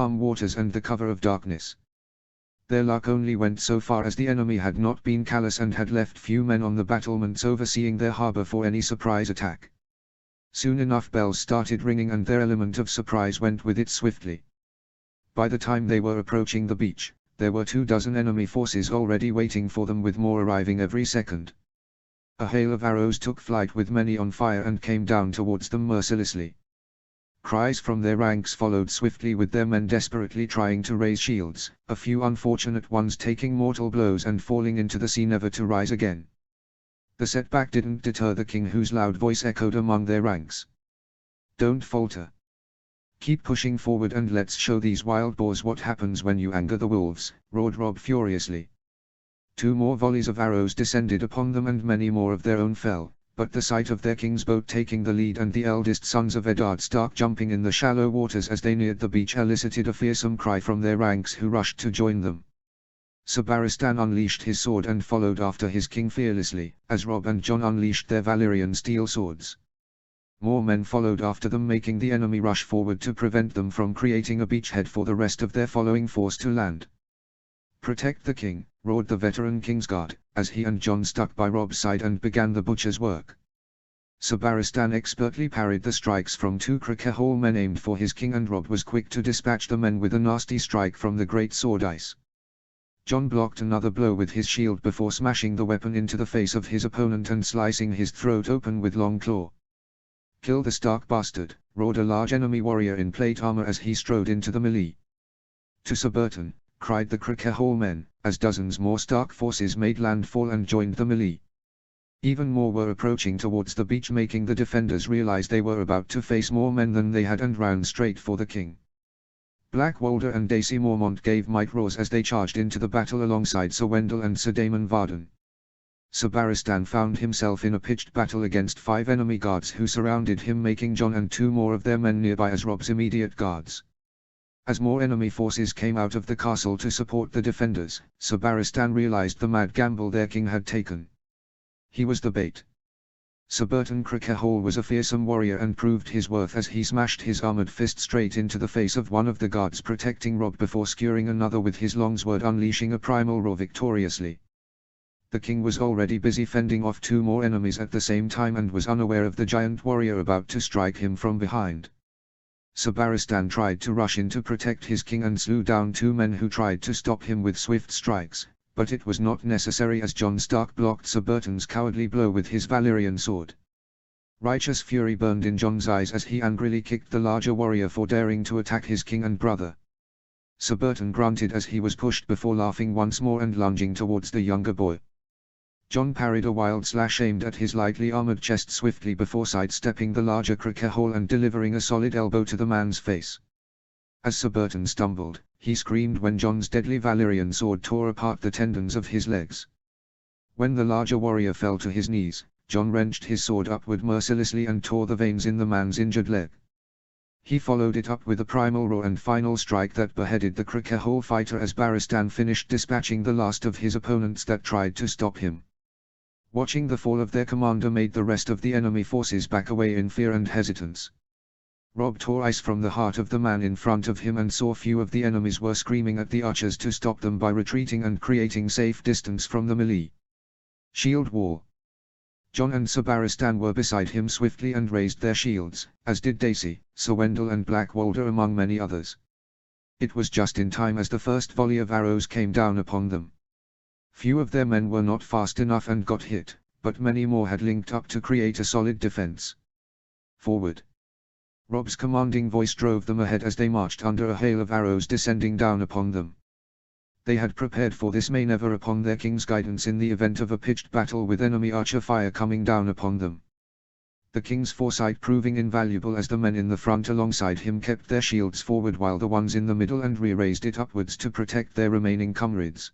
calm waters and the cover of darkness. Their luck only went so far as the enemy had not been callous and had left few men on the battlements overseeing their harbor for any surprise attack. Soon enough bells started ringing and their element of surprise went with it swiftly. By the time they were approaching the beach, there were 24 enemy forces already waiting for them, with more arriving every second. A hail of arrows took flight with many on fire and came down towards them mercilessly. Cries from their ranks followed swiftly, with their men desperately trying to raise shields, a few unfortunate ones taking mortal blows and falling into the sea never to rise again. The setback didn't deter the king, whose loud voice echoed among their ranks. "Don't falter. Keep pushing forward and let's show these wild boars what happens when you anger the wolves," roared Rob furiously. 2 more volleys of arrows descended upon them and many more of their own fell, but the sight of their king's boat taking the lead and the eldest sons of Eddard Stark jumping in the shallow waters as they neared the beach elicited a fearsome cry from their ranks, who rushed to join them. Sir Barristan unleashed his sword and followed after his king fearlessly, as Rob and Jon unleashed their Valyrian steel swords. More men followed after them, making the enemy rush forward to prevent them from creating a beachhead for the rest of their following force to land. "Protect the king," roared the veteran Kingsguard, as he and Jon stuck by Rob's side and began the butcher's work. Sir Barristan expertly parried the strikes from 2 Crickehall men aimed for his king, and Rob was quick to dispatch the men with a nasty strike from the great sword ice. Jon blocked another blow with his shield before smashing the weapon into the face of his opponent and slicing his throat open with long claw. "Kill the Stark bastard," roared a large enemy warrior in plate armor as he strode into the melee. "To Sir Burton," cried the Crickehall men, as dozens more Stark forces made landfall and joined the melee. Even more were approaching towards the beach, making the defenders realize they were about to face more men than they had, and ran straight for the king. Black Walder and Dacey Mormont gave might roars as they charged into the battle alongside Sir Wendell and Sir Daemon Varden. Sir Barristan found himself in a pitched battle against 5 enemy guards who surrounded him, making Jon and 2 more of their men nearby as Rob's immediate guards. As more enemy forces came out of the castle to support the defenders, Sir Barristan realized the mad gamble their king had taken. He was the bait. Sir Burton Crickehall was a fearsome warrior and proved his worth as he smashed his armored fist straight into the face of one of the guards protecting Rob before skewering another with his longsword, unleashing a primal roar victoriously. The king was already busy fending off 2 more enemies at the same time and was unaware of the giant warrior about to strike him from behind. Sir Barristan tried to rush in to protect his king and slew down 2 men who tried to stop him with swift strikes, but it was not necessary as Jon Stark blocked Sir Burton's cowardly blow with his Valyrian sword. Righteous fury burned in Jon's eyes as he angrily kicked the larger warrior for daring to attack his king and brother. Sir Burton grunted as he was pushed before laughing once more and lunging towards the younger boy. Jon parried a wild slash aimed at his lightly armored chest swiftly before sidestepping the larger Crickehall and delivering a solid elbow to the man's face. As Sir Burton stumbled, he screamed when Jon's deadly Valyrian sword tore apart the tendons of his legs. When the larger warrior fell to his knees, Jon wrenched his sword upward mercilessly and tore the veins in the man's injured leg. He followed it up with a primal roar and final strike that beheaded the Crickehall fighter as Barristan finished dispatching the last of his opponents that tried to stop him. Watching the fall of their commander made the rest of the enemy forces back away in fear and hesitance. Rob tore ice from the heart of the man in front of him and saw few of the enemies were screaming at the archers to stop them by retreating and creating safe distance from the melee. Shield wall. Jon and Sir Barristan were beside him swiftly and raised their shields, as did Dacey, Sir Wendell and Black Walder among many others. It was just in time as the first volley of arrows came down upon them. Few of their men were not fast enough and got hit, but many more had linked up to create a solid defense. Forward! Rob's commanding voice drove them ahead as they marched under a hail of arrows descending down upon them. They had prepared for this never upon their king's guidance in the event of a pitched battle with enemy archer fire coming down upon them. The king's foresight proving invaluable as the men in the front alongside him kept their shields forward while the ones in the middle and rear raised it upwards to protect their remaining comrades.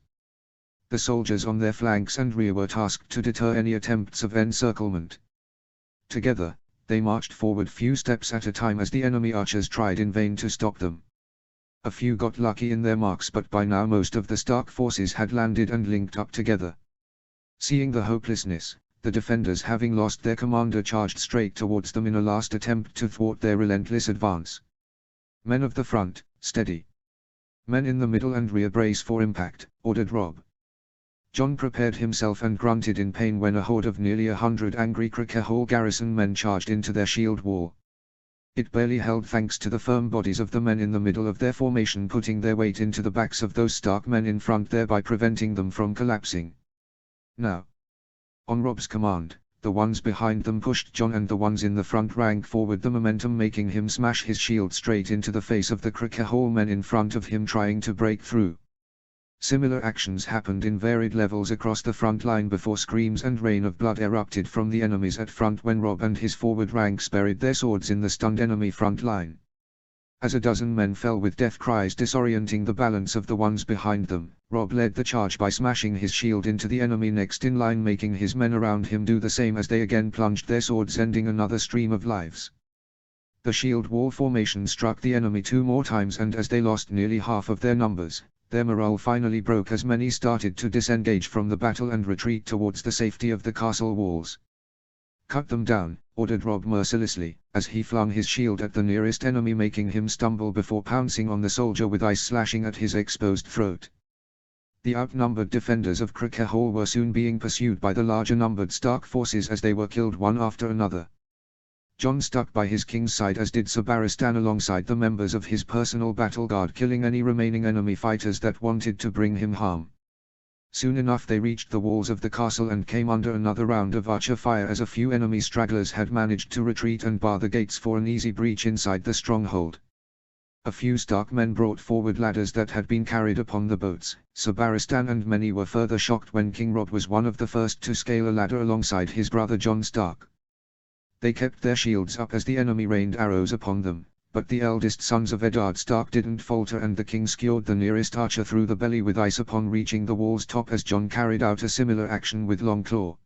The soldiers on their flanks and rear were tasked to deter any attempts of encirclement. Together, they marched forward few steps at a time as the enemy archers tried in vain to stop them. A few got lucky in their marks, but by now most of the Stark forces had landed and linked up together. Seeing the hopelessness, the defenders having lost their commander charged straight towards them in a last attempt to thwart their relentless advance. Men of the front, steady! Men in the middle and rear brace for impact, ordered Robb. John prepared himself and grunted in pain when a horde of nearly 100 angry Cricker Hall garrison men charged into their shield wall. It barely held thanks to the firm bodies of the men in the middle of their formation putting their weight into the backs of those stark men in front, thereby preventing them from collapsing. Now, on Robb's command, the ones behind them pushed John and the ones in the front rank forward, the momentum making him smash his shield straight into the face of the Cricker Hall men in front of him trying to break through. Similar actions happened in varied levels across the front line before screams and rain of blood erupted from the enemies at front when Robb and his forward ranks buried their swords in the stunned enemy front line. As a dozen men fell with death cries disorienting the balance of the ones behind them, Robb led the charge by smashing his shield into the enemy next in line, making his men around him do the same as they again plunged their swords, ending another stream of lives. The shield wall formation struck the enemy 2 more times, and as they lost nearly half of their numbers, their morale finally broke as many started to disengage from the battle and retreat towards the safety of the castle walls. "Cut them down," ordered Robb mercilessly, as he flung his shield at the nearest enemy, making him stumble before pouncing on the soldier with ice slashing at his exposed throat. The outnumbered defenders of Cricker Hall were soon being pursued by the larger numbered Stark forces as they were killed one after another. John stuck by his king's side, as did Sir Barristan alongside the members of his personal battle guard, killing any remaining enemy fighters that wanted to bring him harm. Soon enough they reached the walls of the castle and came under another round of archer fire as a few enemy stragglers had managed to retreat and bar the gates for an easy breach inside the stronghold. A few Stark men brought forward ladders that had been carried upon the boats. Sir Barristan and many were further shocked when King Robb was one of the first to scale a ladder alongside his brother John Stark. They kept their shields up as the enemy rained arrows upon them, but the eldest sons of Eddard Stark didn't falter, and the king skewered the nearest archer through the belly with ice upon reaching the wall's top as John carried out a similar action with Longclaw.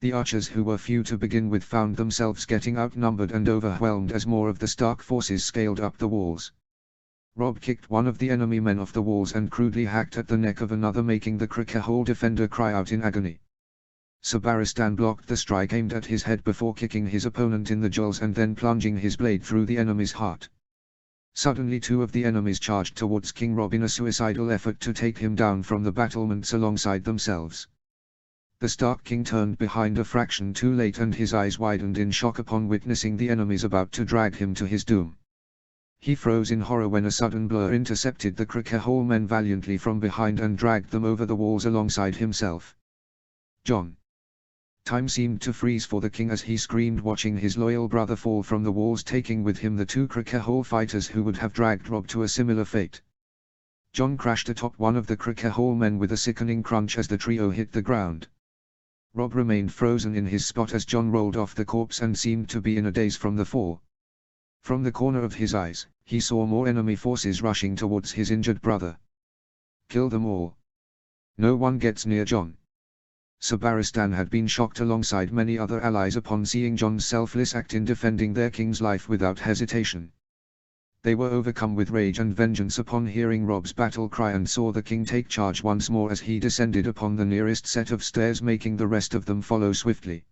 The archers, who were few to begin with, found themselves getting outnumbered and overwhelmed as more of the Stark forces scaled up the walls. Robb kicked one of the enemy men off the walls and crudely hacked at the neck of another, making the Cricker Hall defender cry out in agony. Sir Barristan blocked the strike aimed at his head before kicking his opponent in the jaws and then plunging his blade through the enemy's heart. Suddenly 2 of the enemies charged towards King Robb in a suicidal effort to take him down from the battlements alongside themselves. The Stark King turned behind a fraction too late, and his eyes widened in shock upon witnessing the enemies about to drag him to his doom. He froze in horror when a sudden blur intercepted the Cricker Hall men valiantly from behind and dragged them over the walls alongside himself. John. Time seemed to freeze for the king as he screamed, watching his loyal brother fall from the walls, taking with him the 2 Cricker Hall fighters who would have dragged Robb to a similar fate. John crashed atop one of the Cricker Hall men with a sickening crunch as the trio hit the ground. Robb remained frozen in his spot as John rolled off the corpse and seemed to be in a daze from the fall. From the corner of his eyes, he saw more enemy forces rushing towards his injured brother. "Kill them all. No one gets near John." Sir Barristan had been shocked alongside many other allies upon seeing John's selfless act in defending their king's life without hesitation. They were overcome with rage and vengeance upon hearing Robb's battle cry and saw the king take charge once more as he descended upon the nearest set of stairs, making the rest of them follow swiftly.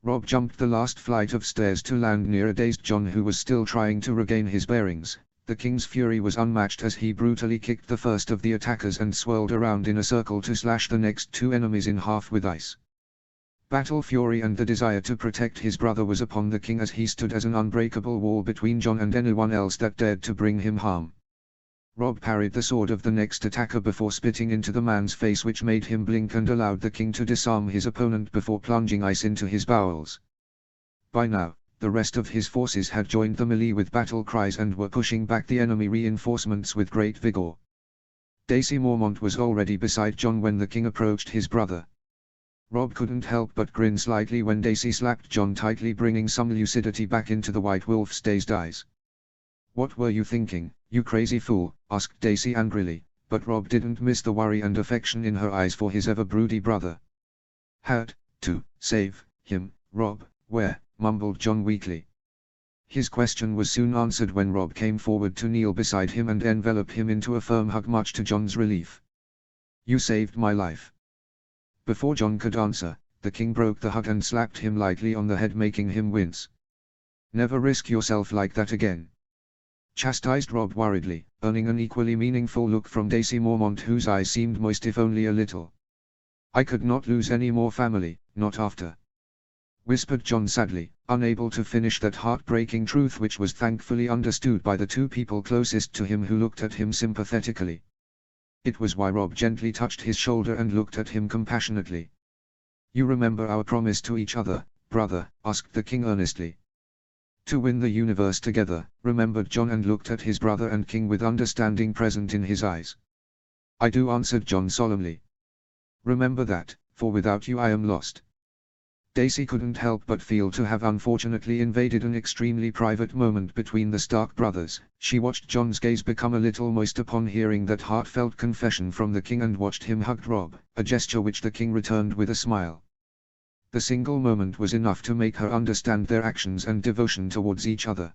Robb jumped the last flight of stairs to land near a dazed John who was still trying to regain his bearings. The king's fury was unmatched as he brutally kicked the first of the attackers and swirled around in a circle to slash the next 2 enemies in half with ice. Battle fury and the desire to protect his brother was upon the king as he stood as an unbreakable wall between John and anyone else that dared to bring him harm. Robb parried the sword of the next attacker before spitting into the man's face, which made him blink and allowed the king to disarm his opponent before plunging ice into his bowels. By now, the rest of his forces had joined the melee with battle cries and were pushing back the enemy reinforcements with great vigor. Dacey Mormont was already beside John when the king approached his brother. Robb couldn't help but grin slightly when Dacey slapped John tightly, bringing some lucidity back into the White Wolf's dazed eyes. "What were you thinking, you crazy fool?" asked Dacey angrily, but Robb didn't miss the worry and affection in her eyes for his ever-broody brother. "Had to save him, Robb, where?" mumbled John weakly. His question was soon answered when Robb came forward to kneel beside him and envelop him into a firm hug, much to John's relief. "You saved my life." Before John could answer, the king broke the hug and slapped him lightly on the head, making him wince. "Never risk yourself like that again. chastised Rob worriedly, earning an equally meaningful look from Daisy Mormont, whose eyes seemed moist if only a little. "I could not lose any more family, not after," whispered John sadly, unable to finish that heartbreaking truth which was thankfully understood by the two people closest to him, who looked at him sympathetically. It was why Rob gently touched his shoulder and looked at him compassionately. "You remember our promise to each other, brother?" asked the king earnestly. "To win the universe together," remembered John, and looked at his brother and king with understanding present in his eyes. "I do," answered John solemnly. "Remember that, for without you I am lost." Daisy couldn't help but feel to have unfortunately invaded an extremely private moment between the Stark brothers. She watched John's gaze become a little moist upon hearing that heartfelt confession from the king, and watched him hug Rob, a gesture which the king returned with a smile. The single moment was enough to make her understand their actions and devotion towards each other.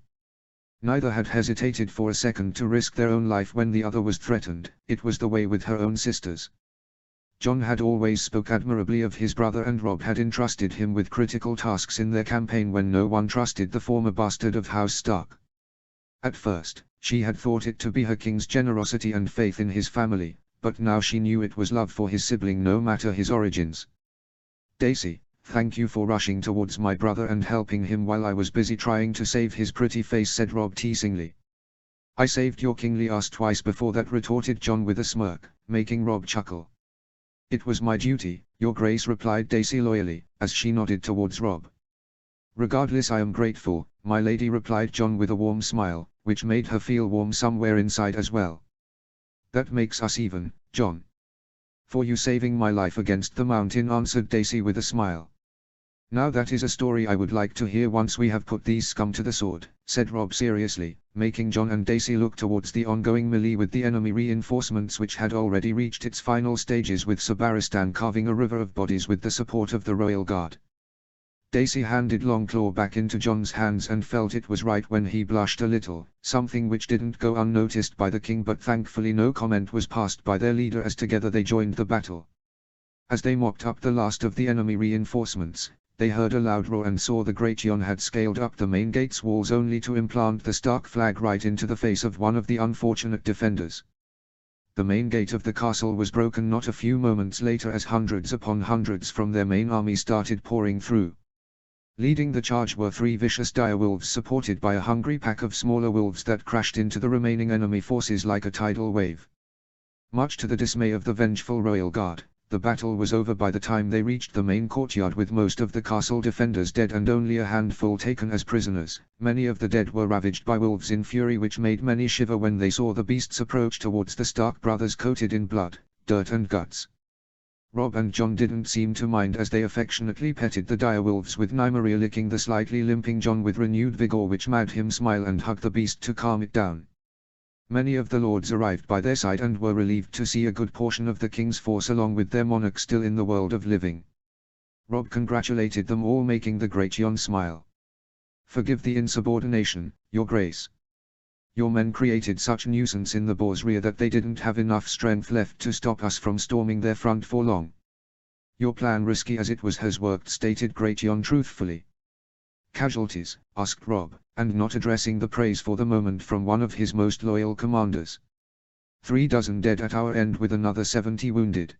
Neither had hesitated for a second to risk their own life when the other was threatened. It was the way with her own sisters. John had always spoke admirably of his brother, and Rob had entrusted him with critical tasks in their campaign when no one trusted the former bastard of House Stark. At first, she had thought it to be her king's generosity and faith in his family, but now she knew it was love for his sibling no matter his origins. "Daisy, thank you for rushing towards my brother and helping him while I was busy trying to save his pretty face," said Rob teasingly. "I saved your kingly ass twice before that," retorted John with a smirk, making Rob chuckle. "It was my duty, your grace," replied Daisy loyally, as she nodded towards Rob. "Regardless, I am grateful, my lady," replied John with a warm smile, which made her feel warm somewhere inside as well. "That makes us even, John." "For you saving my life against the mountain," answered Daisy with a smile. "Now that is a story I would like to hear once we have put these scum to the sword," said Rob seriously, making John and Daisy look towards the ongoing melee with the enemy reinforcements, which had already reached its final stages, with Sabaristan carving a river of bodies with the support of the Royal Guard. Daisy handed Longclaw back into John's hands and felt it was right when he blushed a little, something which didn't go unnoticed by the king, but thankfully no comment was passed by their leader as together they joined the battle. As they mopped up the last of the enemy reinforcements, they heard a loud roar and saw the Great Yon had scaled up the main gate's walls only to implant the Stark flag right into the face of one of the unfortunate defenders. The main gate of the castle was broken not a few moments later as hundreds upon hundreds from their main army started pouring through. Leading the charge were 3 vicious direwolves supported by a hungry pack of smaller wolves that crashed into the remaining enemy forces like a tidal wave. Much to the dismay of the vengeful Royal Guard, the battle was over by the time they reached the main courtyard, with most of the castle defenders dead and only a handful taken as prisoners. Many of the dead were ravaged by wolves in fury, which made many shiver when they saw the beasts approach towards the Stark brothers coated in blood, dirt and guts. Rob and John didn't seem to mind as they affectionately petted the direwolves, with Nymeria licking the slightly limping John with renewed vigor, which made him smile and hug the beast to calm it down. Many of the lords arrived by their side and were relieved to see a good portion of the king's force along with their monarch still in the world of living. Rob congratulated them all, making the Great Yon smile. "Forgive the insubordination, your grace. Your men created such nuisance in the Boar's rear that they didn't have enough strength left to stop us from storming their front for long. Your plan, risky as it was, has worked," stated Great Yon truthfully. "Casualties?" asked Rob, and not addressing the praise for the moment from one of his most loyal commanders. 3 dozen dead at our end with another 70 wounded.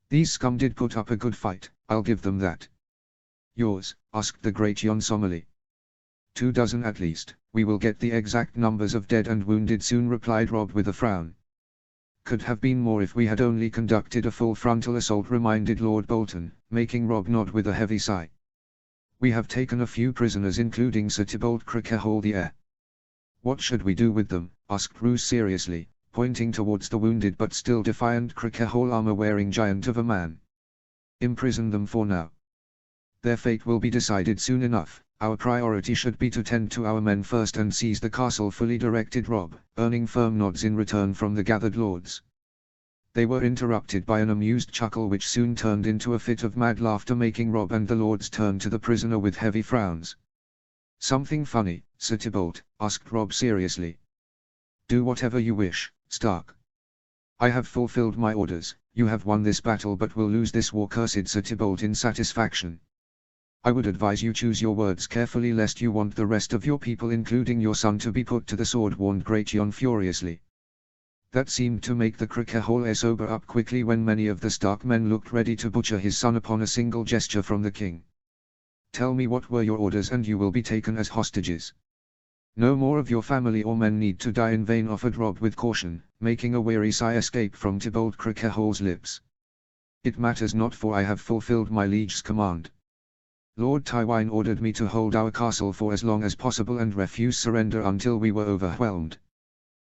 These scum did put up a good fight, I'll give them that." "Yours?" asked the Great Yon solemnly. 2 dozen at least. We will get the exact numbers of dead and wounded soon," replied Rob with a frown. "Could have been more if we had only conducted a full frontal assault," reminded Lord Bolton, making Rob nod with a heavy sigh. "We have taken a few prisoners, including Sir Tybalt Crickehall the heir." "What should we do with them?" asked Roose seriously, pointing towards the wounded but still defiant Crickehall armor-wearing giant of a man. "Imprison them for now. Their fate will be decided soon enough. Our priority should be to tend to our men first and seize the castle fully," directed Rob, earning firm nods in return from the gathered lords. They were interrupted by an amused chuckle which soon turned into a fit of mad laughter, making Rob and the lords turn to the prisoner with heavy frowns. "Something funny, Sir Tybalt?" asked Rob seriously. "Do whatever you wish, Stark. I have fulfilled my orders. You have won this battle but will lose this war," cursed Sir Tybalt in satisfaction. I would advise you choose your words carefully lest you want the rest of your people including your son to be put to the sword, warned Gratian furiously. That seemed to make the Crickehole sober up quickly when many of the Stark men looked ready to butcher his son upon a single gesture from the king. Tell me what were your orders and you will be taken as hostages. No more of your family or men need to die in vain, offered Robb with caution, making a weary sigh escape from Tybalt Crickehole's lips. It matters not, for I have fulfilled my liege's command. Lord Tywine ordered me to hold our castle for as long as possible and refuse surrender until we were overwhelmed.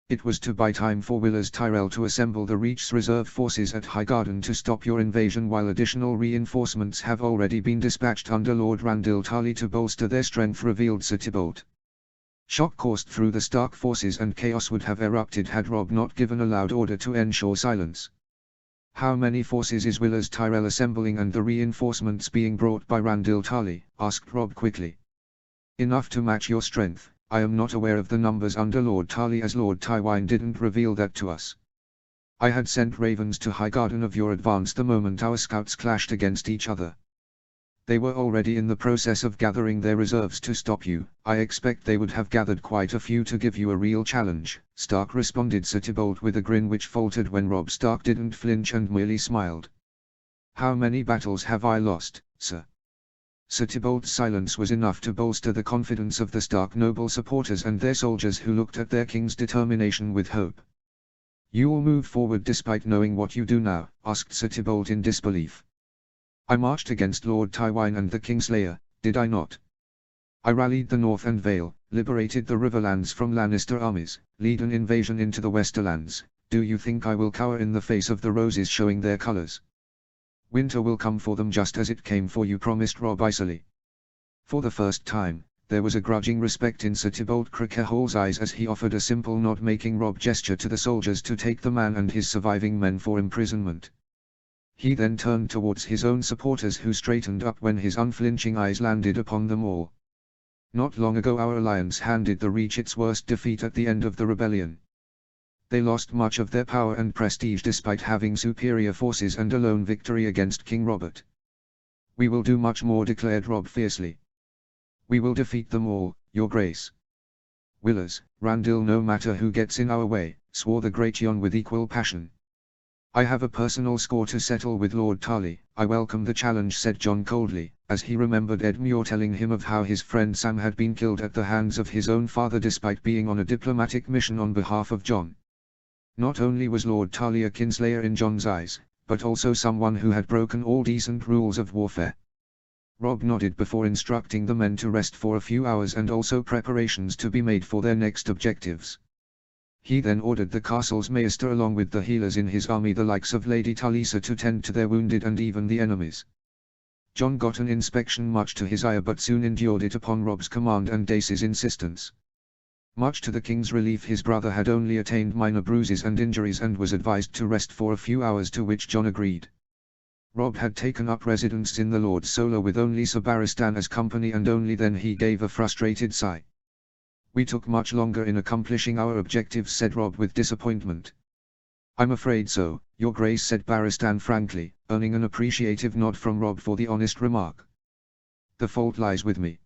It was to buy time for Willers Tyrell to assemble the Reach's reserve forces at Highgarden to stop your invasion, while additional reinforcements have already been dispatched under Lord Randil Tarly to bolster their strength, revealed Sir Tybalt. Shock coursed through the Stark forces and chaos would have erupted had Robb not given a loud order to ensure silence. How many forces is Willers Tyrell assembling and the reinforcements being brought by Randil Tarly? Asked Robb quickly. Enough to match your strength. I am not aware of the numbers under Lord Tarly, as Lord Tywine didn't reveal that to us. I had sent ravens to Highgarden of your advance the moment our scouts clashed against each other. They were already in the process of gathering their reserves to stop you. I expect they would have gathered quite a few to give you a real challenge, Stark responded Sir Tybalt with a grin which faltered when Robb Stark didn't flinch and merely smiled. How many battles have I lost, sir? Sir Tybalt's silence was enough to bolster the confidence of the Stark noble supporters and their soldiers, who looked at their king's determination with hope. You will move forward despite knowing what you do now? Asked Sir Tybalt in disbelief. I marched against Lord Tywine and the Kingslayer, did I not? I rallied the North and Vale, liberated the Riverlands from Lannister armies, led an invasion into the Westerlands. Do you think I will cower in the face of the roses showing their colors? Winter will come for them just as it came for you, promised Robb icily. For the first time, there was a grudging respect in Sir Tybalt Crickehole's eyes as he offered a simple nod, making Robb gesture to the soldiers to take the man and his surviving men for imprisonment. He then turned towards his own supporters, who straightened up when his unflinching eyes landed upon them all. Not long ago our alliance handed the Reach its worst defeat at the end of the rebellion. They lost much of their power and prestige despite having superior forces and a lone victory against King Robert. We will do much more, declared Robb fiercely. We will defeat them all, your grace. Willers, Randil, no matter who gets in our way, swore the Gratian with equal passion. I have a personal score to settle with Lord Tarly. I welcome the challenge, said Jon coldly, as he remembered Edmure telling him of how his friend Sam had been killed at the hands of his own father despite being on a diplomatic mission on behalf of Jon. Not only was Lord Tarly a kinslayer in Jon's eyes, but also someone who had broken all decent rules of warfare. Robb nodded before instructing the men to rest for a few hours and also preparations to be made for their next objectives. He then ordered the castle's maester along with the healers in his army, the likes of Lady Talisa, to tend to their wounded and even the enemies. Jon got an inspection much to his ire but soon endured it upon Robb's command and Dace's insistence. Much to the king's relief, his brother had only attained minor bruises and injuries and was advised to rest for a few hours, to which Jon agreed. Robb had taken up residence in the Lord's Solar with only Sir Barristan as company, and only then he gave a frustrated sigh. We took much longer in accomplishing our objectives, said Robb with disappointment. I'm afraid so, your grace, said Barristan frankly, earning an appreciative nod from Robb for the honest remark. The fault lies with me.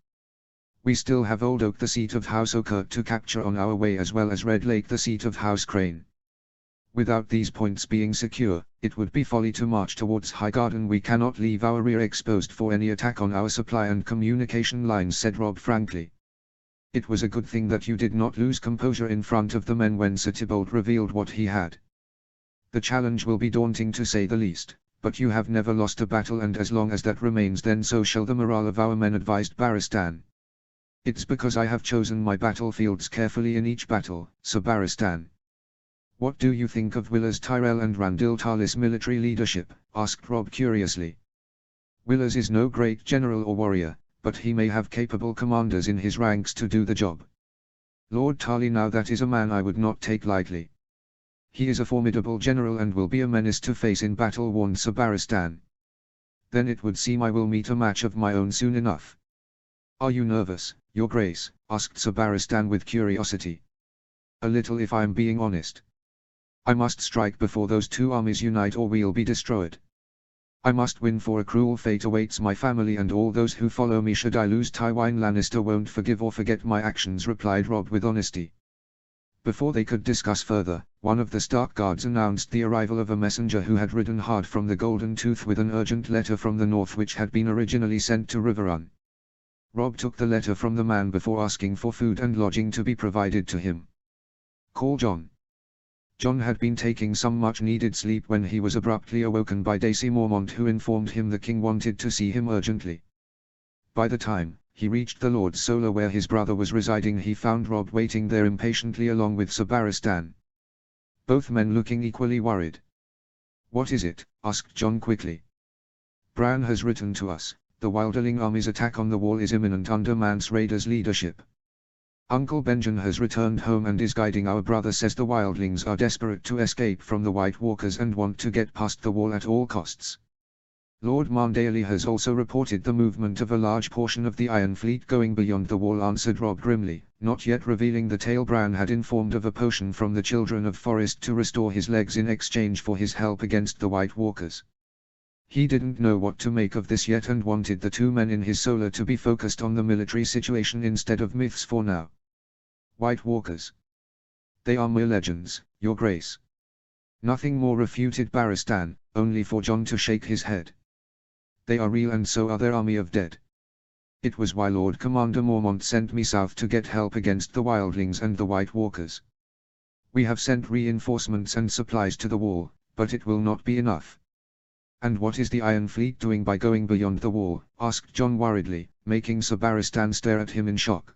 We still have Old Oak, the seat of House Oakurt, to capture on our way, as well as Red Lake, the seat of House Crane. Without these points being secure, it would be folly to march towards Highgarden. We cannot leave our rear exposed for any attack on our supply and communication lines, said Robb frankly. It was a good thing that you did not lose composure in front of the men when Sir Tybalt revealed what he had. The challenge will be daunting to say the least, but you have never lost a battle, and as long as that remains, then so shall the morale of our men, advised Barristan. It's because I have chosen my battlefields carefully in each battle, Sir Barristan. What do you think of Willers Tyrell and Randil Tarly's military leadership? Asked Robb curiously. Willers is no great general or warrior, but he may have capable commanders in his ranks to do the job. Lord Tarly, now that is a man I would not take lightly. He is a formidable general and will be a menace to face in battle, warned Sir Barristan. Then it would seem I will meet a match of my own soon enough. Are you nervous, your grace? Asked Sir Barristan with curiosity. A little, if I am being honest. I must strike before those two armies unite or we'll be destroyed. I must win, for a cruel fate awaits my family and all those who follow me should I lose. Tywin Lannister won't forgive or forget my actions, replied Robb with honesty. Before they could discuss further, one of the Stark guards announced the arrival of a messenger who had ridden hard from the Golden Tooth with an urgent letter from the north which had been originally sent to Riverrun. Robb took the letter from the man before asking for food and lodging to be provided to him. Call Jon. Jon had been taking some much-needed sleep when he was abruptly awoken by Daisy Mormont, who informed him the king wanted to see him urgently. By the time he reached the Lord's Solar where his brother was residing, he found Robb waiting there impatiently along with Ser Barristan. Both men looking equally worried. "What is it?" asked Jon quickly. "Bran has written to us. The Wildling army's attack on the wall is imminent under Mance Rayder's leadership. Uncle Benjen has returned home and is guiding our brother. Says the Wildlings are desperate to escape from the White Walkers and want to get past the wall at all costs. Lord Marndaly has also reported the movement of a large portion of the Iron Fleet going beyond the wall," answered Robb grimly, not yet revealing the tale. Bran had informed of a potion from the Children of Forest to restore his legs in exchange for his help against the White Walkers. He didn't know what to make of this yet and wanted the two men in his solar to be focused on the military situation instead of myths for now. "White Walkers. They are mere legends, Your Grace." "Nothing more," refuted Barristan, only for Jon to shake his head. "They are real, and so are their army of dead. It was why Lord Commander Mormont sent me south to get help against the Wildlings and the White Walkers. We have sent reinforcements and supplies to the wall, but it will not be enough." "And what is the Iron Fleet doing by going beyond the wall?" asked Jon worriedly, making Ser Barristan stare at him in shock.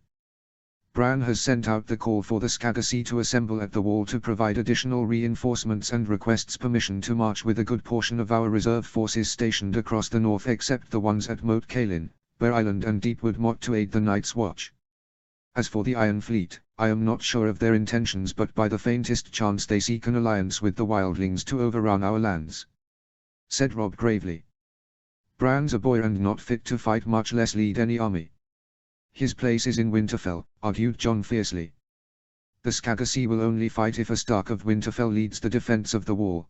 "Bran has sent out the call for the Scattersea to assemble at the wall to provide additional reinforcements and requests permission to march with a good portion of our reserve forces stationed across the north except the ones at Moat Cailin, Bear Island and Deepwood Motte to aid the Night's Watch. As for the Iron Fleet, I am not sure of their intentions, but by the faintest chance they seek an alliance with the Wildlings to overrun our lands," said Robb gravely. "Bran's a boy and not fit to fight, much less lead any army." "His place is in Winterfell," argued Jon fiercely. "The Scattersea will only fight if a Stark of Winterfell leads the defense of the wall.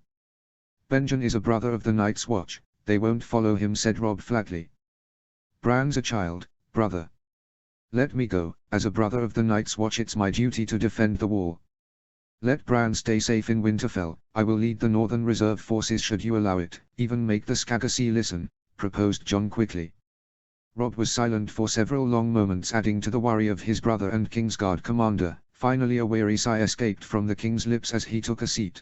Benjen is a brother of the Night's Watch, they won't follow him," said Robb flatly. "Bran's a child, brother. Let me go. As a brother of the Night's Watch it's my duty to defend the wall. Let Bran stay safe in Winterfell. I will lead the Northern Reserve forces should you allow it, even make the Scattersea listen," proposed Jon quickly. Robb was silent for several long moments, adding to the worry of his brother and Kingsguard commander. Finally a weary sigh escaped from the king's lips as he took a seat.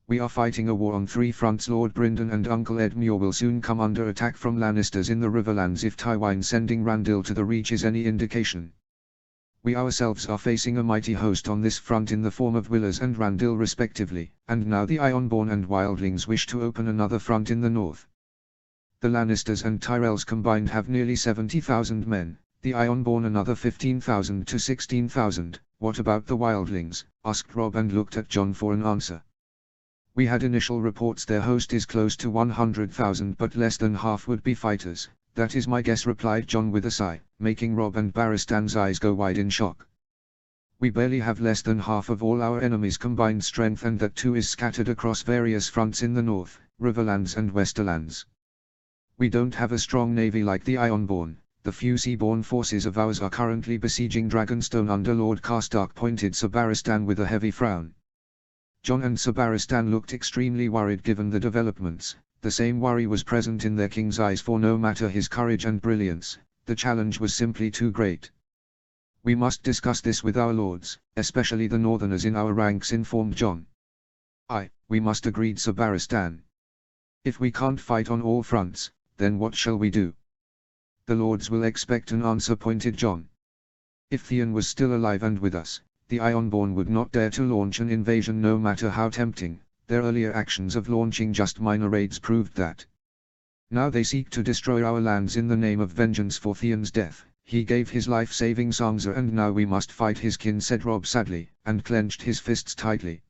"We are fighting a war on three fronts. Lord Brynden and Uncle Edmure will soon come under attack from Lannisters in the Riverlands if Tywin sending Randall to the Reach is any indication. We ourselves are facing a mighty host on this front in the form of Willers and Randall respectively, and now the Ironborn and Wildlings wish to open another front in the north. The Lannisters and Tyrells combined have nearly 70,000 men, the Ironborn another 15,000 to 16,000, what about the Wildlings?" asked Robb and looked at Jon for an answer. "We had initial reports their host is close to 100,000 but less than half would be fighters, that is my guess," replied Jon with a sigh, making Robb and Barristan's eyes go wide in shock. "We barely have less than half of all our enemies' combined strength, and that too is scattered across various fronts in the north, Riverlands and Westerlands. We don't have a strong navy like the Ironborn. The few seaborne forces of ours are currently besieging Dragonstone under Lord Karstark," pointed Ser Barristan with a heavy frown. Jon and Ser Barristan looked extremely worried given the developments. The same worry was present in their king's eyes, for no matter his courage and brilliance, the challenge was simply too great. "We must discuss this with our lords, especially the northerners in our ranks," informed Jon. "Aye, we must," agreed Ser Barristan. "If we can't fight on all fronts, then what shall we do?" "The lords will expect an answer," pointed Jon. "If Theon was still alive and with us, the Ironborn would not dare to launch an invasion no matter how tempting. Their earlier actions of launching just minor raids proved that. Now they seek to destroy our lands in the name of vengeance for Theon's death. He gave his life saving Sansa, and now we must fight his kin," said Robb sadly, and clenched his fists tightly.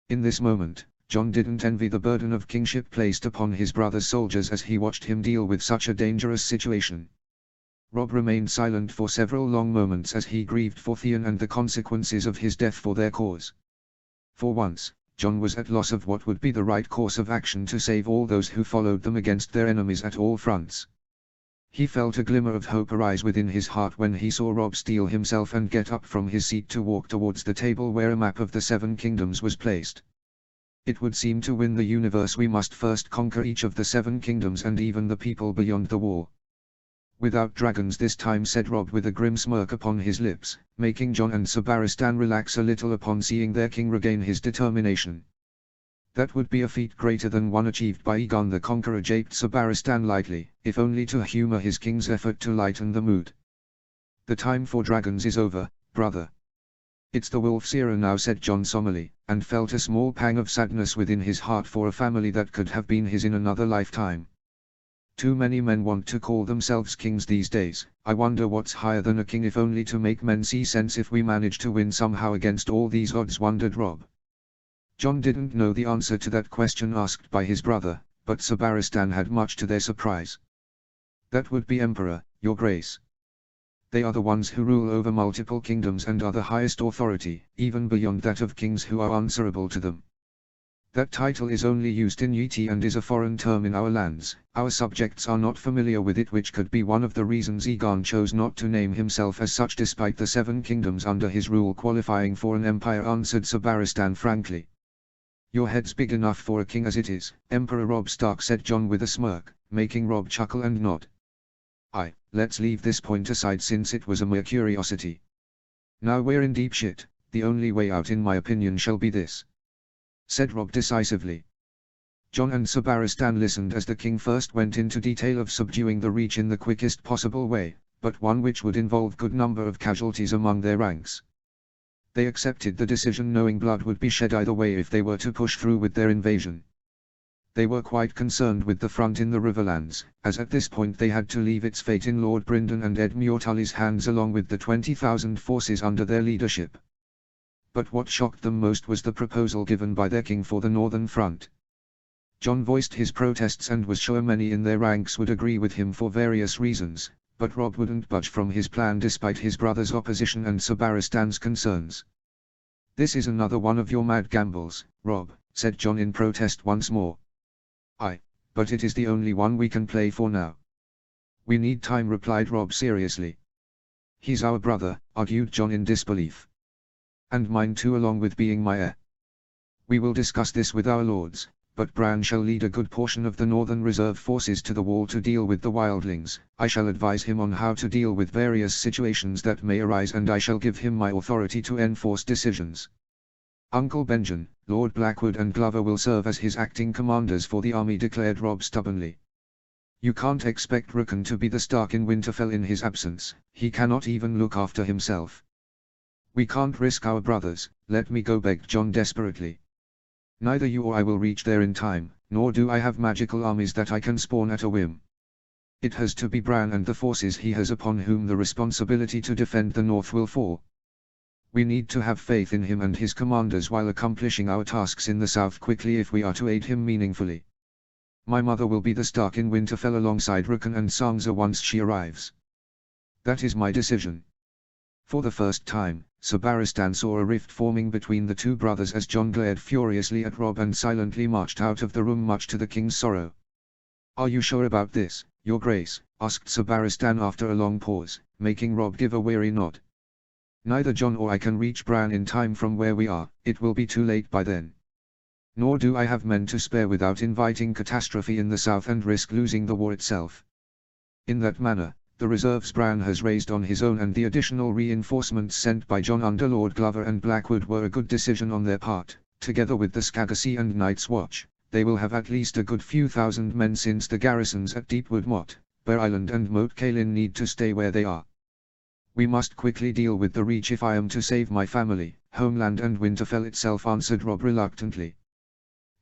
In this moment, Jon didn't envy the burden of kingship placed upon his brother's soldiers as he watched him deal with such a dangerous situation. Robb remained silent for several long moments as he grieved for Theon and the consequences of his death for their cause. For once, John was at loss of what would be the right course of action to save all those who followed them against their enemies at all fronts. He felt a glimmer of hope arise within his heart when he saw Rob steel himself and get up from his seat to walk towards the table where a map of the 7 kingdoms was placed. It would seem to win the universe we must first conquer each of the 7 kingdoms and even the people beyond the wall. Without dragons this time, said Rob with a grim smirk upon his lips, making John and Sabaristan relax a little upon seeing their king regain his determination. That would be a feat greater than one achieved by Egon the Conqueror, japed Sabaristan lightly, if only to humor his king's effort to lighten the mood. The time for dragons is over, brother. It's the wolf's era now, said John solemnly, and felt a small pang of sadness within his heart for a family that could have been his in another lifetime. Too many men want to call themselves kings these days. I wonder what's higher than a king, if only to make men see sense if we manage to win somehow against all these odds, wondered Rob. John didn't know the answer to that question asked by his brother, but Sabaristan had much to their surprise. That would be Emperor, Your Grace. They are the ones who rule over multiple kingdoms and are the highest authority, even beyond that of kings who are answerable to them. That title is only used in Yeti and is a foreign term in our lands. Our subjects are not familiar with it, which could be one of the reasons Egon chose not to name himself as such despite the 7 kingdoms under his rule qualifying for an empire, answered Sabaristan frankly. Your head's big enough for a king as it is, Emperor Rob Stark, said John with a smirk, making Rob chuckle and nod. Let's leave this point aside since it was a mere curiosity. Now we're in deep shit. The only way out in my opinion shall be this, said Rob decisively. John and Sabaristan listened as the king first went into detail of subduing the Reach in the quickest possible way, but one which would involve good number of casualties among their ranks. They accepted the decision knowing blood would be shed either way if they were to push through with their invasion. They were quite concerned with the front in the Riverlands, as at this point they had to leave its fate in Lord Brynden and Ed Muirtully's hands along with the 20,000 forces under their leadership. But what shocked them most was the proposal given by their king for the Northern Front. John voiced his protests and was sure many in their ranks would agree with him for various reasons, but Rob wouldn't budge from his plan despite his brother's opposition and Sabaristan's concerns. This is another one of your mad gambles, Rob, said John in protest once more. But it is the only one we can play for now. We need time, replied Rob seriously. He's our brother, argued John in disbelief. And mine too, along with being my heir. We will discuss this with our lords, but Bran shall lead a good portion of the Northern Reserve forces to the wall to deal with the wildlings. I shall advise him on how to deal with various situations that may arise, and I shall give him my authority to enforce decisions. Uncle Benjen, Lord Blackwood and Glover will serve as his acting commanders for the army, declared Rob stubbornly. You can't expect Rickon to be the Stark in Winterfell in his absence. He cannot even look after himself. We can't risk our brothers. Let me go, begged John desperately. Neither you or I will reach there in time, nor do I have magical armies that I can spawn at a whim. It has to be Bran and the forces he has upon whom the responsibility to defend the North will fall. We need to have faith in him and his commanders while accomplishing our tasks in the south quickly if we are to aid him meaningfully. My mother will be the Stark in Winterfell alongside Rickon and Sansa once she arrives. That is my decision. For the first time, Sabaristan saw a rift forming between the two brothers as John glared furiously at Rob and silently marched out of the room, much to the king's sorrow. Are you sure about this, Your Grace? Asked Sabaristan after a long pause, making Rob give a weary nod. Neither John or I can reach Bran in time from where we are. It will be too late by then. Nor do I have men to spare without inviting catastrophe in the south and risk losing the war itself. In that manner, the reserves Bran has raised on his own and the additional reinforcements sent by John under Lord Glover and Blackwood were a good decision on their part. Together with the Skaggsy and Night's Watch, they will have at least a good few thousand men, since the garrisons at Deepwood Motte, Bear Island and Moat Cailin need to stay where they are. We must quickly deal with the Reach if I am to save my family, homeland and Winterfell itself, answered Rob reluctantly.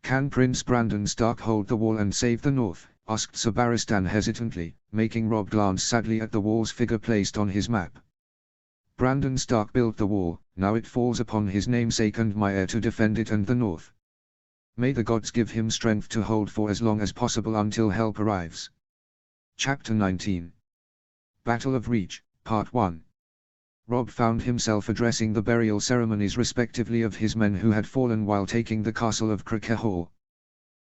Can Prince Brandon Stark hold the wall and save the North? Asked Sabaristan hesitantly, making Rob glance sadly at the wall's figure placed on his map. Brandon Stark built the wall, now it falls upon his namesake and my heir to defend it and the North. May the gods give him strength to hold for as long as possible until help arrives. Chapter 19. Battle of Reach, Part 1. Rob found himself addressing the burial ceremonies respectively of his men who had fallen while taking the castle of Croquet.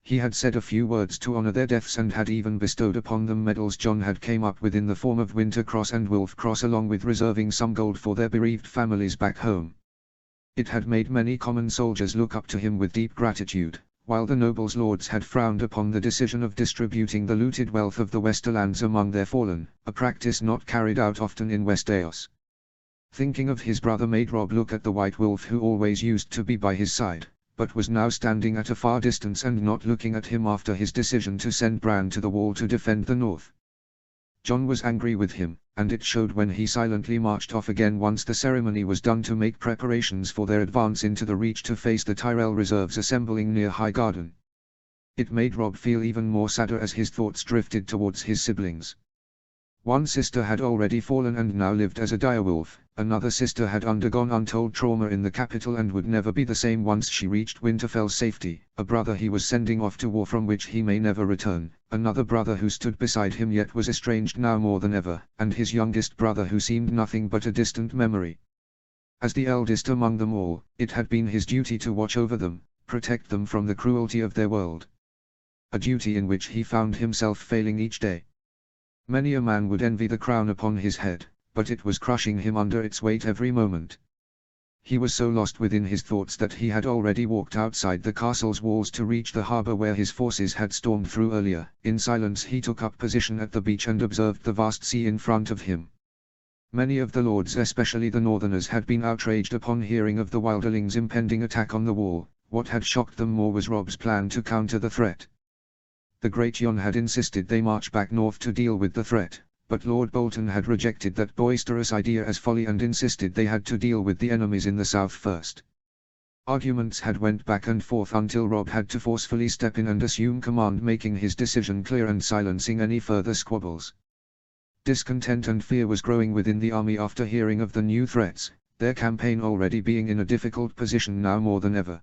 He had said a few words to honor their deaths and had even bestowed upon them medals John had came up with in the form of Winter Cross and Wolf Cross, along with reserving some gold for their bereaved families back home. It had made many common soldiers look up to him with deep gratitude, while the nobles' lords had frowned upon the decision of distributing the looted wealth of the Westerlands among their fallen, a practice not carried out often in Westeros. Thinking of his brother made Rob look at the White Wolf, who always used to be by his side, but was now standing at a far distance and not looking at him after his decision to send Bran to the wall to defend the north. Jon was angry with him, and it showed when he silently marched off again once the ceremony was done to make preparations for their advance into the Reach to face the Tyrell reserves assembling near Highgarden. It made Rob feel even more sadder as his thoughts drifted towards his siblings. One sister had already fallen and now lived as a direwolf, another sister had undergone untold trauma in the capital and would never be the same once she reached Winterfell's safety, a brother he was sending off to war from which he may never return, another brother who stood beside him yet was estranged now more than ever, and his youngest brother who seemed nothing but a distant memory. As the eldest among them all, it had been his duty to watch over them, protect them from the cruelty of their world. A duty in which he found himself failing each day. Many a man would envy the crown upon his head, but it was crushing him under its weight every moment. He was so lost within his thoughts that he had already walked outside the castle's walls to reach the harbour where his forces had stormed through earlier. In silence he took up position at the beach and observed the vast sea in front of him. Many of the lords, especially the northerners, had been outraged upon hearing of the Wilderlings' impending attack on the wall. What had shocked them more was Rob's plan to counter the threat. The Great Jon had insisted they march back north to deal with the threat, but Lord Bolton had rejected that boisterous idea as folly and insisted they had to deal with the enemies in the south first. Arguments had went back and forth until Rob had to forcefully step in and assume command, making his decision clear and silencing any further squabbles. Discontent and fear was growing within the army after hearing of the new threats, their campaign already being in a difficult position now more than ever.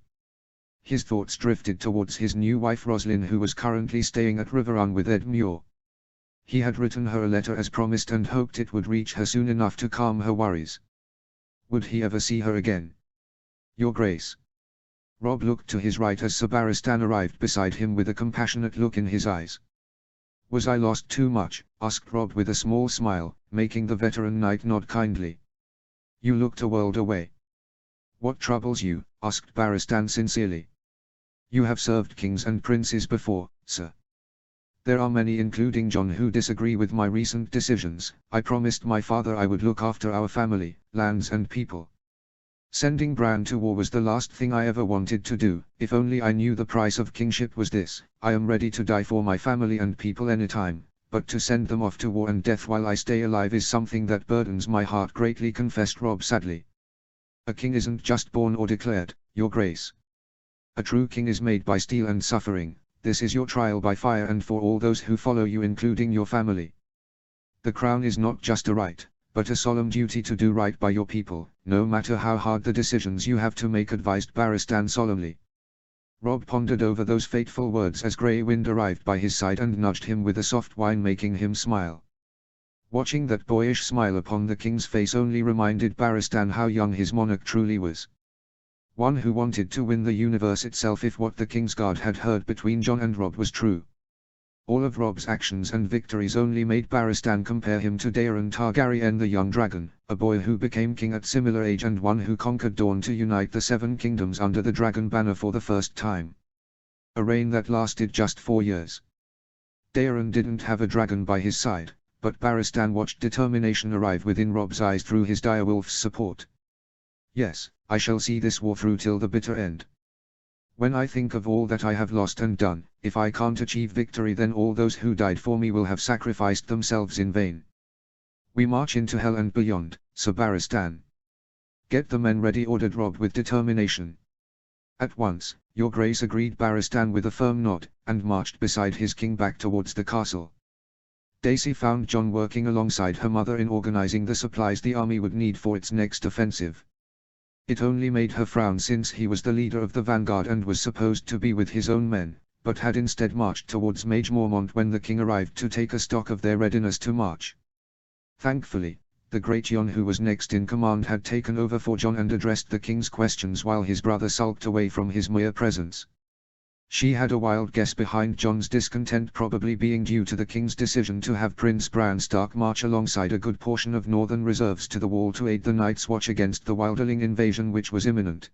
His thoughts drifted towards his new wife Roslyn, who was currently staying at Riverrun with Ed Muir. He had written her a letter as promised and hoped it would reach her soon enough to calm her worries. Would he ever see her again? Your Grace. Rob looked to his right as Sir Barristan arrived beside him with a compassionate look in his eyes. Was I lost too much? Asked Rob with a small smile, making the veteran knight nod kindly. You looked a world away. What troubles you? Asked Barristan sincerely. You have served kings and princes before, sir. There are many, including Jon, who disagree with my recent decisions. I promised my father I would look after our family, lands and people. Sending Bran to war was the last thing I ever wanted to do. If only I knew the price of kingship was this. I am ready to die for my family and people anytime, but to send them off to war and death while I stay alive is something that burdens my heart greatly, confessed Rob sadly. A king isn't just born or declared, Your Grace. A true king is made by steel and suffering. This is your trial by fire and for all those who follow you, including your family. The crown is not just a right, but a solemn duty to do right by your people, no matter how hard the decisions you have to make, advised Barristan solemnly. Rob pondered over those fateful words as Grey Wind arrived by his side and nudged him with a soft whine, making him smile. Watching that boyish smile upon the king's face only reminded Barristan how young his monarch truly was. One who wanted to win the universe itself if what the Kingsguard had heard between Jon and Rob was true. All of Rob's actions and victories only made Barristan compare him to Daeron Targaryen, the young dragon, a boy who became king at similar age and one who conquered Dorne to unite the Seven Kingdoms under the dragon banner for the first time. A reign that lasted just 4 years. Daeron didn't have a dragon by his side, but Barristan watched determination arrive within Rob's eyes through his direwolf's support. Yes, I shall see this war through till the bitter end. When I think of all that I have lost and done, if I can't achieve victory, then all those who died for me will have sacrificed themselves in vain. We march into hell and beyond, Sir Barristan. Get the men ready, ordered Rob with determination. At once, Your Grace, agreed Barristan with a firm nod, and marched beside his king back towards the castle. Daisy found Jon working alongside her mother in organizing the supplies the army would need for its next offensive. It only made her frown, since he was the leader of the vanguard and was supposed to be with his own men, but had instead marched towards Mage Mormont when the king arrived to take a stock of their readiness to march. Thankfully, The great Jon, who was next in command, had taken over for Jon and addressed the king's questions while his brother sulked away from his mere presence. She had a wild guess behind Jon's discontent, probably being due to the king's decision to have Prince Bran Stark march alongside a good portion of northern reserves to the wall to aid the Night's Watch against the Wildling invasion which was imminent.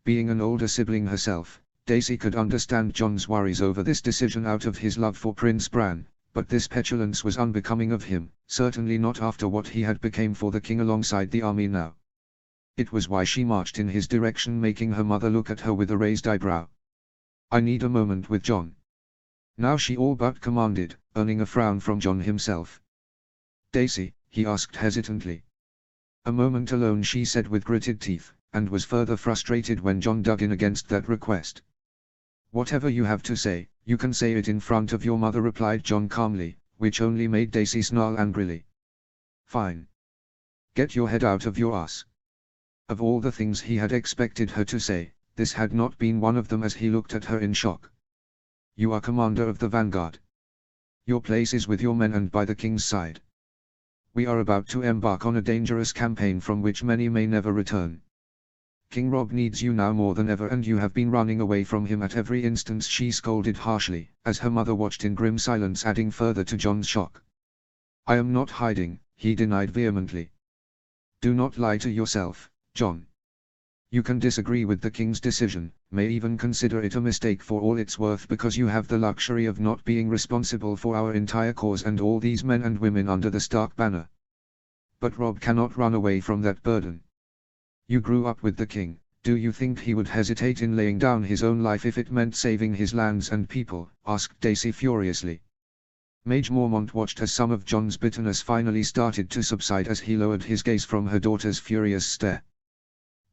Being an older sibling herself, Daisy could understand Jon's worries over this decision out of his love for Prince Bran, but this petulance was unbecoming of him, certainly not after what he had become for the king alongside the army now. It was why she marched in his direction, making her mother look at her with a raised eyebrow. "I need a moment with Jon." Now she all but commanded, earning a frown from Jon himself. "Daisy," he asked hesitantly. "A moment alone," she said with gritted teeth, and was further frustrated when Jon dug in against that request. "Whatever you have to say, you can say it in front of your mother," replied Jon calmly, which only made Daisy snarl angrily. "Fine. Get your head out of your ass." Of all the things he had expected her to say, this had not been one of them as he looked at her in shock. "You are commander of the vanguard. Your place is with your men and by the king's side. We are about to embark on a dangerous campaign from which many may never return. King Robb needs you now more than ever, and you have been running away from him at every instance," she scolded harshly, as her mother watched in grim silence, adding further to Jon's shock. "I am not hiding," he denied vehemently. "Do not lie to yourself, Jon. You can disagree with the king's decision, may even consider it a mistake for all it's worth, because you have the luxury of not being responsible for our entire cause and all these men and women under the Stark banner. But Robb cannot run away from that burden. You grew up with the king. Do you think he would hesitate in laying down his own life if it meant saving his lands and people?" asked Daisy furiously. Mage Mormont watched as some of Jon's bitterness finally started to subside as he lowered his gaze from her daughter's furious stare.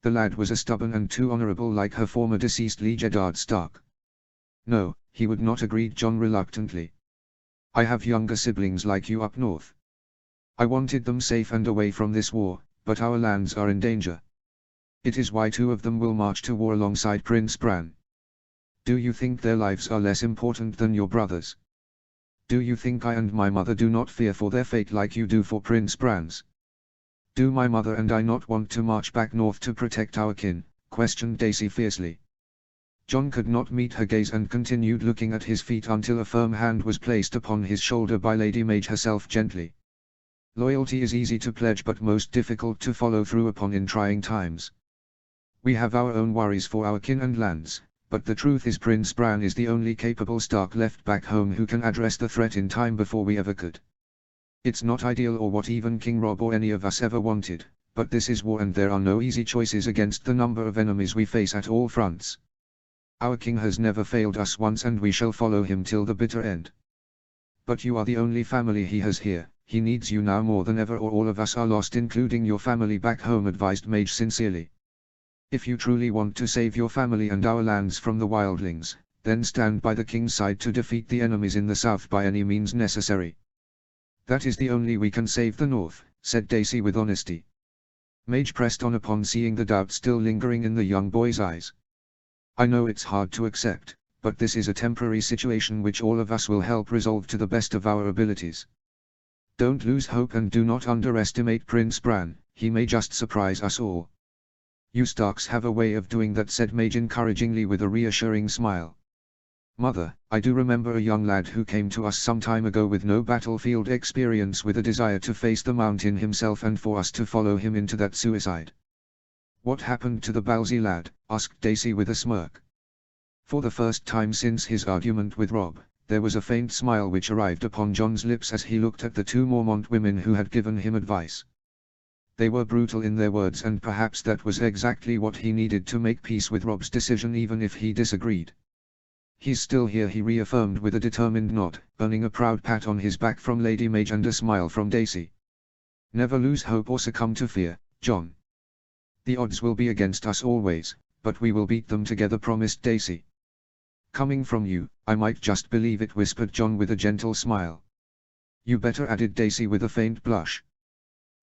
The lad was a stubborn and too honorable, like her former deceased liege Eddard Stark. "No," he would not, agreed Jon reluctantly. "I have younger siblings like you up north. I wanted them safe and away from this war, but our lands are in danger. It is why 2 of them will march to war alongside Prince Bran. Do you think their lives are less important than your brothers? Do you think I and my mother do not fear for their fate like you do for Prince Bran's? Do my mother and I not want to march back north to protect our kin?" questioned Daisy fiercely. Jon could not meet her gaze and continued looking at his feet until a firm hand was placed upon his shoulder by Lady Mage herself gently. "Loyalty is easy to pledge but most difficult to follow through upon in trying times. We have our own worries for our kin and lands, but the truth is Prince Bran is the only capable Stark left back home who can address the threat in time before we ever could. It's not ideal or what even King Robb or any of us ever wanted, but this is war and there are no easy choices against the number of enemies we face at all fronts. Our king has never failed us once and we shall follow him till the bitter end. But you are the only family he has here. He needs you now more than ever or all of us are lost, including your family back home," advised Mage sincerely. "If you truly want to save your family and our lands from the wildlings, then stand by the king's side to defeat the enemies in the south by any means necessary. That is the only way we can save the north," said Daisy with honesty. Mage pressed on upon seeing the doubt still lingering in the young boy's eyes. "I know it's hard to accept, but this is a temporary situation which all of us will help resolve to the best of our abilities. Don't lose hope and do not underestimate Prince Bran, he may just surprise us all." "You Starks have a way of doing that," said Mage encouragingly with a reassuring smile. "Mother, I do remember a young lad who came to us some time ago with no battlefield experience, with a desire to face the mountain himself and for us to follow him into that suicide." "What happened to the Balsy lad?" asked Daisy with a smirk. For the first time since his argument with Robb, there was a faint smile which arrived upon Jon's lips as he looked at the 2 Mormont women who had given him advice. They were brutal in their words, and perhaps that was exactly what he needed to make peace with Robb's decision even if he disagreed. "He's still here," he reaffirmed with a determined nod, earning a proud pat on his back from Lady Mage and a smile from Daisy. "Never lose hope or succumb to fear, Jon. The odds will be against us always, but we will beat them together," promised Daisy. "Coming from you, I might just believe it," whispered Jon with a gentle smile. "You better," added Daisy with a faint blush.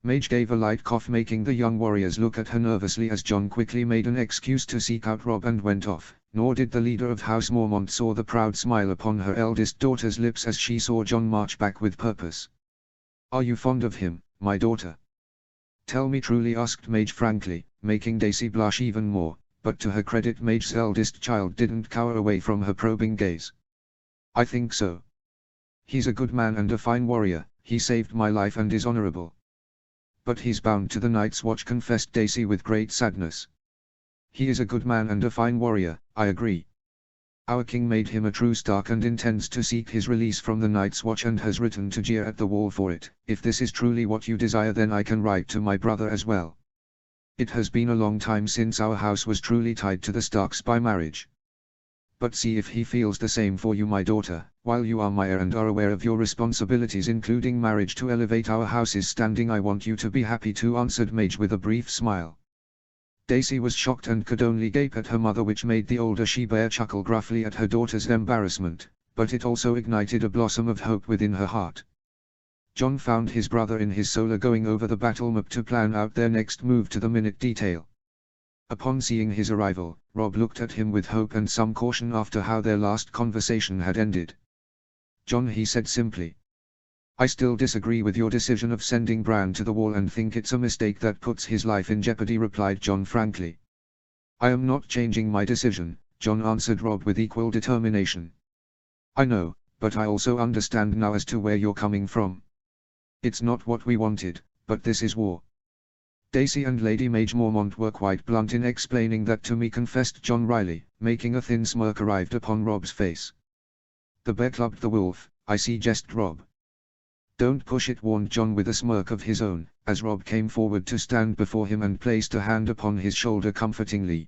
Mage gave a light cough, making the young warriors look at her nervously as Jon quickly made an excuse to seek out Robb and went off, nor did the leader of House Mormont saw the proud smile upon her eldest daughter's lips as she saw Jon march back with purpose. "Are you fond of him, my daughter?" Tell me truly, asked Madge frankly, making Daisy blush even more, but to her credit Madge's eldest child didn't cower away from her probing gaze. I think so. He's a good man and a fine warrior, he saved my life and is honorable. But he's bound to the Night's Watch, confessed Daisy with great sadness. He is a good man and a fine warrior, I agree. Our king made him a true Stark and intends to seek his release from the Night's Watch and has written to jeer at the wall for it. If this is truly what you desire, then I can write to my brother as well. It has been a long time since our house was truly tied to the Starks by marriage. But see if he feels the same for you, my daughter, while you are my heir and are aware of your responsibilities including marriage to elevate our house's standing. I want you to be happy too, answered Madge with a brief smile. Daisy was shocked and could only gape at her mother, which made the older she-bear chuckle gruffly at her daughter's embarrassment, but it also ignited a blossom of hope within her heart. Jon found his brother in his solar going over the battle map to plan out their next move to the minute detail. Upon seeing his arrival, Robb looked at him with hope and some caution after how their last conversation had ended. Jon, he said simply. I still disagree with your decision of sending Bran to the wall and think it's a mistake that puts his life in jeopardy, replied Jon frankly. I am not changing my decision, Jon answered Robb with equal determination. I know, but I also understand now as to where you're coming from. It's not what we wanted, but this is war. Daisy and Lady Madge Mormont were quite blunt in explaining that to me, confessed Jon wryly, making a thin smirk arrived upon Robb's face. The bear clubbed the wolf, I see, jested Robb. Don't push it, warned Jon with a smirk of his own, as Robb came forward to stand before him and placed a hand upon his shoulder comfortingly.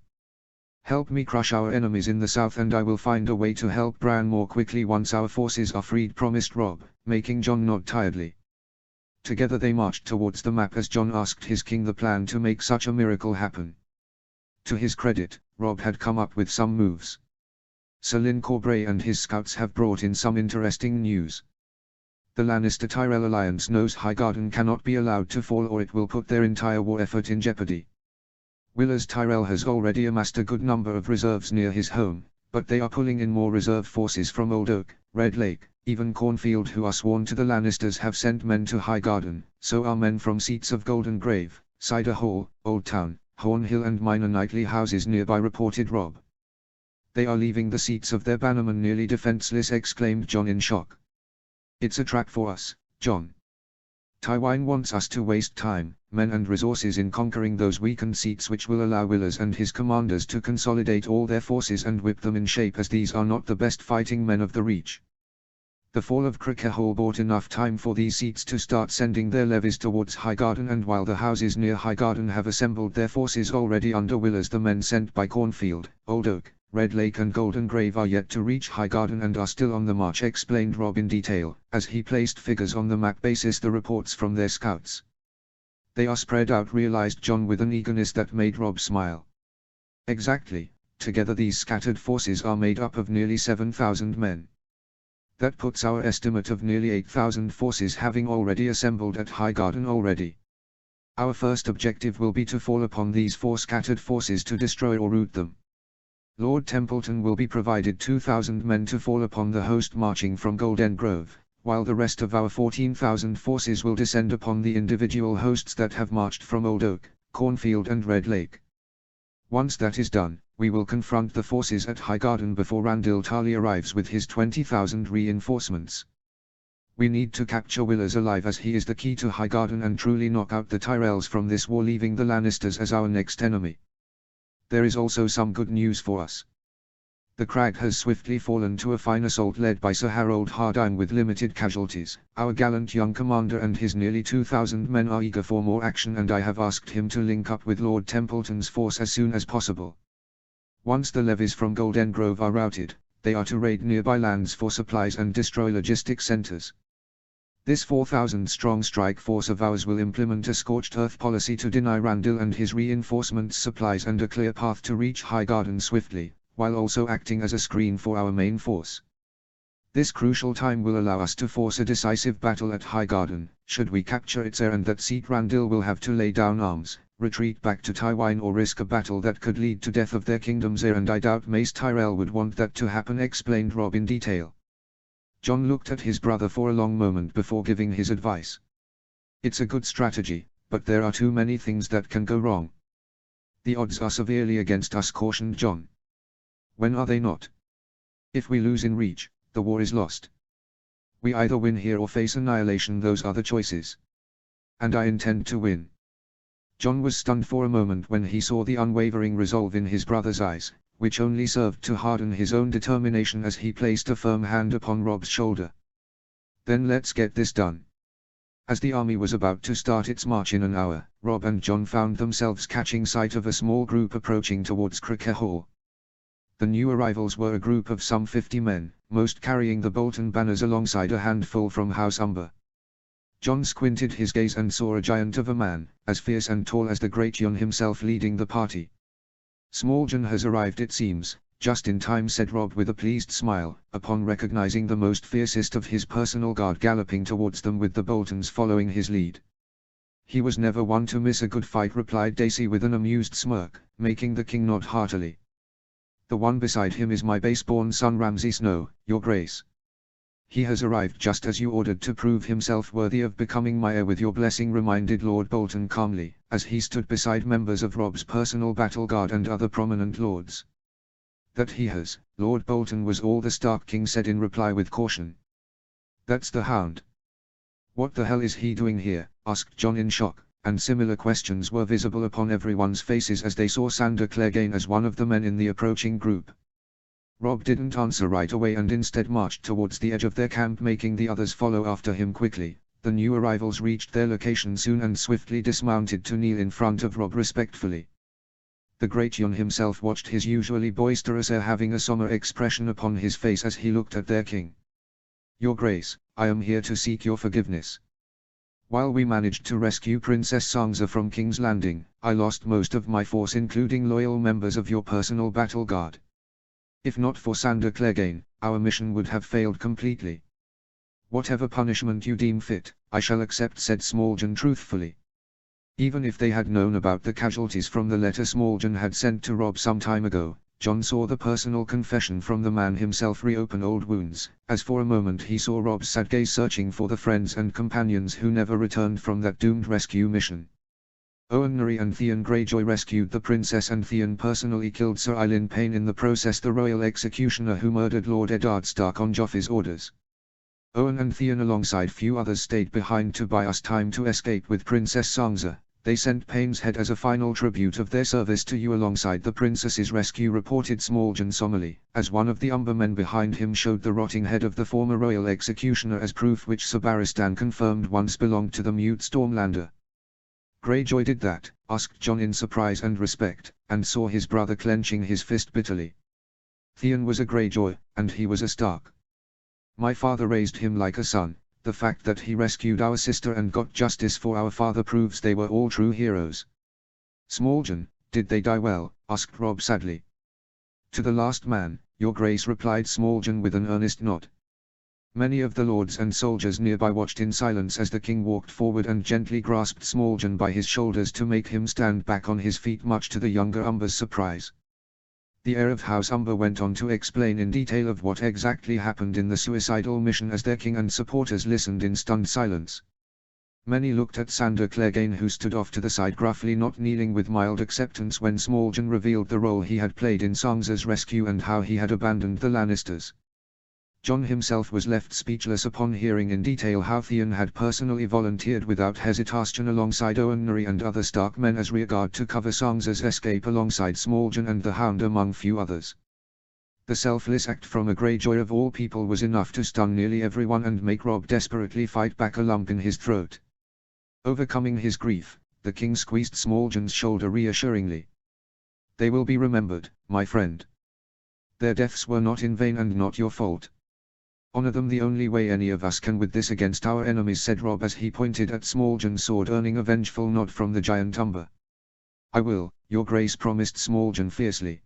Help me crush our enemies in the south and I will find a way to help Bran more quickly once our forces are freed, promised Robb, making Jon nod tiredly. Together they marched towards the map as Jon asked his king the plan to make such a miracle happen. To his credit, Robb had come up with some moves. Sir Lyn Corbray and his scouts have brought in some interesting news. The Lannister-Tyrell alliance knows Highgarden cannot be allowed to fall or it will put their entire war effort in jeopardy. Willers Tyrell has already amassed a good number of reserves near his home, but they are pulling in more reserve forces from Old Oak, Red Lake, even Cornfield, who are sworn to the Lannisters, have sent men to Highgarden. So are men from seats of Golden Grave, Cider Hall, Old Town, Horn Hill and minor knightly houses nearby, reported Robb. They are leaving the seats of their bannermen nearly defenseless, exclaimed Jon in shock. It's a trap for us, Jon. Tywine wants us to waste time, men and resources in conquering those weakened seats, which will allow Willers and his commanders to consolidate all their forces and whip them in shape, as these are not the best fighting men of the Reach. The fall of Cricker Hall bought enough time for these seats to start sending their levies towards Highgarden, and while the houses near Highgarden have assembled their forces already under Willers, the men sent by Cornfield, Old Oak, Red Lake and Golden Grave are yet to reach Highgarden and are still on the march, explained Robb in detail, as he placed figures on the map basis the reports from their scouts. They are spread out, realized Jon with an eagerness that made Robb smile. Exactly, together these scattered forces are made up of nearly 7,000 men. That puts our estimate of nearly 8,000 forces having already assembled at Highgarden already. Our first objective will be to fall upon these 4 scattered forces to destroy or rout them. Lord Templeton will be provided 2,000 men to fall upon the host marching from Golden Grove, while the rest of our 14,000 forces will descend upon the individual hosts that have marched from Old Oak, Cornfield and Red Lake. Once that is done, we will confront the forces at Highgarden before Randyll Tarly arrives with his 20,000 reinforcements. We need to capture Willers alive, as he is the key to Highgarden, and truly knock out the Tyrells from this war, leaving the Lannisters as our next enemy. There is also some good news for us. The Crag has swiftly fallen to a fine assault led by Sir Harold Hardine with limited casualties. Our gallant young commander and his nearly 2,000 men are eager for more action, and I have asked him to link up with Lord Templeton's force as soon as possible. Once the levies from Golden Grove are routed, they are to raid nearby lands for supplies and destroy logistic centers. This 4,000-strong strike force of ours will implement a scorched earth policy to deny Randyll and his reinforcements supplies and a clear path to reach Highgarden swiftly, while also acting as a screen for our main force. This crucial time will allow us to force a decisive battle at Highgarden. Should we capture its heir and that seat, Randyll will have to lay down arms, retreat back to Tywine, or risk a battle that could lead to death of their kingdom's heir, and I doubt Mace Tyrell would want that to happen, explained Robb in detail. Jon looked at his brother for a long moment before giving his advice. It's a good strategy, but there are too many things that can go wrong. The odds are severely against us, cautioned Jon. When are they not? If we lose in Reach, the war is lost. We either win here or face annihilation, those are the choices. And I intend to win. Jon was stunned for a moment when he saw the unwavering resolve in his brother's eyes, which only served to harden his own determination as he placed a firm hand upon Robb's shoulder. Then let's get this done. As the army was about to start its march in an hour, Robb and Jon found themselves catching sight of a small group approaching towards Cricket Hall. The new arrivals were a group of some 50 men, most carrying the Bolton banners alongside a handful from House Umber. Jon squinted his gaze and saw a giant of a man, as fierce and tall as the great Jon himself, leading the party. Smalljon has arrived, it seems, just in time, said Robb with a pleased smile, upon recognizing the most fiercest of his personal guard galloping towards them with the Boltons following his lead. He was never one to miss a good fight, replied Dacey with an amused smirk, making the king nod heartily. The one beside him is my base-born son Ramsay Snow, your grace. He has arrived just as you ordered to prove himself worthy of becoming my heir with your blessing, reminded Lord Bolton calmly, as he stood beside members of Robb's personal battle guard and other prominent lords. That he has, Lord Bolton, was all the Stark King said in reply with caution. That's the Hound. What the hell is he doing here? Asked Jon in shock, and similar questions were visible upon everyone's faces as they saw Sandor Clegane as one of the men in the approaching group. Robb didn't answer right away and instead marched towards the edge of their camp, making the others follow after him quickly. The new arrivals reached their location soon and swiftly dismounted to kneel in front of Robb respectfully. The great Jon himself watched his usually boisterous air, having a somber expression upon his face as he looked at their king. Your Grace, I am here to seek your forgiveness. While we managed to rescue Princess Sansa from King's Landing, I lost most of my force, including loyal members of your personal battle guard. If not for Sandor Clegane, our mission would have failed completely. Whatever punishment you deem fit, I shall accept, said Smalljon truthfully. Even if they had known about the casualties from the letter Smalljon had sent to Robb some time ago, Jon saw the personal confession from the man himself reopen old wounds, as for a moment he saw Robb's sad gaze searching for the friends and companions who never returned from that doomed rescue mission. Owen Norrie and Theon Greyjoy rescued the princess, and Theon personally killed Sir Ilyn Payne in the process, the royal executioner who murdered Lord Eddard Stark on Joffrey's orders. Owen and Theon alongside few others stayed behind to buy us time to escape with Princess Sansa. They sent Payne's head as a final tribute of their service to you alongside the princess's rescue, reported Smalljon solemnly, as one of the Umber men behind him showed the rotting head of the former royal executioner as proof, which Sir Barristan confirmed once belonged to the mute Stormlander. Greyjoy did that? Asked Jon in surprise and respect, and saw his brother clenching his fist bitterly. Theon was a Greyjoy, and he was a Stark. My father raised him like a son. The fact that he rescued our sister and got justice for our father proves they were all true heroes. Smalljon, did they die well? Asked Robb sadly. To the last man, your grace, replied Smalljon with an earnest nod. Many of the lords and soldiers nearby watched in silence as the king walked forward and gently grasped Smalljon by his shoulders to make him stand back on his feet, much to the younger Umber's surprise. The heir of House Umber went on to explain in detail of what exactly happened in the suicidal mission as their king and supporters listened in stunned silence. Many looked at Sandor Clegane, who stood off to the side gruffly, not kneeling with mild acceptance when Smalljon revealed the role he had played in Sansa's rescue and how he had abandoned the Lannisters. Jon himself was left speechless upon hearing in detail how Theon had personally volunteered without hesitation alongside Owen Norrie and other Stark men as rearguard to cover Sansa's escape alongside Smalljon and the Hound among few others. The selfless act from a Greyjoy of all people was enough to stun nearly everyone and make Robb desperately fight back a lump in his throat. Overcoming his grief, the king squeezed Smalljon's shoulder reassuringly. They will be remembered, my friend. Their deaths were not in vain and not your fault. Honor them the only way any of us can with this against our enemies, said Robb as he pointed at Smalljon's sword, earning a vengeful nod from the giant Umber. I will, your grace, promised Smalljon fiercely.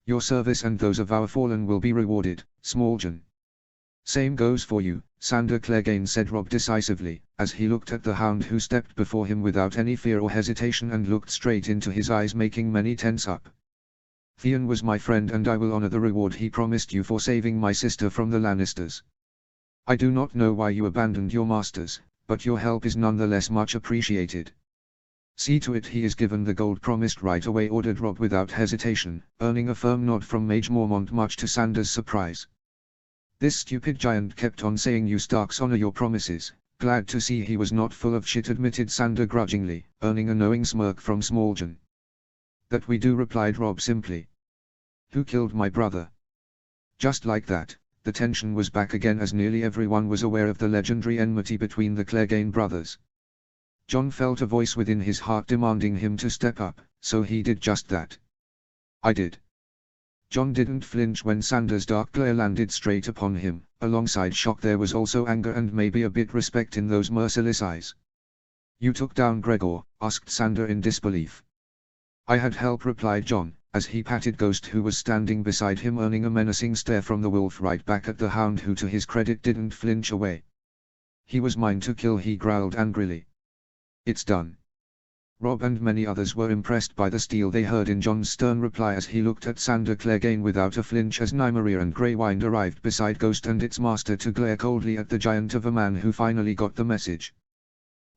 Your service and those of our fallen will be rewarded, Smalljon. Same goes for you, Sandor Clegane, said Robb decisively, as he looked at the Hound, who stepped before him without any fear or hesitation and looked straight into his eyes, making many tense up. Theon was my friend and I will honor the reward he promised you for saving my sister from the Lannisters. I do not know why you abandoned your masters, but your help is nonetheless much appreciated. See to it he is given the gold promised right away, ordered Rob without hesitation, earning a firm nod from Mage Mormont, much to Sander's surprise. This stupid giant kept on saying you Starks honor your promises. Glad to see he was not full of shit, admitted Sander grudgingly, earning a knowing smirk from Smalljan. That we do, replied Rob simply. Who killed my brother? Just like that, the tension was back again, as nearly everyone was aware of the legendary enmity between the Clegane brothers. Jon felt a voice within his heart demanding him to step up, so he did just that. I did. Jon didn't flinch when Sander's dark glare landed straight upon him. Alongside shock there was also anger and maybe a bit respect in those merciless eyes. You took down Gregor? Asked Sander in disbelief. I had help, replied Jon, as he patted Ghost, who was standing beside him, earning a menacing stare from the wolf right back at the hound, who to his credit didn't flinch away. He was mine to kill, he growled angrily. It's done. Rob and many others were impressed by the steel they heard in Jon's stern reply as he looked at Sander Clegane without a flinch as Nymeria and Greywind arrived beside Ghost and its master to glare coldly at the giant of a man who finally got the message.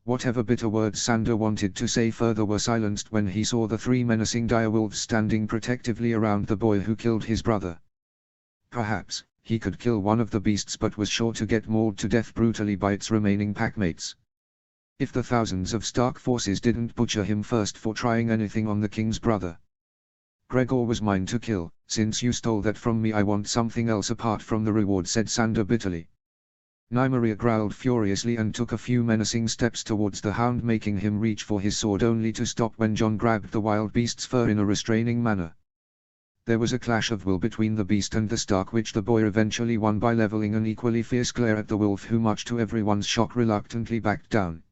Whatever bitter words Sander wanted to say further were silenced when he saw the three menacing direwolves standing protectively around the boy who killed his brother. Perhaps he could kill one of the beasts, but was sure to get mauled to death brutally by its remaining packmates. If the thousands of Stark forces didn't butcher him first for trying anything on the king's brother. Gregor was mine to kill. Since you stole that from me, I want something else apart from the reward, said Sander bitterly. Nymeria growled furiously and took a few menacing steps towards the hound, making him reach for his sword, only to stop when Jon grabbed the wild beast's fur in a restraining manner. There was a clash of will between the beast and the Stark, which the boy eventually won by leveling an equally fierce glare at the wolf, who much to everyone's shock reluctantly backed down.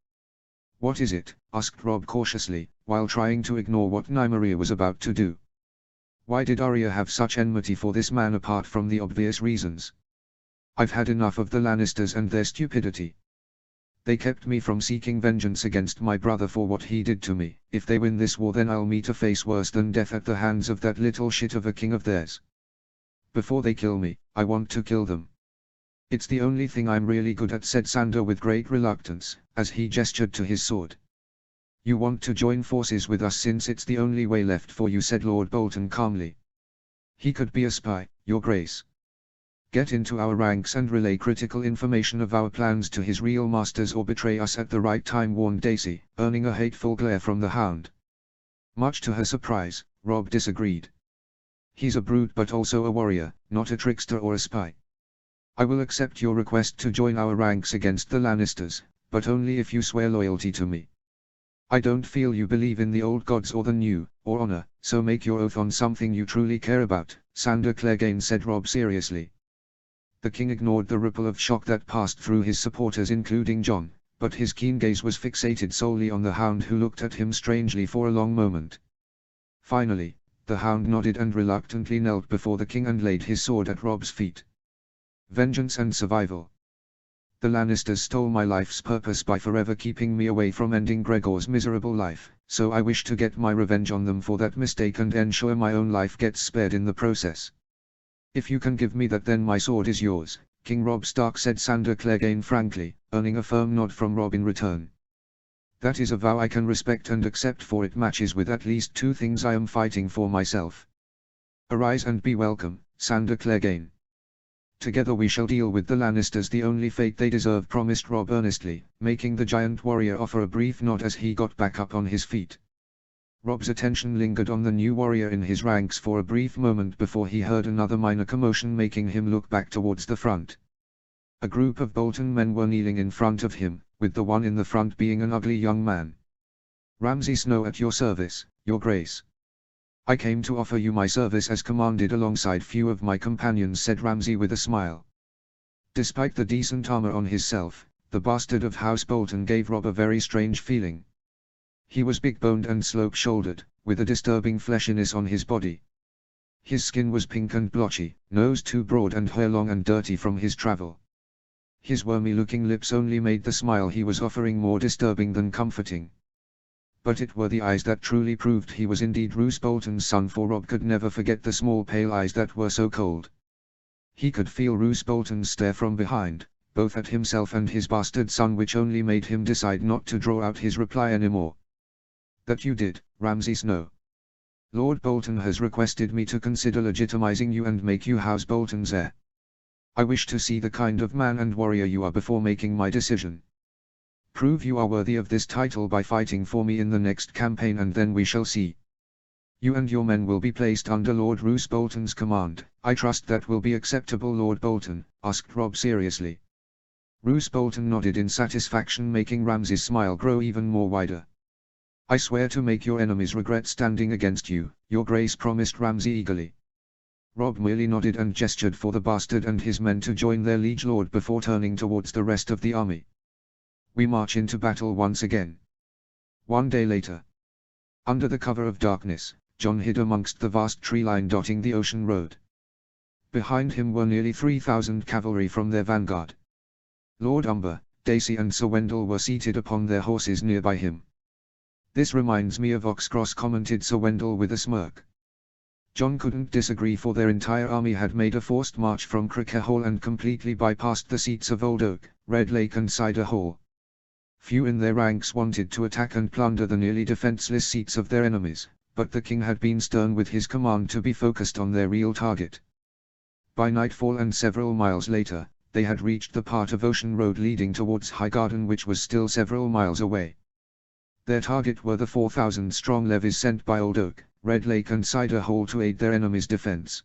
What is it? Asked Rob cautiously, while trying to ignore what Nymeria was about to do. Why did Arya have such enmity for this man apart from the obvious reasons? I've had enough of the Lannisters and their stupidity. They kept me from seeking vengeance against my brother for what he did to me. If they win this war, then I'll meet a face worse than death at the hands of that little shit of a king of theirs. Before they kill me, I want to kill them. It's the only thing I'm really good at, said Sander with great reluctance, as he gestured to his sword. You want to join forces with us since it's the only way left for you, said Lord Bolton calmly. He could be a spy, Your Grace. Get into our ranks and relay critical information of our plans to his real masters, or betray us at the right time, warned Daisy, earning a hateful glare from the hound. Much to her surprise, Rob disagreed. He's a brute but also a warrior, not a trickster or a spy. I will accept your request to join our ranks against the Lannisters, but only if you swear loyalty to me. I don't feel you believe in the old gods or the new, or honor, so make your oath on something you truly care about, Sander Clegane, said Rob seriously. The king ignored the ripple of shock that passed through his supporters, including Jon, but his keen gaze was fixated solely on the hound, who looked at him strangely for a long moment. Finally, the hound nodded and reluctantly knelt before the king and laid his sword at Rob's feet. Vengeance and survival. The Lannisters stole my life's purpose by forever keeping me away from ending Gregor's miserable life, so I wish to get my revenge on them for that mistake and ensure my own life gets spared in the process. If you can give me that, then my sword is yours, King Robb Stark, said Sander Clegane frankly, earning a firm nod from Robb in return. That is a vow I can respect and accept, for it matches with at least two things I am fighting for myself. Arise and be welcome, Sander Clegane. Together we shall deal with the Lannisters the only fate they deserve, promised Robb earnestly, making the giant warrior offer a brief nod as he got back up on his feet. Robb's attention lingered on the new warrior in his ranks for a brief moment before he heard another minor commotion, making him look back towards the front. A group of Bolton men were kneeling in front of him, with the one in the front being an ugly young man. Ramsay Snow at your service, Your Grace. I came to offer you my service as commanded alongside few of my companions, said Ramsay with a smile. Despite the decent armor on his self, the bastard of House Bolton gave Robb a very strange feeling. He was big-boned and slope-shouldered, with a disturbing fleshiness on his body. His skin was pink and blotchy, nose too broad and hair long and dirty from his travel. His wormy-looking lips only made the smile he was offering more disturbing than comforting. But it were the eyes that truly proved he was indeed Roose Bolton's son, for Robb could never forget the small pale eyes that were so cold. He could feel Roose Bolton's stare from behind, both at himself and his bastard son, which only made him decide not to draw out his reply anymore. That you did, Ramsay Snow. Lord Bolton has requested me to consider legitimizing you and make you House Bolton's heir. I wish to see the kind of man and warrior you are before making my decision. Prove you are worthy of this title by fighting for me in the next campaign, and then we shall see. You and your men will be placed under Lord Roose Bolton's command. I trust that will be acceptable, Lord Bolton? Asked Robb seriously. Roose Bolton nodded in satisfaction, making Ramsay's smile grow even more wider. I swear to make your enemies regret standing against you, Your Grace promised Ramsay eagerly. Robb merely nodded and gestured for the bastard and his men to join their liege lord before turning towards the rest of the army. We march into battle once again. One day later. Under the cover of darkness, Jon hid amongst the vast tree line dotting the ocean road. Behind him were nearly 3,000 cavalry from their vanguard. Lord Umber, Dacey and Sir Wendell were seated upon their horses nearby him. This reminds me of Oxcross, commented Sir Wendell with a smirk. Jon couldn't disagree, for their entire army had made a forced march from Cricker Hall and completely bypassed the seats of Old Oak, Red Lake and Cider Hall. Few in their ranks wanted to attack and plunder the nearly defenseless seats of their enemies, but the king had been stern with his command to be focused on their real target. By nightfall and several miles later, they had reached the part of Ocean Road leading towards Highgarden, which was still several miles away. Their target were the 4,000-strong levies sent by Old Oak, Red Lake and Cider Hall to aid their enemy's defense.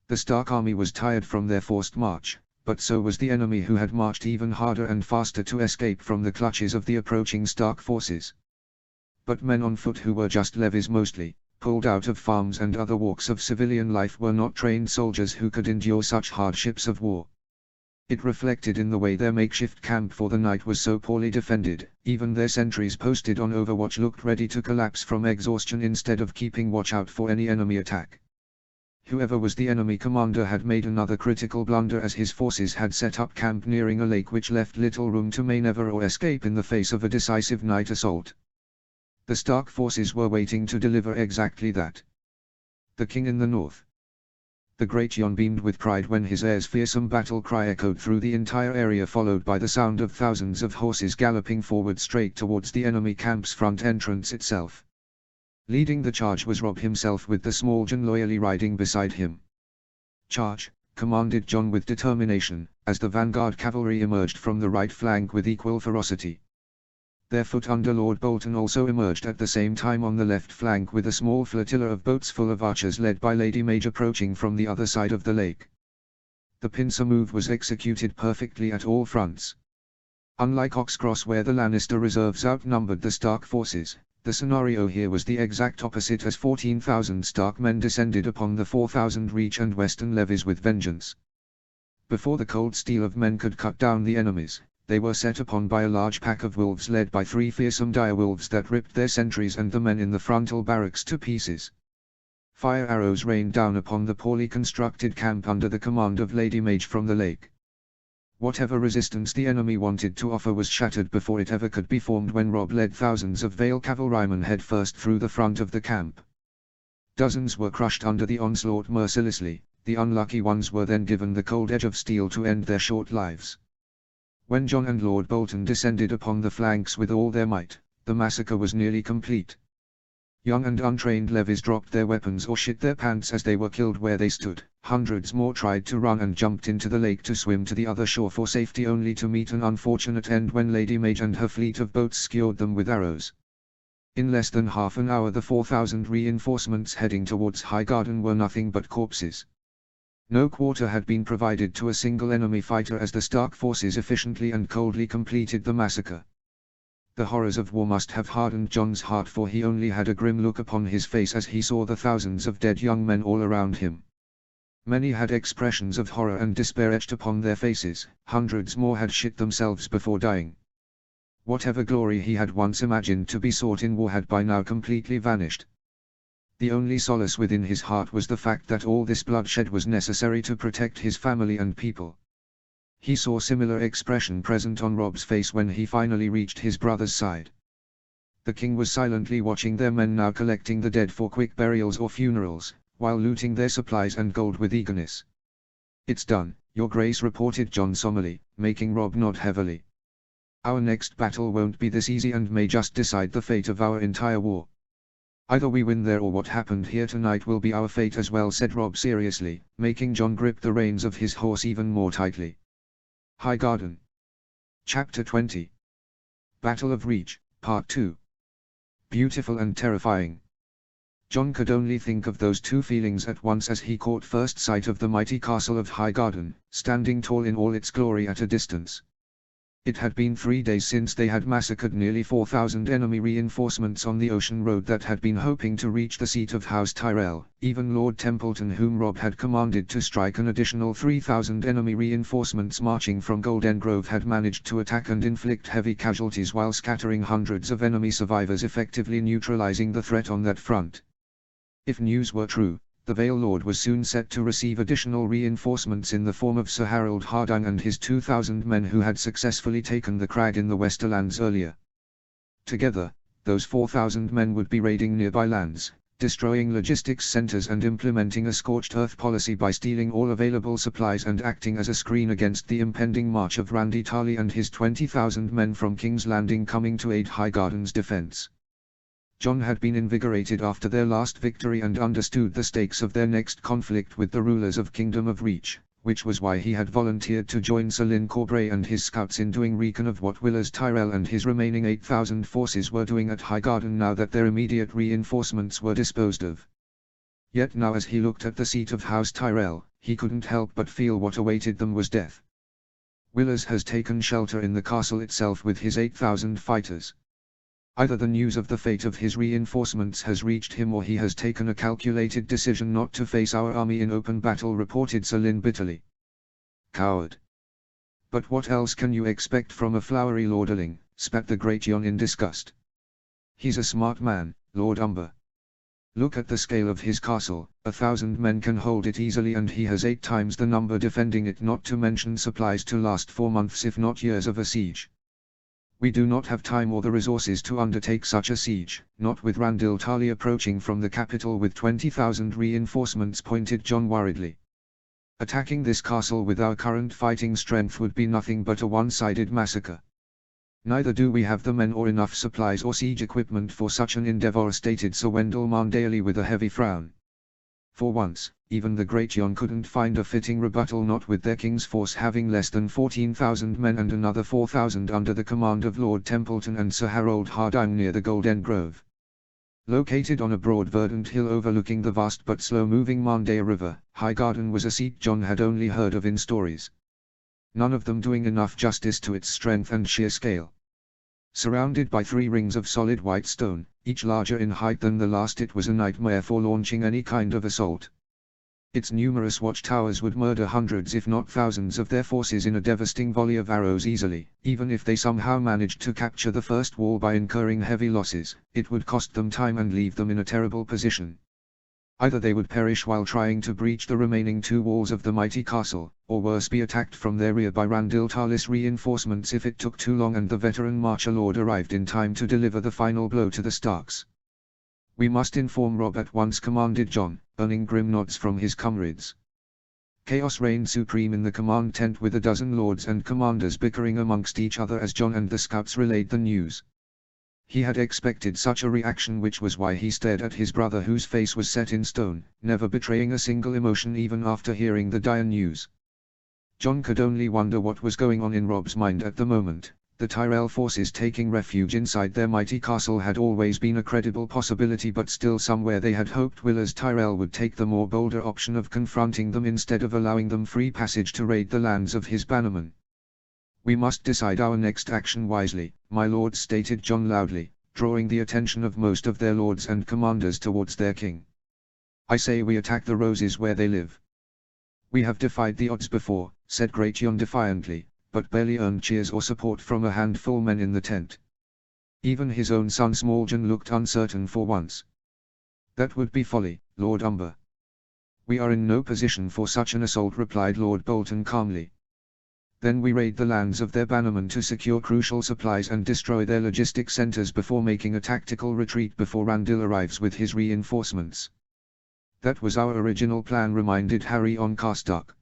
The Stark army was tired from their forced march, but so was the enemy, who had marched even harder and faster to escape from the clutches of the approaching Stark forces. But men on foot, who were just levies mostly, pulled out of farms and other walks of civilian life, were not trained soldiers who could endure such hardships of war. It reflected in the way their makeshift camp for the night was so poorly defended. Even their sentries posted on overwatch looked ready to collapse from exhaustion instead of keeping watch out for any enemy attack. Whoever was the enemy commander had made another critical blunder, as his forces had set up camp nearing a lake which left little room to maneuver or escape in the face of a decisive night assault. The Stark forces were waiting to deliver exactly that. The king in the north. The great Jon beamed with pride when his heir's fearsome battle cry echoed through the entire area, followed by the sound of thousands of horses galloping forward straight towards the enemy camp's front entrance itself. Leading the charge was Robb himself, with the small Jon loyally riding beside him. "Charge," commanded Jon with determination, as the vanguard cavalry emerged from the right flank with equal ferocity. Their foot under Lord Bolton also emerged at the same time on the left flank, with a small flotilla of boats full of archers led by Lady Mage approaching from the other side of the lake. The pincer move was executed perfectly at all fronts. Unlike Oxcross, where the Lannister reserves outnumbered the Stark forces, the scenario here was the exact opposite, as 14,000 Stark men descended upon the 4,000 Reach and Western levies with vengeance. Before the cold steel of men could cut down the enemies, they were set upon by a large pack of wolves led by 3 fearsome direwolves that ripped their sentries and the men in the frontal barracks to pieces. Fire arrows rained down upon the poorly constructed camp under the command of Lady Mage from the lake. Whatever resistance the enemy wanted to offer was shattered before it ever could be formed, when Robb led thousands of Vale cavalrymen headfirst through the front of the camp. Dozens were crushed under the onslaught mercilessly. The unlucky ones were then given the cold edge of steel to end their short lives. When Jon and Lord Bolton descended upon the flanks with all their might, the massacre was nearly complete. Young and untrained levies dropped their weapons or shit their pants as they were killed where they stood. Hundreds more tried to run and jumped into the lake to swim to the other shore for safety, only to meet an unfortunate end when Lady Mage and her fleet of boats skewered them with arrows. In less than half an hour the 4,000 reinforcements heading towards Highgarden were nothing but corpses. No quarter had been provided to a single enemy fighter, as the Stark forces efficiently and coldly completed the massacre. The horrors of war must have hardened Jon's heart, for he only had a grim look upon his face as he saw the thousands of dead young men all around him. Many had expressions of horror and despair etched upon their faces, hundreds more had shit themselves before dying. Whatever glory he had once imagined to be sought in war had by now completely vanished. The only solace within his heart was the fact that all this bloodshed was necessary to protect his family and people. He saw similar expression present on Robb's face when he finally reached his brother's side. The king was silently watching their men now collecting the dead for quick burials or funerals, while looting their supplies and gold with eagerness. "It's done, Your Grace," reported Jon solemnly, making Robb nod heavily. Our next battle won't be this easy and may just decide the fate of our entire war. Either we win there or what happened here tonight will be our fate as well, said Robb seriously, making Jon grip the reins of his horse even more tightly. Highgarden. Chapter 20. Battle of Reach, Part 2. Beautiful and terrifying. Jon could only think of those two feelings at once as he caught first sight of the mighty castle of Highgarden, standing tall in all its glory at a distance. It had been 3 days since they had massacred nearly 4,000 enemy reinforcements on the ocean road that had been hoping to reach the seat of House Tyrell. Even Lord Templeton, whom Robb had commanded to strike an additional 3,000 enemy reinforcements marching from Golden Grove, had managed to attack and inflict heavy casualties while scattering hundreds of enemy survivors, effectively neutralizing the threat on that front. If news were true, the Vale Lord was soon set to receive additional reinforcements in the form of Sir Harold Hardyng and his 2,000 men who had successfully taken the crag in the Westerlands earlier. Together, those 4,000 men would be raiding nearby lands, destroying logistics centers and implementing a scorched earth policy by stealing all available supplies and acting as a screen against the impending march of Randy Tarly and his 20,000 men from King's Landing coming to aid Highgarden's defense. Jon had been invigorated after their last victory and understood the stakes of their next conflict with the rulers of Kingdom of Reach, which was why he had volunteered to join Sir Lyn Corbray and his scouts in doing recon of what Willers Tyrell and his remaining 8,000 forces were doing at Highgarden now that their immediate reinforcements were disposed of. Yet now as he looked at the seat of House Tyrell, he couldn't help but feel what awaited them was death. Willers has taken shelter in the castle itself with his 8,000 fighters. Either the news of the fate of his reinforcements has reached him or he has taken a calculated decision not to face our army in open battle, reported Sir Lyn bitterly. Coward. But what else can you expect from a flowery lordling, spat the great Jon in disgust. He's a smart man, Lord Umber. Look at the scale of his castle, 1,000 men can hold it easily and he has 8 times the number defending it, not to mention supplies to last 4 months if not years of a siege. We do not have time or the resources to undertake such a siege, not with Randyll Tarly approaching from the capital with 20,000 reinforcements, pointed Jon worriedly. Attacking this castle with our current fighting strength would be nothing but a one-sided massacre. Neither do we have the men or enough supplies or siege equipment for such an endeavor, stated Sir Wendell Marndale with a heavy frown. For once, even the great Jon couldn't find a fitting rebuttal, not with their king's force having less than 14,000 men and another 4,000 under the command of Lord Templeton and Sir Harold Hardyng near the Golden Grove. Located on a broad verdant hill overlooking the vast but slow-moving Marndale River, Highgarden was a seat Jon had only heard of in stories. None of them doing enough justice to its strength and sheer scale. Surrounded by 3 rings of solid white stone, each larger in height than the last, it was a nightmare for launching any kind of assault. Its numerous watchtowers would murder hundreds if not thousands of their forces in a devastating volley of arrows easily. Even if they somehow managed to capture the first wall by incurring heavy losses, it would cost them time and leave them in a terrible position. Either they would perish while trying to breach the remaining 2 walls of the mighty castle, or worse, be attacked from their rear by Randyll Tarly's reinforcements if it took too long and the veteran Marcher Lord arrived in time to deliver the final blow to the Starks. We must inform Robb at once, commanded Jon, earning grim nods from his comrades. Chaos reigned supreme in the command tent, with a dozen lords and commanders bickering amongst each other as Jon and the scouts relayed the news. He had expected such a reaction, which was why he stared at his brother, whose face was set in stone, never betraying a single emotion even after hearing the dire news. Jon could only wonder what was going on in Robb's mind at the moment. The Tyrell forces taking refuge inside their mighty castle had always been a credible possibility, but still somewhere they had hoped Willers Tyrell would take the more bolder option of confronting them instead of allowing them free passage to raid the lands of his bannermen. We must decide our next action wisely, my lords, stated Jon loudly, drawing the attention of most of their lords and commanders towards their king. I say we attack the Roses where they live. We have defied the odds before, said Great Jon defiantly, but barely earned cheers or support from a handful men in the tent. Even his own son Smalljon looked uncertain for once. That would be folly, Lord Umber. We are in no position for such an assault, replied Lord Bolton calmly. Then we raid the lands of their bannermen to secure crucial supplies and destroy their logistic centers before making a tactical retreat before Randyll arrives with his reinforcements. That was our original plan, reminded Harry on Karstark.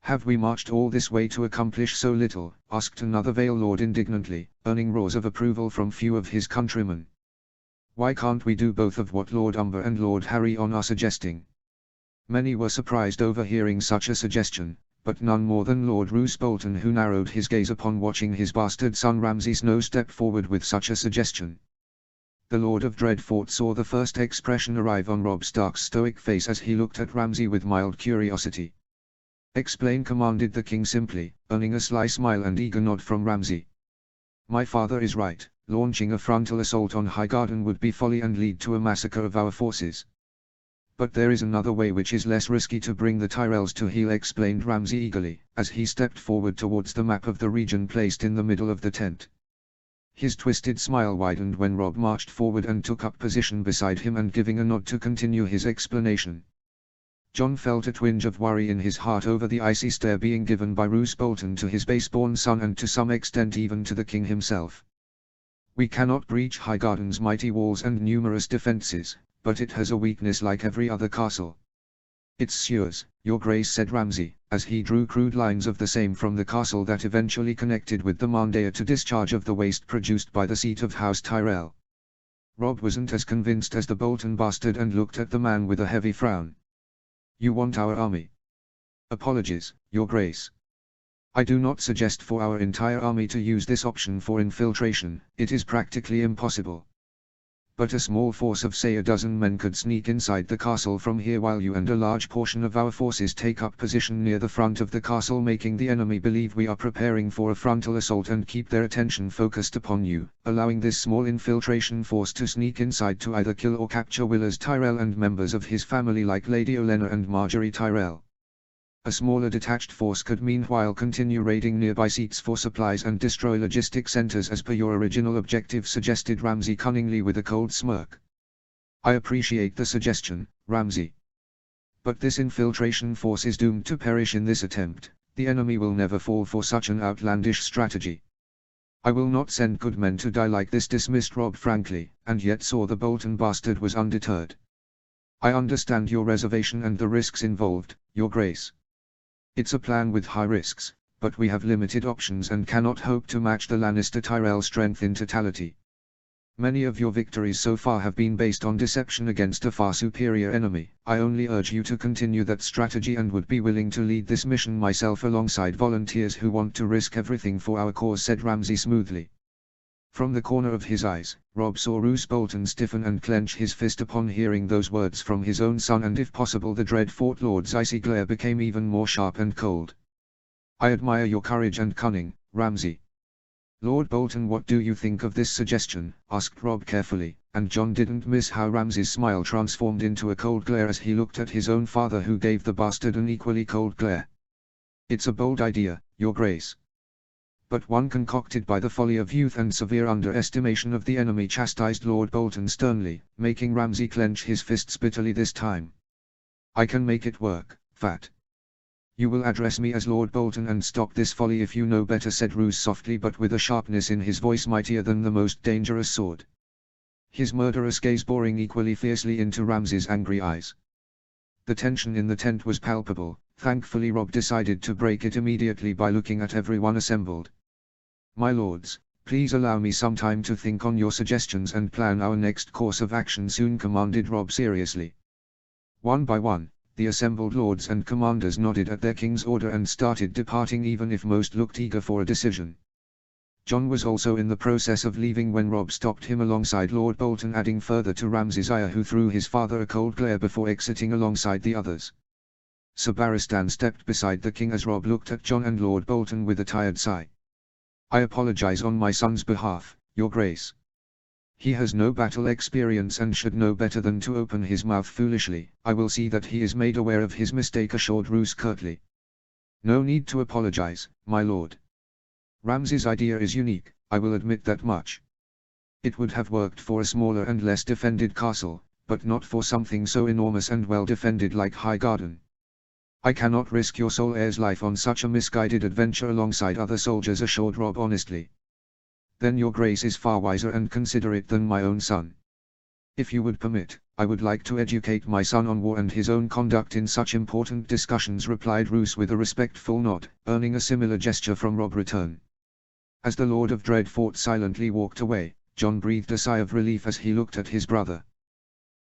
"Have we marched all this way to accomplish so little?" asked another Vale Lord indignantly, earning roars of approval from few of his countrymen. "Why can't we do both of what Lord Umber and Lord Harry On are suggesting?" Many were surprised over hearing such a suggestion, but none more than Lord Roose Bolton, who narrowed his gaze upon watching his bastard son Ramsay Snow step forward with such a suggestion. The Lord of Dreadfort saw the first expression arrive on Robb Stark's stoic face as he looked at Ramsay with mild curiosity. "Explain," commanded the king simply, earning a sly smile and eager nod from Ramsay. "My father is right, launching a frontal assault on Highgarden would be folly and lead to a massacre of our forces. But there is another way which is less risky to bring the Tyrells to heel," explained Ramsay eagerly, as he stepped forward towards the map of the region placed in the middle of the tent. His twisted smile widened when Robb marched forward and took up position beside him and giving a nod to continue his explanation. Jon felt a twinge of worry in his heart over the icy stare being given by Roose Bolton to his base-born son and to some extent even to the king himself. "We cannot breach Highgarden's mighty walls and numerous defences, but it has a weakness like every other castle." "Its sewers, your grace," said Ramsay, as he drew crude lines of the same from the castle that eventually connected with the Mandaya to discharge of the waste produced by the seat of House Tyrell. Robb wasn't as convinced as the Bolton bastard and looked at the man with a heavy frown. "You want our army?" "Apologies, your grace. I do not suggest for our entire army to use this option for infiltration, it is practically impossible. But a small force of say a dozen men could sneak inside the castle from here while you and a large portion of our forces take up position near the front of the castle, making the enemy believe we are preparing for a frontal assault and keep their attention focused upon you, allowing this small infiltration force to sneak inside to either kill or capture Willers Tyrell and members of his family like Lady Olenna and Marjorie Tyrell. A smaller detached force could meanwhile continue raiding nearby seats for supplies and destroy logistic centers as per your original objective," suggested Ramsay cunningly with a cold smirk. "I appreciate the suggestion, Ramsay. But this infiltration force is doomed to perish in this attempt. The enemy will never fall for such an outlandish strategy." "I will not send good men to die like this," dismissed Robb frankly, and yet saw the Bolton bastard was undeterred. "I understand your reservation and the risks involved, your grace. It's a plan with high risks, but we have limited options and cannot hope to match the Lannister Tyrell strength in totality. Many of your victories so far have been based on deception against a far superior enemy. I only urge you to continue that strategy and would be willing to lead this mission myself alongside volunteers who want to risk everything for our cause," said Ramsay smoothly. From the corner of his eyes, Robb saw Roose Bolton stiffen and clench his fist upon hearing those words from his own son, and if possible the Dreadfort Lord's icy glare became even more sharp and cold. "I admire your courage and cunning, Ramsay." "Lord Bolton, what do you think of this suggestion?" asked Robb carefully, and Jon didn't miss how Ramsay's smile transformed into a cold glare as he looked at his own father, who gave the bastard an equally cold glare. "It's a bold idea, your grace. But one concocted by the folly of youth and severe underestimation of the enemy," chastised Lord Bolton sternly, making Ramsay clench his fists bitterly this time. "I can make it work, Fat. You will address me as Lord Bolton and stop this folly if you know better," said Roose softly but with a sharpness in his voice mightier than the most dangerous sword. His murderous gaze boring equally fiercely into Ramsay's angry eyes. The tension in the tent was palpable. Thankfully Robb decided to break it immediately by looking at everyone assembled. "My lords, please allow me some time to think on your suggestions and plan our next course of action soon," commanded Robb seriously. One by one, the assembled lords and commanders nodded at their king's order and started departing, even if most looked eager for a decision. Jon was also in the process of leaving when Robb stopped him alongside Lord Bolton, adding further to Ramsay's ire, who threw his father a cold glare before exiting alongside the others. Sir Barristan stepped beside the king as Robb looked at Jon and Lord Bolton with a tired sigh. "I apologize on my son's behalf, your grace. He has no battle experience and should know better than to open his mouth foolishly." "I will see that he is made aware of his mistake," assured Roose curtly. "No need to apologize, my lord. Ramsay's idea is unique, I will admit that much. It would have worked for a smaller and less defended castle, but not for something so enormous and well defended like Highgarden. I cannot risk your sole heir's life on such a misguided adventure alongside other soldiers," assured Robb honestly. "Then your grace is far wiser and considerate than my own son. If you would permit, I would like to educate my son on war and his own conduct in such important discussions, replied Roose with a respectful nod, earning a similar gesture from Rob return. As the Lord of Dreadfort silently walked away, John breathed a sigh of relief as he looked at his brother.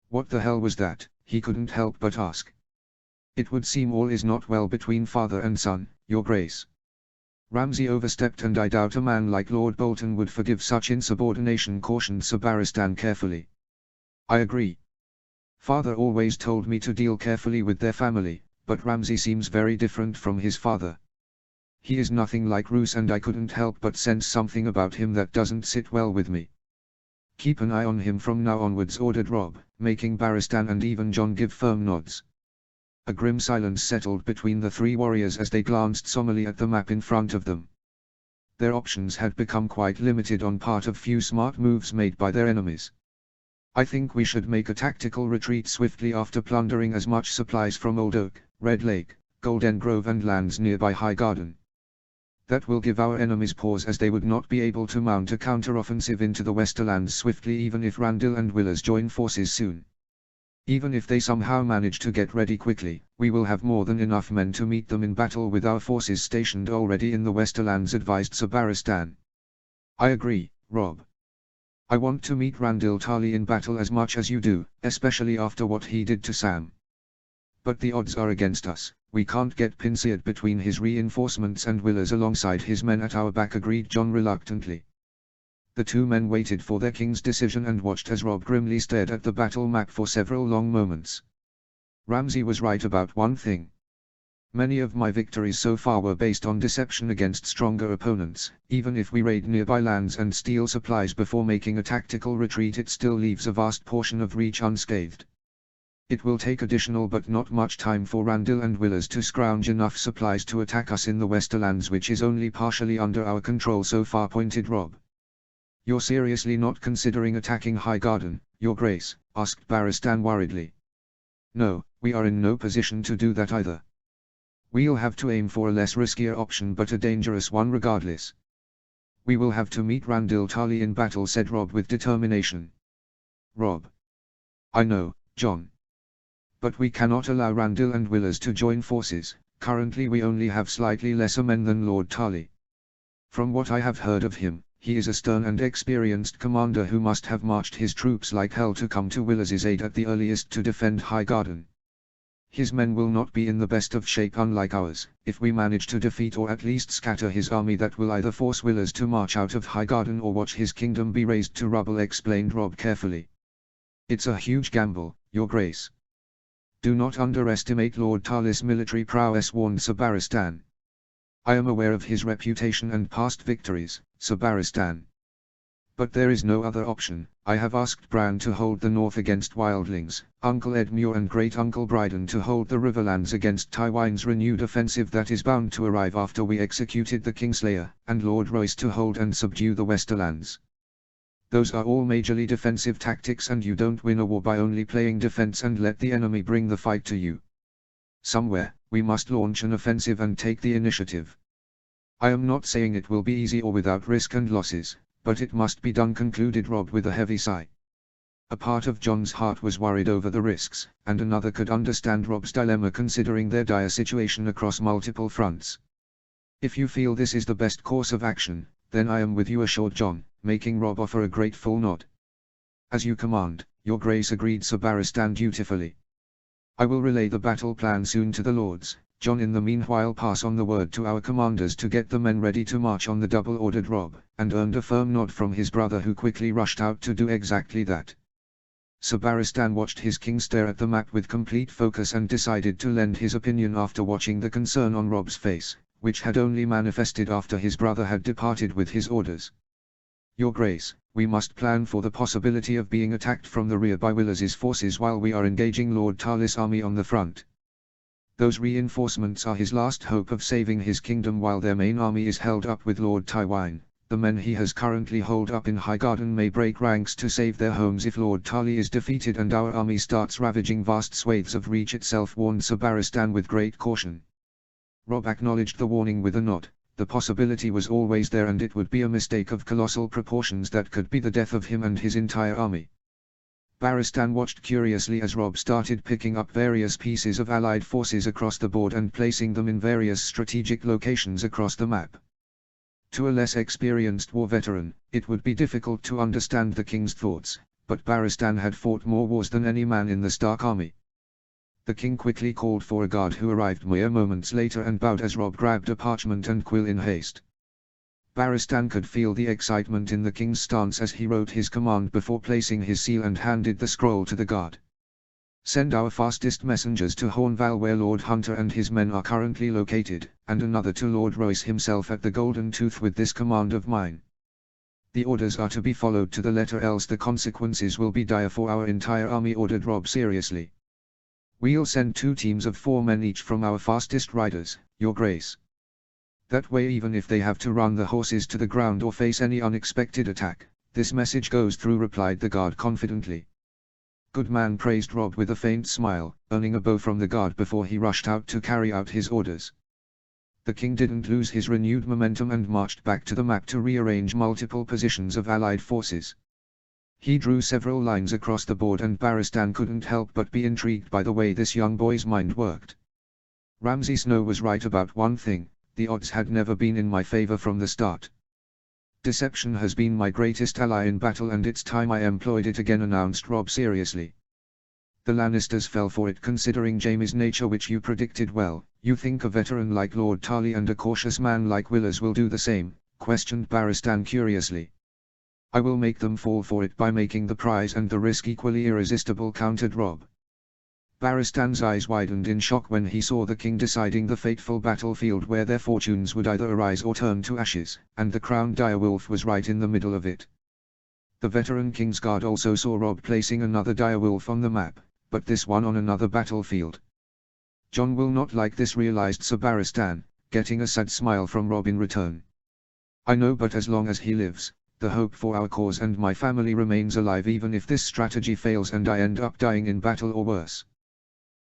What the hell was that? He couldn't help but ask. It would seem all is not well between father and son, your grace. Ramsay overstepped, and I doubt a man like Lord Bolton would forgive such insubordination, cautioned Sir Barristan carefully. I agree. Father always told me to deal carefully with their family, but Ramsay seems very different from his father. He is nothing like Roose, and I couldn't help but sense something about him that doesn't sit well with me. Keep an eye on him from now onwards, ordered Rob, making Barristan and even John give firm nods. A grim silence settled between the three warriors as they glanced somberly at the map in front of them. Their options had become quite limited on part of few smart moves made by their enemies. I think we should make a tactical retreat swiftly after plundering as much supplies from Old Oak, Red Lake, Golden Grove and lands nearby Highgarden. That will give our enemies pause, as they would not be able to mount a counter-offensive into the Westerlands swiftly even if Randall and Willers join forces soon. Even if they somehow manage to get ready quickly, we will have more than enough men to meet them in battle with our forces stationed already in the Westerlands, advised Sir Barristan. I agree, Rob. I want to meet Randall Tarly in battle as much as you do, especially after what he did to Sam. But the odds are against us. We can't get pincered between his reinforcements and Willers alongside his men at our back, agreed John reluctantly. The two men waited for their king's decision and watched as Rob grimly stared at the battle map for several long moments. Ramsay was right about one thing. Many of my victories so far were based on deception against stronger opponents. Even if we raid nearby lands and steal supplies before making a tactical retreat, it still leaves a vast portion of Reach unscathed. It will take additional but not much time for Randall and Willers to scrounge enough supplies to attack us in the Westerlands, which is only partially under our control so far, pointed Rob. You're seriously not considering attacking Highgarden, your grace? Asked Barristan worriedly. No, we are in no position to do that either. We'll have to aim for a less riskier option, but a dangerous one regardless. We will have to meet Randall Tarly in battle, said Rob with determination. Rob. I know, John. But we cannot allow Randall and Willers to join forces. Currently we only have slightly lesser men than Lord Tarly. From what I have heard of him, he is a stern and experienced commander who must have marched his troops like hell to come to Willers' aid at the earliest to defend Highgarden. His men will not be in the best of shape, unlike ours. If we manage to defeat or at least scatter his army, that will either force Willers to march out of Highgarden or watch his kingdom be razed to rubble, explained Rob carefully. It's a huge gamble, your grace. Do not underestimate Lord Tarly's military prowess, warned Sir Barristan. I am aware of his reputation and past victories, Sir Barristan. But there is no other option. I have asked Bran to hold the north against wildlings, Uncle Edmure and Great-Uncle Bryden to hold the Riverlands against Tywin's renewed offensive that is bound to arrive after we executed the Kingslayer, and Lord Royce to hold and subdue the Westerlands. Those are all majorly defensive tactics, and you don't win a war by only playing defense and let the enemy bring the fight to you. Somewhere, we must launch an offensive and take the initiative. I am not saying it will be easy or without risk and losses, but it must be done, concluded Rob with a heavy sigh. A part of John's heart was worried over the risks, and another could understand Rob's dilemma considering their dire situation across multiple fronts. If you feel this is the best course of action, then I am with you, assured John, making Rob offer a grateful nod. As you command, your grace, agreed Sir Barristan dutifully. I will relay the battle plan soon to the lords. John in the meanwhile pass on the word to our commanders to get the men ready to march on the double, ordered Rob, and earned a firm nod from his brother, who quickly rushed out to do exactly that. Sir Barristan watched his king stare at the map with complete focus and decided to lend his opinion after watching the concern on Rob's face, which had only manifested after his brother had departed with his orders. Your grace, we must plan for the possibility of being attacked from the rear by Willers' forces while we are engaging Lord Tarly's army on the front. Those reinforcements are his last hope of saving his kingdom while their main army is held up with Lord Tywin. The men he has currently holed up in Highgarden may break ranks to save their homes if Lord Tarly is defeated and our army starts ravaging vast swathes of Reach itself, warned Sir Barristan with great caution. Rob acknowledged the warning with a nod. The possibility was always there, and it would be a mistake of colossal proportions that could be the death of him and his entire army. Barristan watched curiously as Rob started picking up various pieces of allied forces across the board and placing them in various strategic locations across the map. To a less experienced war veteran, it would be difficult to understand the king's thoughts, but Barristan had fought more wars than any man in the Stark army. The king quickly called for a guard who arrived mere moments later and bowed as Rob grabbed a parchment and quill in haste. Barristan could feel the excitement in the king's stance as he wrote his command before placing his seal and handed the scroll to the guard. Send our fastest messengers to Hornval where Lord Hunter and his men are currently located, and another to Lord Royce himself at the Golden Tooth with this command of mine. The orders are to be followed to the letter, else the consequences will be dire for our entire army, ordered Rob seriously. We'll send 2 teams of 4 men each from our fastest riders, Your Grace. That way, even if they have to run the horses to the ground or face any unexpected attack, this message goes through, replied the guard confidently. Good man, praised Rob with a faint smile, earning a bow from the guard before he rushed out to carry out his orders. The king didn't lose his renewed momentum and marched back to the map to rearrange multiple positions of allied forces. He drew several lines across the board and Barristan couldn't help but be intrigued by the way this young boy's mind worked. Ramsay Snow was right about one thing: the odds had never been in my favor from the start. Deception has been my greatest ally in battle, and it's time I employed it again, announced Rob seriously. The Lannisters fell for it, considering Jaime's nature, which you predicted well. You think a veteran like Lord Tarly and a cautious man like Willers will do the same? Questioned Barristan curiously. I will make them fall for it by making the prize and the risk equally irresistible, countered Rob. Barristan's eyes widened in shock when he saw the king deciding the fateful battlefield where their fortunes would either arise or turn to ashes, and the crowned direwolf was right in the middle of it. The veteran King's Guard also saw Rob placing another direwolf on the map, but this one on another battlefield. Jon will not like this, realized Sir Barristan, getting a sad smile from Rob in return. I know, but as long as he lives, the hope for our cause and my family remains alive, even if this strategy fails and I end up dying in battle or worse.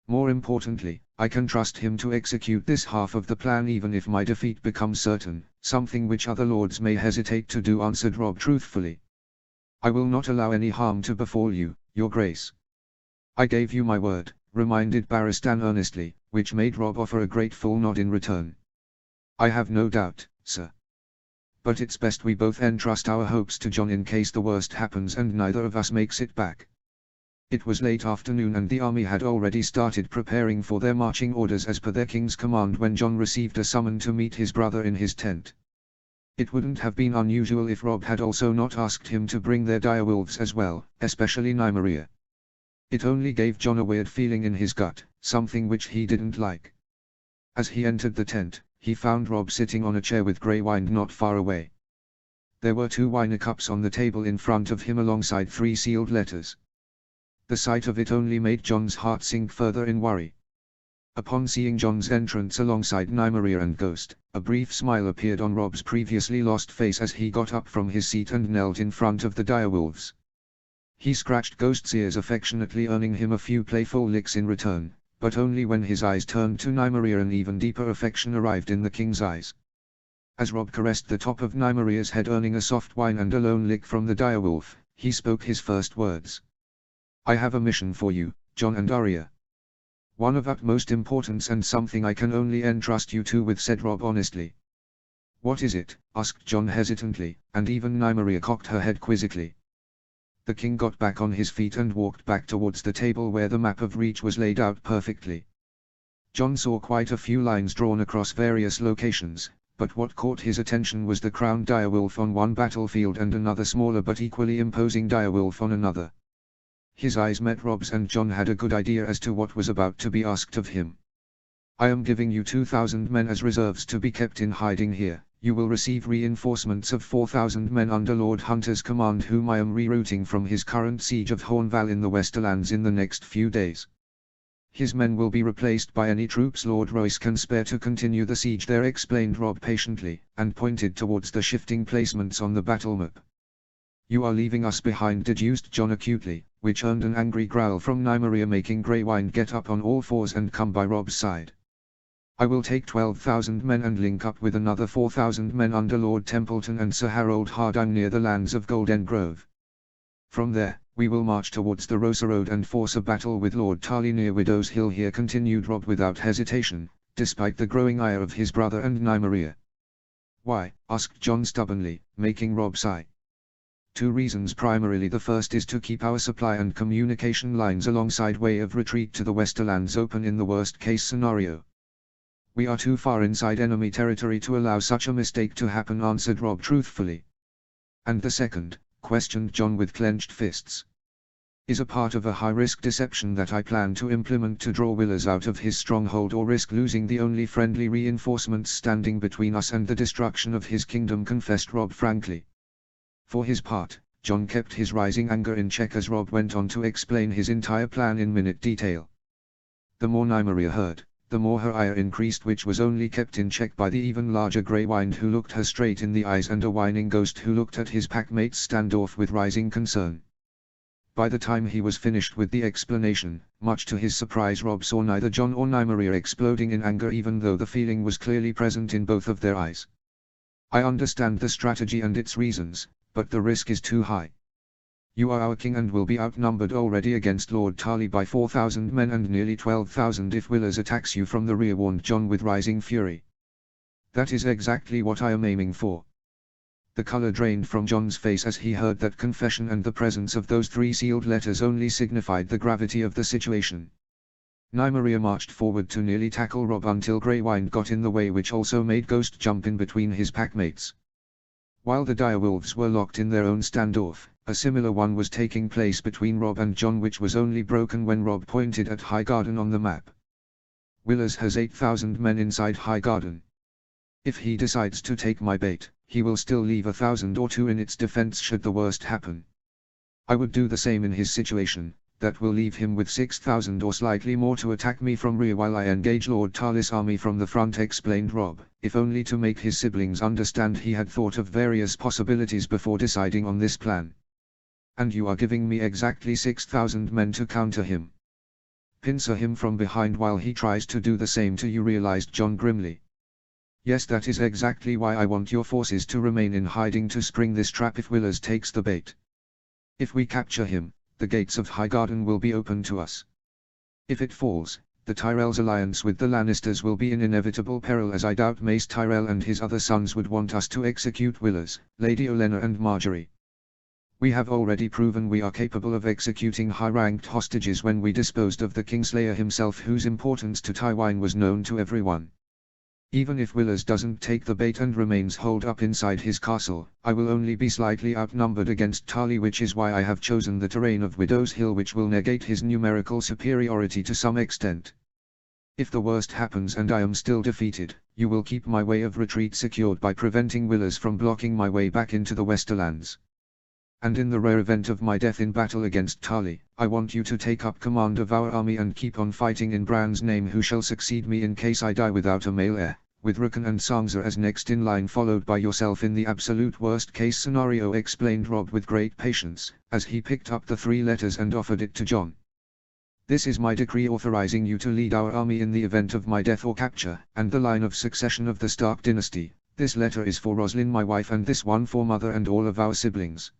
More importantly, I can trust him to execute this half of the plan even if my defeat becomes certain, something which other lords may hesitate to do, answered Rob truthfully. I will not allow any harm to befall you, Your Grace. I gave you my word, reminded Barristan earnestly, which made Rob offer a grateful nod in return. I have no doubt, sir. But it's best we both entrust our hopes to Jon in case the worst happens and neither of us makes it back. It was late afternoon and the army had already started preparing for their marching orders as per their king's command when Jon received a summon to meet his brother in his tent. It wouldn't have been unusual if Rob had also not asked him to bring their direwolves as well, especially Nymeria. It only gave Jon a weird feeling in his gut, something which he didn't like. As he entered the tent, he found Rob sitting on a chair with grey wine not far away. There were 2 wine cups on the table in front of him alongside 3 sealed letters. The sight of it only made Jon's heart sink further in worry. Upon seeing Jon's entrance alongside Nymeria and Ghost, a brief smile appeared on Rob's previously lost face as he got up from his seat and knelt in front of the direwolves. He scratched Ghost's ears affectionately, earning him a few playful licks in return, but only when his eyes turned to Nymeria an even deeper affection arrived in the king's eyes. As Rob caressed the top of Nymeria's head, earning a soft whine and a lone lick from the direwolf, he spoke his first words. I have a mission for you, Jon and Arya. One of utmost importance and something I can only entrust you to with, said Rob honestly. What is it? Asked Jon hesitantly, and even Nymeria cocked her head quizzically. The king got back on his feet and walked back towards the table where the map of Reach was laid out perfectly. Jon saw quite a few lines drawn across various locations, but what caught his attention was the crowned direwolf on one battlefield and another smaller but equally imposing direwolf on another. His eyes met Rob's and Jon had a good idea as to what was about to be asked of him. I am giving you 2,000 men as reserves to be kept in hiding here. You will receive reinforcements of 4,000 men under Lord Hunter's command, whom I am rerouting from his current siege of Hornval in the Westerlands in the next few days. His men will be replaced by any troops Lord Royce can spare to continue the siege there, explained Rob patiently, and pointed towards the shifting placements on the battle map. You are leaving us behind, deduced Jon acutely, which earned an angry growl from Nymeria, making Greywine get up on all fours and come by Rob's side. I will take 12,000 men and link up with another 4,000 men under Lord Templeton and Sir Harold Hardang near the lands of Golden Grove. From there, We will march towards the Rosa Road and force a battle with Lord Tarley near Widow's Hill here, continued Rob without hesitation, despite the growing ire of his brother and Nymeria. Why? Asked Jon stubbornly, making Rob sigh. Two reasons primarily. The first is to keep our supply and communication lines alongside way of retreat to the Westerlands open in the worst case scenario. We are too far inside enemy territory to allow such a mistake to happen, answered Rob truthfully. And the second, questioned Jon with clenched fists, is a part of a high-risk deception that I plan to implement to draw Willers out of his stronghold or risk losing the only friendly reinforcements standing between us and the destruction of his kingdom, confessed Rob frankly. For his part, Jon kept his rising anger in check as Rob went on to explain his entire plan in minute detail. The more Nymeria heard, the more her ire increased, which was only kept in check by the even larger Greywind who looked her straight in the eyes and a whining Ghost who looked at his packmate's standoff with rising concern. By the time he was finished with the explanation, much to his surprise Rob saw neither Jon or Nymeria exploding in anger, even though the feeling was clearly present in both of their eyes. I understand the strategy and its reasons, but the risk is too high. You are our king and will be outnumbered already against Lord Tarley by 4,000 men and nearly 12,000 if Willers attacks you from the rear, warned Jon with rising fury. That is exactly what I am aiming for. The color drained from Jon's face as he heard that confession, and the presence of those 3 sealed letters only signified the gravity of the situation. Nymeria marched forward to nearly tackle Rob until Greywind got in the way, which also made Ghost jump in between his packmates. While the direwolves were locked in their own standoff, a similar one was taking place between Rob and Jon, which was only broken when Rob pointed at Highgarden on the map. Willers has 8,000 men inside Highgarden. If he decides to take my bait, he will still leave 1,000 or 2 in its defense should the worst happen. I would do the same in his situation. That will leave him with 6,000 or slightly more to attack me from rear while I engage Lord Tarley's army from the front, explained Rob, if only to make his siblings understand he had thought of various possibilities before deciding on this plan. And you are giving me exactly 6,000 men to counter him. Pincer him from behind while he tries to do the same to you, realized Jon grimly. Yes, that is exactly why I want your forces to remain in hiding to spring this trap if Willers takes the bait. If we capture him, the gates of Highgarden will be open to us. If it falls, the Tyrell's alliance with the Lannisters will be in inevitable peril, as I doubt Mace Tyrell and his other sons would want us to execute Willers, Lady Olenna and Margaery. We have already proven we are capable of executing high-ranked hostages when we disposed of the Kingslayer himself, whose importance to Tywin was known to everyone. Even if Willers doesn't take the bait and remains holed up inside his castle, I will only be slightly outnumbered against Tarley, which is why I have chosen the terrain of Widow's Hill, which will negate his numerical superiority to some extent. If the worst happens and I am still defeated, you will keep my way of retreat secured by preventing Willers from blocking my way back into the Westerlands. And in the rare event of my death in battle against Tarley, I want you to take up command of our army and keep on fighting in Bran's name, who shall succeed me in case I die without a male heir, with Rickon and Sansa as next in line, followed by yourself in the absolute worst case scenario, explained Rob with great patience, as he picked up the 3 letters and offered it to Jon. This is my decree authorizing you to lead our army in the event of my death or capture, and the line of succession of the Stark dynasty. This letter is for Roslyn my wife, and this one for Mother and all of our siblings.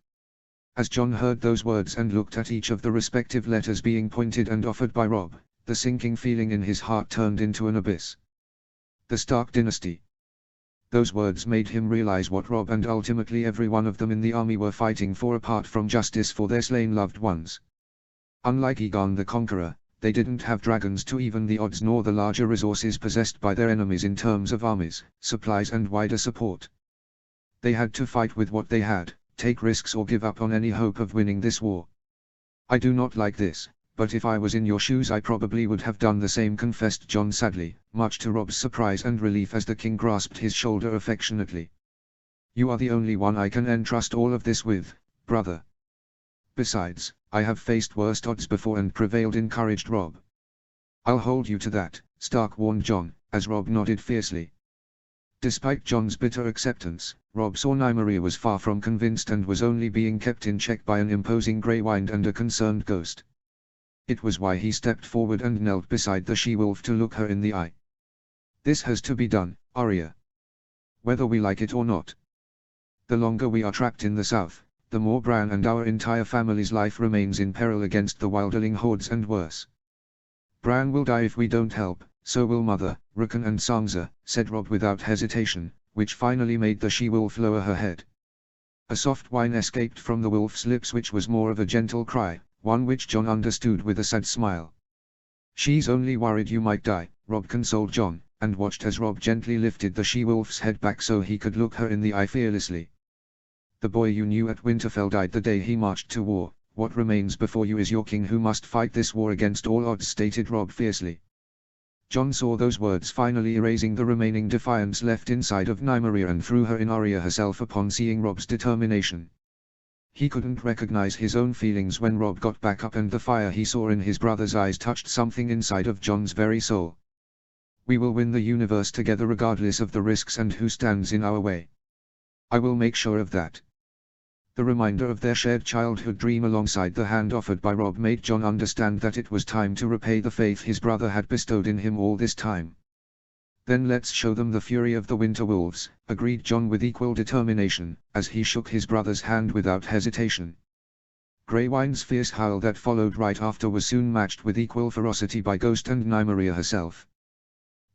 As Jon heard those words and looked at each of the respective letters being pointed and offered by Rob, the sinking feeling in his heart turned into an abyss. The Stark dynasty. Those words made him realize what Rob and ultimately every one of them in the army were fighting for, apart from justice for their slain loved ones. Unlike Aegon the Conqueror, they didn't have dragons to even the odds nor the larger resources possessed by their enemies in terms of armies, supplies and wider support. They had to fight with what they had, take risks or give up on any hope of winning this war. I do not like this, but if I was in your shoes I probably would have done the same, confessed Jon sadly, much to Rob's surprise and relief as the king grasped his shoulder affectionately. You are the only one I can entrust all of this with, brother. Besides, I have faced worse odds before and prevailed, encouraged Rob. I'll hold you to that, Stark warned Jon, as Rob nodded fiercely. Despite Jon's bitter acceptance, Rob saw Nymeria was far from convinced and was only being kept in check by an imposing Greywind and a concerned Ghost. It was why he stepped forward and knelt beside the she-wolf to look her in the eye. This has to be done, Arya. Whether we like it or not. The longer we are trapped in the south, the more Bran and our entire family's life remains in peril against the wildling hordes and worse. Bran will die if we don't help, so will Mother, Rickon and Sansa, said Robb without hesitation, which finally made the she-wolf lower her head. A soft whine escaped from the wolf's lips which was more of a gentle cry, one which Jon understood with a sad smile. She's only worried you might die, Robb consoled Jon, and watched as Robb gently lifted the she-wolf's head back so he could look her in the eye fearlessly. The boy you knew at Winterfell died the day he marched to war. What remains before you is your king who must fight this war against all odds, stated Robb fiercely. Jon saw those words finally erasing the remaining defiance left inside of Nymeria and threw her in Arya herself upon seeing Robb's determination. He couldn't recognize his own feelings when Robb got back up, and the fire he saw in his brother's eyes touched something inside of Jon's very soul. We will win the universe together regardless of the risks and who stands in our way. I will make sure of that. The reminder of their shared childhood dream alongside the hand offered by Robb made Jon understand that it was time to repay the faith his brother had bestowed in him all this time. Then let's show them the fury of the Winter Wolves, agreed Jon with equal determination, as he shook his brother's hand without hesitation. Greywine's fierce howl that followed right after was soon matched with equal ferocity by Ghost and Nymeria herself.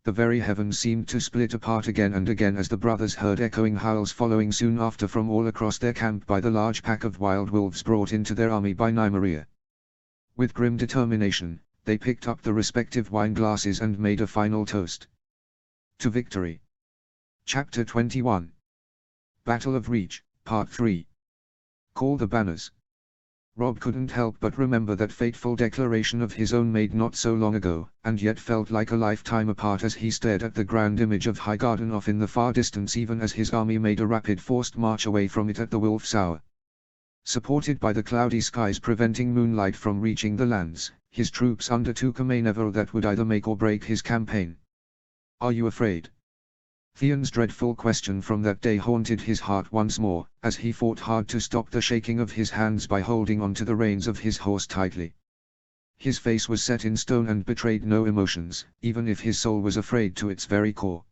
The very heavens seemed to split apart again and again as the brothers heard echoing howls following soon after from all across their camp by the large pack of wild wolves brought into their army by Nymeria. With grim determination, they picked up the respective wine glasses and made a final toast. To victory. Chapter 21. Battle of Reach, Part 3. Call the banners. Robb couldn't help but remember that fateful declaration of his own made not so long ago, and yet felt like a lifetime apart as he stared at the grand image of Highgarden off in the far distance even as his army made a rapid forced march away from it at the Wolf's Hour. Supported by the cloudy skies preventing moonlight from reaching the lands, his troops undertook a maneuver that would either make or break his campaign. Are you afraid? Theon's dreadful question from that day haunted his heart once more, as he fought hard to stop the shaking of his hands by holding on to the reins of his horse tightly. His face was set in stone and betrayed no emotions, even if his soul was afraid to its very core.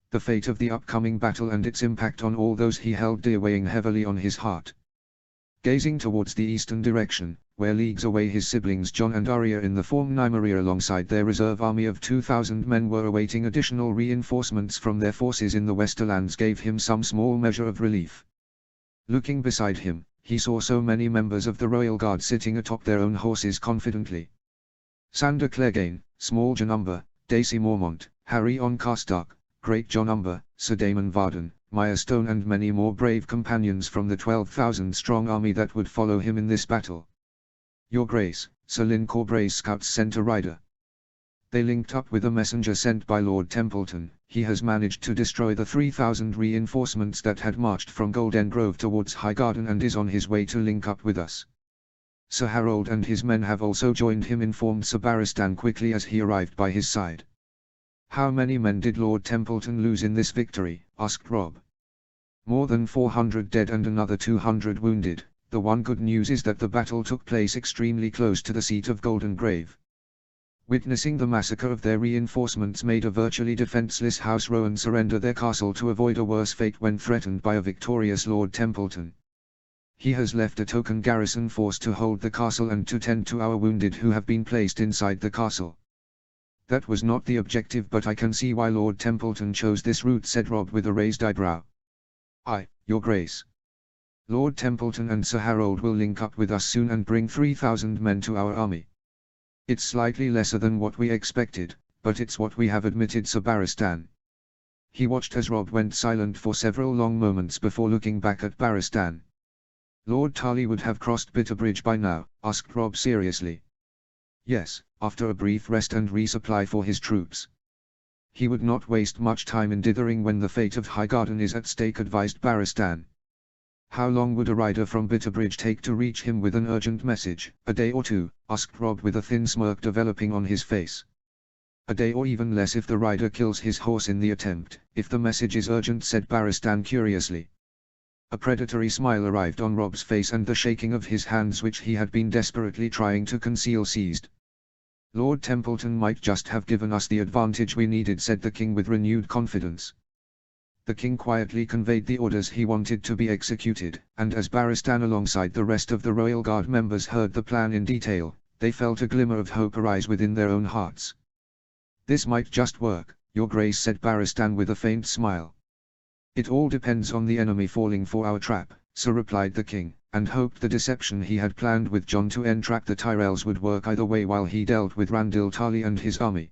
The fate of the upcoming battle and its impact on all those he held dear weighing heavily on his heart. Gazing towards the eastern direction, where leagues away his siblings Jon and Arya in the form Nymeria alongside their reserve army of 2,000 men were awaiting additional reinforcements from their forces in the Westerlands gave him some small measure of relief. Looking beside him, he saw so many members of the Royal Guard sitting atop their own horses confidently. Sandor Clegane, Small Jon Umber, Dacy Mormont, Harry on Karstark, Great Jon Umber, Sir Daemon Varden, Maya Stone and many more brave companions from the 12,000-strong army that would follow him in this battle. Your Grace, Sir Lyn Corbray's scouts sent a rider. They linked up with a messenger sent by Lord Templeton. He has managed to destroy the 3,000 reinforcements that had marched from Golden Grove towards Highgarden and is on his way to link up with us. Sir Harold and his men have also joined him, informed Sir Barristan quickly as he arrived by his side. How many men did Lord Templeton lose in this victory? Asked Robb. More than 400 dead and another 200 wounded. The one good news is that the battle took place extremely close to the seat of Golden Grave. Witnessing the massacre of their reinforcements made a virtually defenseless House Rowan surrender their castle to avoid a worse fate when threatened by a victorious Lord Templeton. He has left a token garrison force to hold the castle and to tend to our wounded who have been placed inside the castle. That was not the objective, but I can see why Lord Templeton chose this route, said Robb with a raised eyebrow. Aye, Your Grace. Lord Templeton and Sir Harold will link up with us soon and bring 3,000 men to our army. It's slightly lesser than what we expected, but it's what we have, admitted Sir Barristan. He watched as Robb went silent for several long moments before looking back at Barristan. Lord Tarly would have crossed Bitterbridge by now, asked Robb seriously. Yes, after a brief rest and resupply for his troops. He would not waste much time in dithering when the fate of Highgarden is at stake, advised Barristan. How long would a rider from Bitterbridge take to reach him with an urgent message? A day or two, asked Robb with a thin smirk developing on his face. A day or even less if the rider kills his horse in the attempt, if the message is urgent, said Barristan curiously. A predatory smile arrived on Robb's face and the shaking of his hands which he had been desperately trying to conceal ceased. Lord Templeton might just have given us the advantage we needed, said the king with renewed confidence. The king quietly conveyed the orders he wanted to be executed, and as Barristan alongside the rest of the royal guard members heard the plan in detail, they felt a glimmer of hope arise within their own hearts. "This might just work, Your Grace," said Barristan with a faint smile. "It all depends on the enemy falling for our trap," so replied the king, and hoped the deception he had planned with Jon to entrap the Tyrells would work either way while he dealt with Randil Tarly and his army.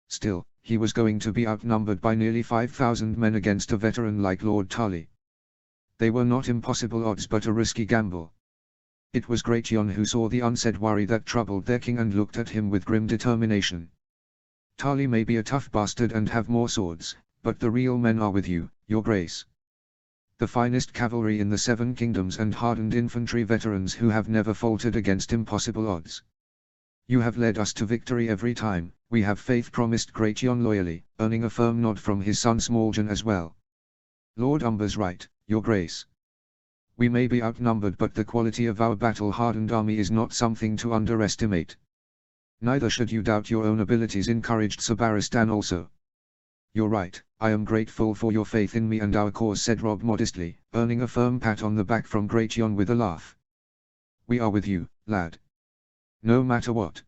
Still, he was going to be outnumbered by nearly 5,000 men against a veteran like Lord Tarly. They were not impossible odds but a risky gamble. It was Great Jon who saw the unsaid worry that troubled their king and looked at him with grim determination. "Tarly may be a tough bastard and have more swords, but the real men are with you, Your Grace. The finest cavalry in the Seven Kingdoms and hardened infantry veterans who have never faltered against impossible odds. You have led us to victory every time," we have faith, promised Great Jon loyally, earning a firm nod from his son Smalljon as well. "Lord Umber's right, Your Grace. We may be outnumbered but the quality of our battle-hardened army is not something to underestimate. Neither should you doubt your own abilities," encouraged Sir Barristan also. "You're right, I am grateful for your faith in me and our cause," said Robb modestly, earning a firm pat on the back from Great Jon with a laugh. "We are with you, lad. No matter what.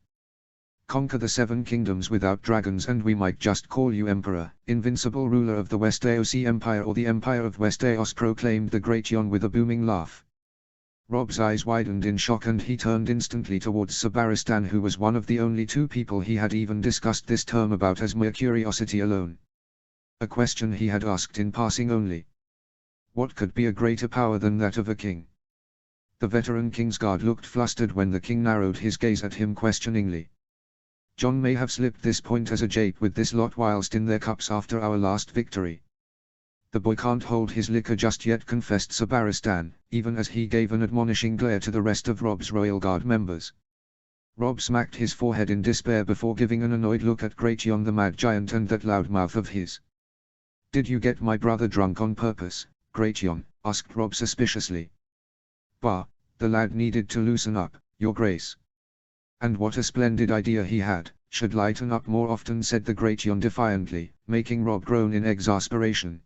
Conquer the Seven Kingdoms without dragons and we might just call you Emperor, invincible ruler of the Westerosi Empire or the Empire of Westeros," proclaimed the Great Jon with a booming laugh. Robb's eyes widened in shock and he turned instantly towards Sir Barristan, who was one of the only two people he had even discussed this term about as mere curiosity alone. A question he had asked in passing only. What could be a greater power than that of a king? The veteran Kingsguard looked flustered when the king narrowed his gaze at him questioningly. "Jon may have slipped this point as a jape with this lot whilst in their cups after our last victory. The boy can't hold his liquor just yet," confessed Sir Barristan, even as he gave an admonishing glare to the rest of Robb's royal guard members. Robb smacked his forehead in despair before giving an annoyed look at Great Jon the Mad Giant and that loud mouth of his. "Did you get my brother drunk on purpose, Great Jon?" asked Robb suspiciously. "Bah, the lad needed to loosen up, Your Grace. And what a splendid idea he had, should lighten up more often," said the Great Jon defiantly, making Robb groan in exasperation.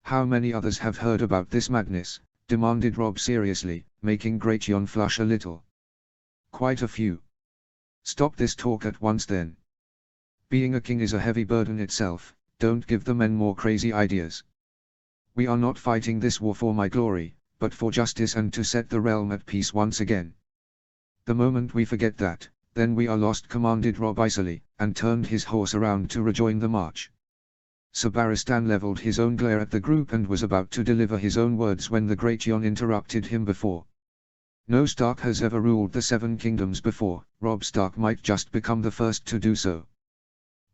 "How many others have heard about this madness?" demanded Robb seriously, making Great Jon flush a little. "Quite a few." "Stop this talk at once then. Being a king is a heavy burden itself, don't give the men more crazy ideas. We are not fighting this war for my glory, but for justice and to set the realm at peace once again. The moment we forget that, then we are lost," commanded Robb icily, and turned his horse around to rejoin the march. Sir Barristan levelled his own glare at the group and was about to deliver his own words when the Great Jon interrupted him before. "No Stark has ever ruled the Seven Kingdoms before, Robb Stark might just become the first to do so.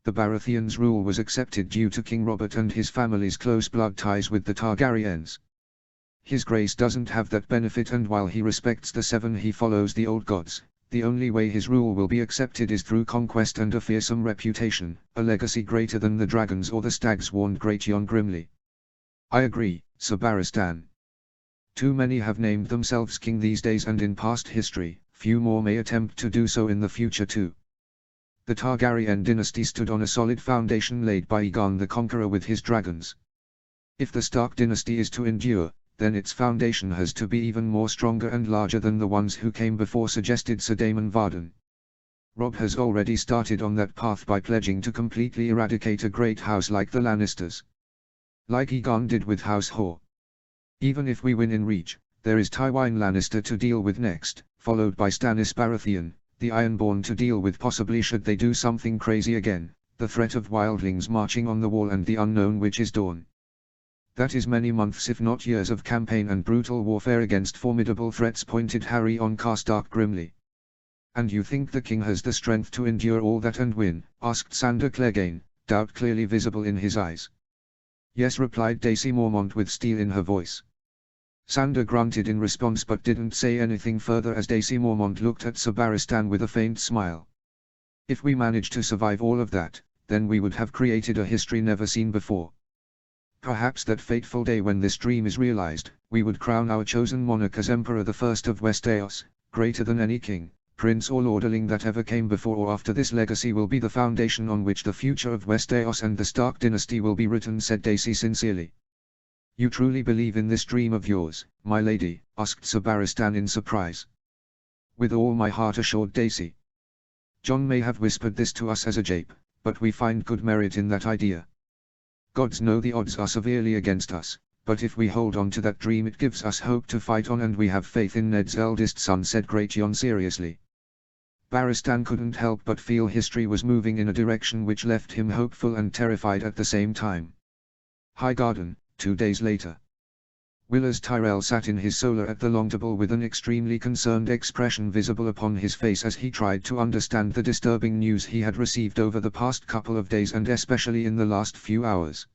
The Baratheons' rule was accepted due to King Robert and his family's close blood ties with the Targaryens. His Grace doesn't have that benefit, and while he respects the Seven he follows the old gods. The only way his rule will be accepted is through conquest and a fearsome reputation, a legacy greater than the dragons or the stags," warned Great Jon grimly. "I agree, Sir Barristan. Too many have named themselves king these days, and in past history, few more may attempt to do so in the future too. The Targaryen dynasty stood on a solid foundation laid by Aegon the Conqueror with his dragons. If the Stark dynasty is to endure, then its foundation has to be even more stronger and larger than the ones who came before," suggested Sir Daemon Varden. "Robb has already started on that path by pledging to completely eradicate a great house like the Lannisters. Like Aegon did with House Hoare. Even if we win in Reach, there is Tywin Lannister to deal with next, followed by Stannis Baratheon, the Ironborn to deal with possibly should they do something crazy again, the threat of wildlings marching on the wall and the unknown Witch's Dawn. That is many months if not years of campaign and brutal warfare against formidable threats," pointed Harry on Karstark grimly. "And you think the king has the strength to endure all that and win?" asked Sandor Clegane, doubt clearly visible in his eyes. "Yes," replied Daisy Mormont with steel in her voice. Sandor grunted in response but didn't say anything further as Daisy Mormont looked at Sir Barristan with a faint smile. "If we manage to survive all of that, then we would have created a history never seen before. Perhaps that fateful day when this dream is realized, we would crown our chosen monarch as Emperor the First of Westeros, greater than any king, prince or lordling that ever came before or after this legacy will be the foundation on which the future of Westeros and the Stark dynasty will be written, said Dacey sincerely. You truly believe in this dream of yours, my lady? Asked Sir Barristan in surprise. With all my heart, assured Dacey. Jon may have whispered this to us as a jape, but we find good merit in that idea. Gods know the odds are severely against us, but if we hold on to that dream it gives us hope to fight on, and we have faith in Ned's eldest son, said Greatjon seriously. Barristan couldn't help but feel history was moving in a direction which left him hopeful and terrified at the same time. Highgarden, 2 days later. Willers Tyrell sat in his solar at the long table with an extremely concerned expression visible upon his face as he tried to understand the disturbing news he had received over the past couple of days and especially in the last few hours.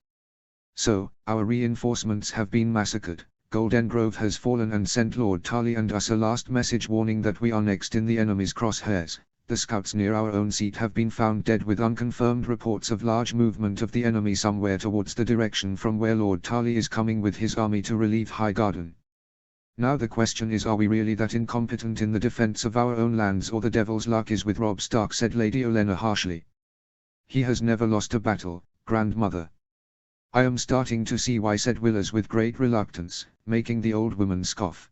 So, our reinforcements have been massacred, Golden Grove has fallen and sent Lord Tarly and us a last message warning that we are next in the enemy's crosshairs. The scouts near our own seat have been found dead, with unconfirmed reports of large movement of the enemy somewhere towards the direction from where Lord Tarly is coming with his army to relieve Highgarden. Now the question is, are we really that incompetent in the defense of our own lands, or the devil's luck is with Robb Stark, said Lady Olenna harshly. He has never lost a battle, grandmother. I am starting to see why, said Willers with great reluctance, making the old woman scoff.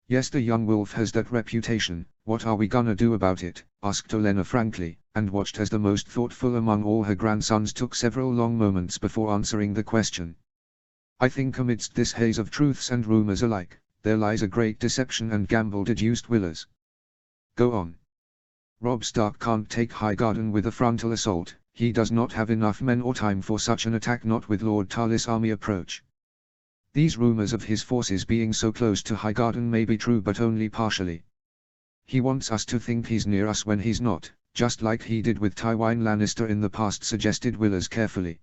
Yes, the young wolf has that reputation. What are we gonna do about it? Asked Olenna frankly, and watched as the most thoughtful among all her grandsons took several long moments before answering the question. I think amidst this haze of truths and rumors alike, there lies a great deception and gamble, deduced Willers. Go on. Robb Stark can't take Highgarden with a frontal assault. He does not have enough men or time for such an attack, not with Lord Tarly's army approach. These rumors of his forces being so close to Highgarden may be true, but only partially. He wants us to think he's near us when he's not, just like he did with Tywin Lannister in the past, suggested Willers carefully.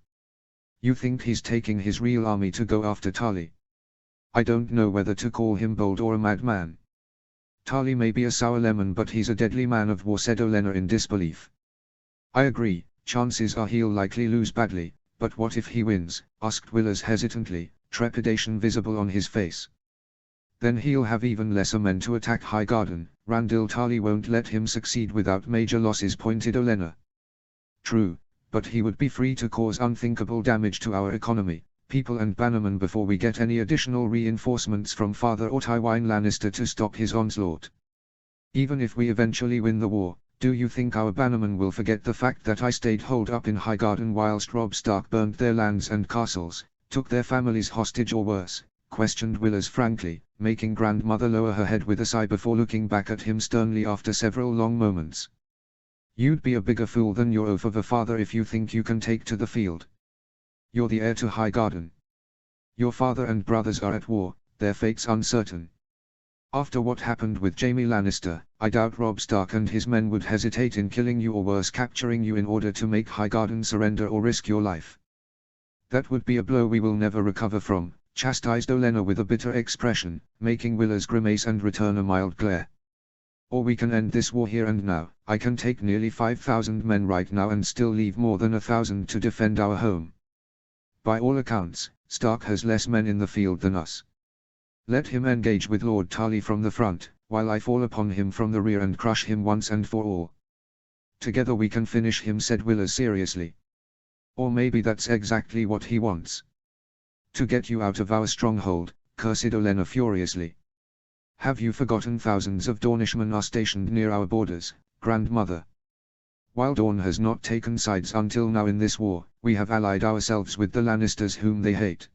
You think he's taking his real army to go after Tarly? I don't know whether to call him bold or a madman. Tarly may be a sour lemon, but he's a deadly man of war, said Olenna in disbelief. I agree. Chances are he'll likely lose badly, but what if he wins? Asked Willers hesitantly, trepidation visible on his face. Then he'll have even lesser men to attack Highgarden. Randyll Tarly won't let him succeed without major losses, pointed Olenna. True, but he would be free to cause unthinkable damage to our economy, people and bannermen before we get any additional reinforcements from Father or Tywin Lannister to stop his onslaught. Even if we eventually win the war, do you think our bannermen will forget the fact that I stayed holed up in Highgarden whilst Robb Stark burned their lands and castles, took their families hostage or worse? Questioned Willers frankly, making grandmother lower her head with a sigh before looking back at him sternly after several long moments. You'd be a bigger fool than your oaf of a father if you think you can take to the field. You're the heir to Highgarden. Your father and brothers are at war, their fate's uncertain. After what happened with Jaime Lannister, I doubt Robb Stark and his men would hesitate in killing you, or worse, capturing you in order to make Highgarden surrender or risk your life. That would be a blow we will never recover from, chastised Olenna with a bitter expression, making Willers grimace and return a mild glare. Or we can end this war here and now. I can take nearly 5,000 men right now and still leave more than 1,000 to defend our home. By all accounts, Stark has less men in the field than us. Let him engage with Lord Tarly from the front, while I fall upon him from the rear and crush him once and for all. Together we can finish him, said Willers seriously. Or maybe that's exactly what he wants. To get you out of our stronghold, cursed Olenna furiously. Have you forgotten thousands of Dornishmen are stationed near our borders, grandmother? While Dorne has not taken sides until now in this war, we have allied ourselves with the Lannisters whom they hate.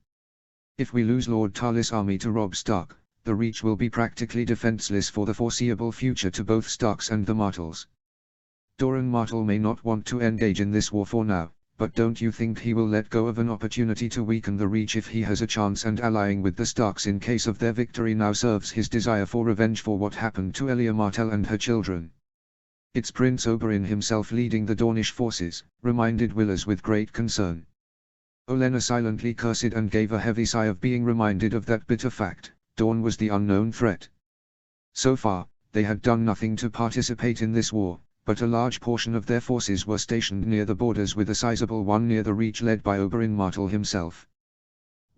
If we lose Lord Tarly's army to Robb Stark, the Reach will be practically defenseless for the foreseeable future to both Starks and the Martells. Doran Martell may not want to engage in this war for now, but don't you think he will let go of an opportunity to weaken the Reach if he has a chance, and allying with the Starks in case of their victory now serves his desire for revenge for what happened to Elia Martell and her children? It's Prince Oberyn himself leading the Dornish forces, reminded Willers with great concern. Olenna silently cursed and gave a heavy sigh of being reminded of that bitter fact. Dorne was the unknown threat. So far, they had done nothing to participate in this war, but a large portion of their forces were stationed near the borders, with a sizable one near the Reach led by Oberyn Martell himself.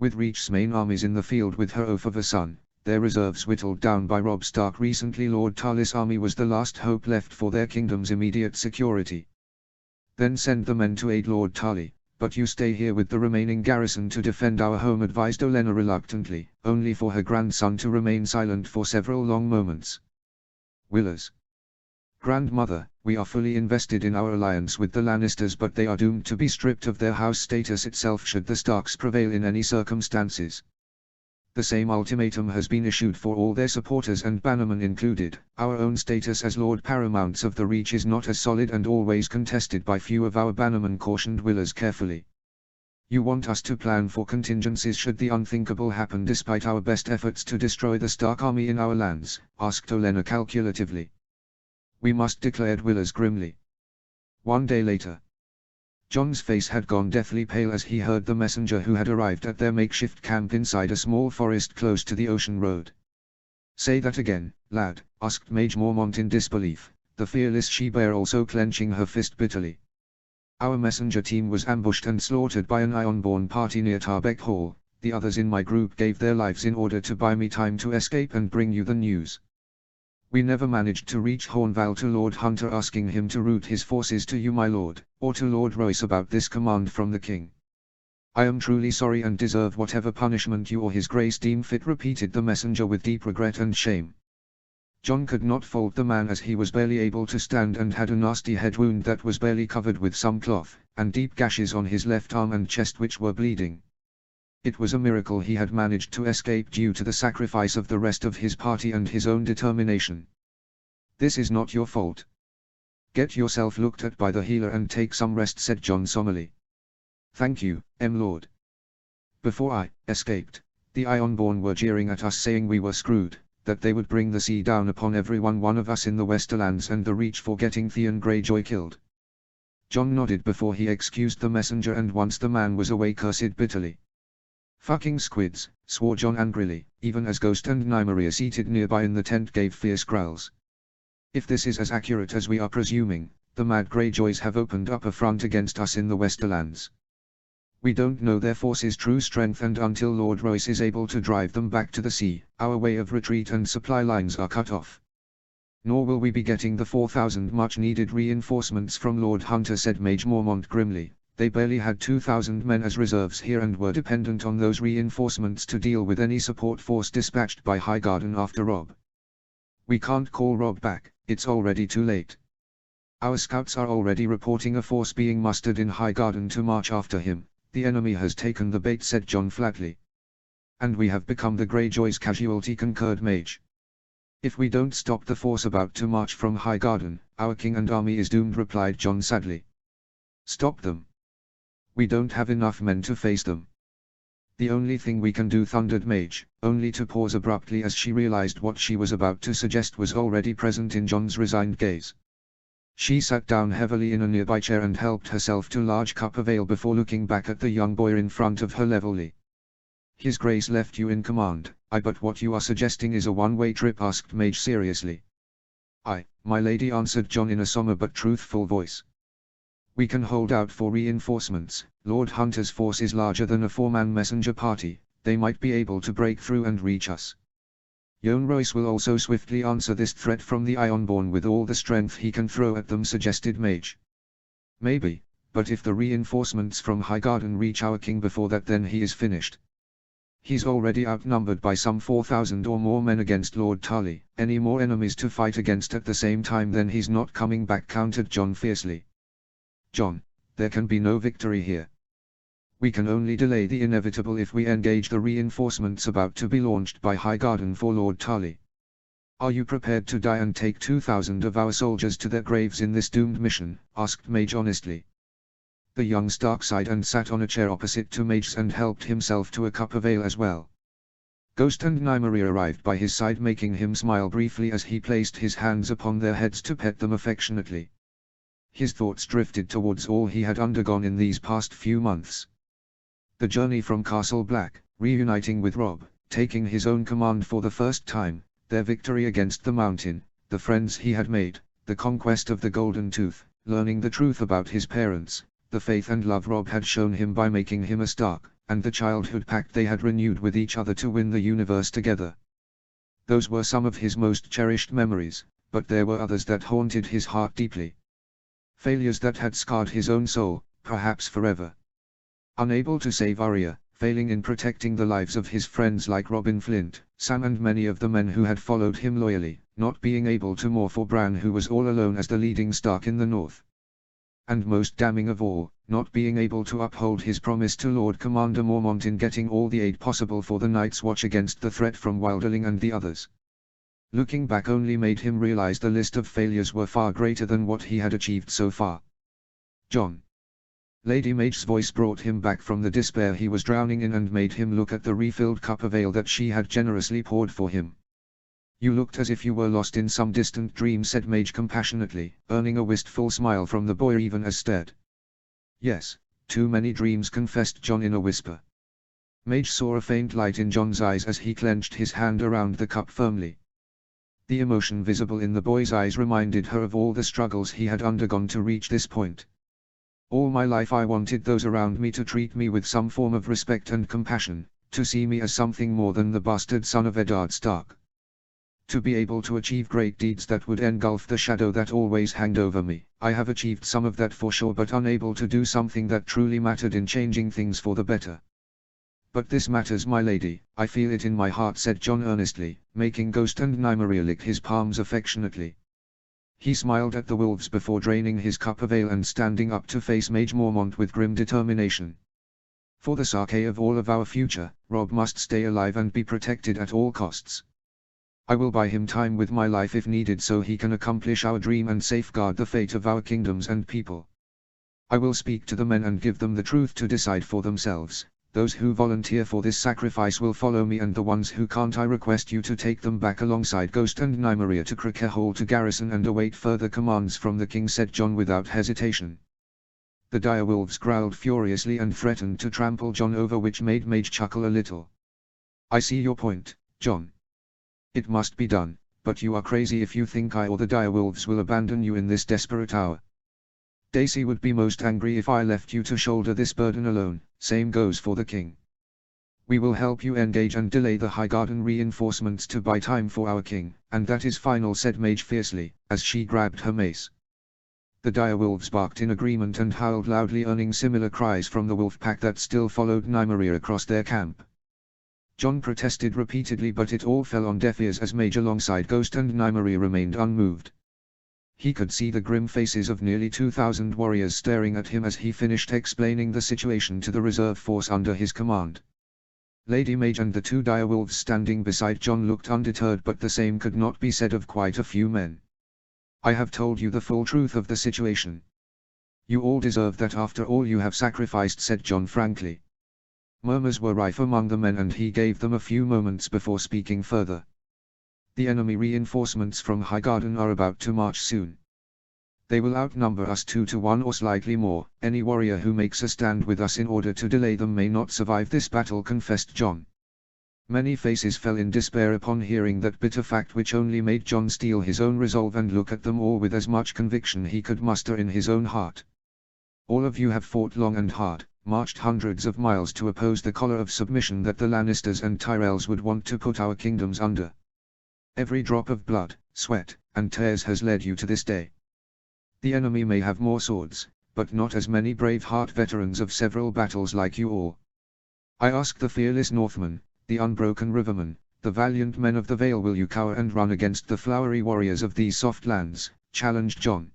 With Reach's main armies in the field with her oaf of a son, their reserves whittled down by Robb Stark recently. Lord Tully's army was the last hope left for their kingdom's immediate security. Then send the men to aid Lord Tully, but you stay here with the remaining garrison to defend our home, advised Olenna reluctantly, only for her grandson to remain silent for several long moments. Willers. Grandmother, we are fully invested in our alliance with the Lannisters, but they are doomed to be stripped of their house status itself should the Starks prevail in any circumstances. The same ultimatum has been issued for all their supporters, and Bannerman included. Our own status as Lord Paramounts of the Reach is not as solid and always contested by few of our Bannermen, cautioned Willers carefully. You want us to plan for contingencies should the unthinkable happen despite our best efforts to destroy the Stark army in our lands? Asked Olenna calculatively. We must, declared Willers grimly. 1 day later. Jon's face had gone deathly pale as he heard the messenger who had arrived at their makeshift camp inside a small forest close to the ocean road. Say that again, lad, asked Mage Mormont in disbelief, the fearless she-bear also clenching her fist bitterly. Our messenger team was ambushed and slaughtered by an Ironborn party near Tarbeck Hall. The others in my group gave their lives in order to buy me time to escape and bring you the news. We never managed to reach Hornval to Lord Hunter asking him to route his forces to you, my lord, or to Lord Royce about this command from the king. I am truly sorry and deserve whatever punishment you or his grace deem fit, repeated the messenger with deep regret and shame. Jon could not fault the man as he was barely able to stand and had a nasty head wound that was barely covered with some cloth, and deep gashes on his left arm and chest which were bleeding. It was a miracle he had managed to escape due to the sacrifice of the rest of his party and his own determination. This is not your fault. Get yourself looked at by the healer and take some rest, said Jon somberly. Thank you, Lord. Before I escaped, the Ironborn were jeering at us, saying we were screwed, that they would bring the sea down upon one of us in the Westerlands and the Reach for getting Theon Greyjoy killed. Jon nodded before he excused the messenger, and once the man was away cursed bitterly. Fucking squids, swore Jon angrily, even as Ghost and Nymeria seated nearby in the tent gave fierce growls. If this is as accurate as we are presuming, the Mad Greyjoys have opened up a front against us in the Westerlands. We don't know their forces' true strength, and until Lord Royce is able to drive them back to the sea, our way of retreat and supply lines are cut off. Nor will we be getting the 4,000 much-needed reinforcements from Lord Hunter, said Mage Mormont grimly. They barely had 2,000 men as reserves here and were dependent on those reinforcements to deal with any support force dispatched by Highgarden after Robb. We can't call Robb back, it's already too late. Our scouts are already reporting a force being mustered in Highgarden to march after him. The enemy has taken the bait, said Jon flatly. And we have become the Greyjoys' casualty, concurred Mage. If we don't stop the force about to march from Highgarden, our king and army is doomed, replied Jon sadly. Stop them. We don't have enough men to face them. The only thing we can do, thundered Mage, only to pause abruptly as she realized what she was about to suggest was already present in Jon's resigned gaze. She sat down heavily in a nearby chair and helped herself to a large cup of ale before looking back at the young boy in front of her levelly. His Grace left you in command, but what you are suggesting is a one-way trip, asked Mage seriously. Aye, my lady, answered Jon in a somber but truthful voice. We can hold out for reinforcements. Lord Hunter's force is larger than a 4-man messenger party, they might be able to break through and reach us. Yohn Royce will also swiftly answer this threat from the Ironborn with all the strength he can throw at them, suggested Mage. Maybe, but if the reinforcements from Highgarden reach our king before that, then he is finished. He's already outnumbered by some 4,000 or more men against Lord Tully. Any more enemies to fight against at the same time, then he's not coming back, countered Jon fiercely. Jon, there can be no victory here. We can only delay the inevitable if we engage the reinforcements about to be launched by Highgarden for Lord Tully. Are you prepared to die and take 2,000 of our soldiers to their graves in this doomed mission? Asked Mage honestly. The young Stark sighed and sat on a chair opposite to Mage's and helped himself to a cup of ale as well. Ghost and Nymeria arrived by his side, making him smile briefly as he placed his hands upon their heads to pet them affectionately. His thoughts drifted towards all he had undergone in these past few months. The journey from Castle Black, reuniting with Robb, taking his own command for the first time, their victory against the Mountain, the friends he had made, the conquest of the Golden Tooth, learning the truth about his parents, the faith and love Robb had shown him by making him a Stark, and the childhood pact they had renewed with each other to win the universe together. Those were some of his most cherished memories, but there were others that haunted his heart deeply. Failures that had scarred his own soul, perhaps forever. Unable to save Arya, failing in protecting the lives of his friends like Robin Flint, Sam and many of the men who had followed him loyally, not being able to mourn for Bran who was all alone as the leading Stark in the north. And most damning of all, not being able to uphold his promise to Lord Commander Mormont in getting all the aid possible for the Night's Watch against the threat from Wilderling and the others. Looking back only made him realize the list of failures were far greater than what he had achieved so far. Jon. Lady Mage's voice brought him back from the despair he was drowning in and made him look at the refilled cup of ale that she had generously poured for him. You looked as if you were lost in some distant dream, said Mage compassionately, earning a wistful smile from the boy even as stared. Yes, too many dreams, confessed Jon in a whisper. Mage saw a faint light in Jon's eyes as he clenched his hand around the cup firmly. The emotion visible in the boy's eyes reminded her of all the struggles he had undergone to reach this point. All my life I wanted those around me to treat me with some form of respect and compassion, to see me as something more than the bastard son of Eddard Stark. To be able to achieve great deeds that would engulf the shadow that always hanged over me. I have achieved some of that for sure, but unable to do something that truly mattered in changing things for the better. But this matters, my lady, I feel it in my heart, said Jon earnestly, making Ghost and Nymeria lick his palms affectionately. He smiled at the wolves before draining his cup of ale and standing up to face Mage Mormont with grim determination. For the sake of all of our future, Robb must stay alive and be protected at all costs. I will buy him time with my life if needed so he can accomplish our dream and safeguard the fate of our kingdoms and people. I will speak to the men and give them the truth to decide for themselves. Those who volunteer for this sacrifice will follow me, and the ones who can't I request you to take them back alongside Ghost and Nymeria to Cricker Hall to garrison and await further commands from the king, said Jon without hesitation. The direwolves growled furiously and threatened to trample Jon over, which made Mage chuckle a little. I see your point, Jon. It must be done, but you are crazy if you think I or the direwolves will abandon you in this desperate hour. Daisy would be most angry if I left you to shoulder this burden alone, same goes for the king. We will help you engage and delay the Highgarden reinforcements to buy time for our king, and that is final, said Mage fiercely, as she grabbed her mace. The direwolves barked in agreement and howled loudly, earning similar cries from the wolf pack that still followed Nymeria across their camp. Jon protested repeatedly, but it all fell on deaf ears as Mage alongside Ghost and Nymeria remained unmoved. He could see the grim faces of nearly 2,000 warriors staring at him as he finished explaining the situation to the reserve force under his command. Lady Mage and the two direwolves standing beside Jon looked undeterred, but the same could not be said of quite a few men. I have told you the full truth of the situation. You all deserve that after all you have sacrificed, said Jon frankly. Murmurs were rife among the men and he gave them a few moments before speaking further. The enemy reinforcements from Highgarden are about to march soon. They will outnumber us 2 to 1 or slightly more. Any warrior who makes a stand with us in order to delay them may not survive this battle, confessed Jon. Many faces fell in despair upon hearing that bitter fact, which only made Jon steel his own resolve and look at them all with as much conviction he could muster in his own heart. All of you have fought long and hard, marched hundreds of miles to oppose the collar of submission that the Lannisters and Tyrells would want to put our kingdoms under. Every drop of blood, sweat, and tears has led you to this day. The enemy may have more swords, but not as many brave-heart veterans of several battles like you all. I ask the fearless Northmen, the unbroken rivermen, the valiant men of the Vale, will you cower and run against the flowery warriors of these soft lands? Challenged Jon.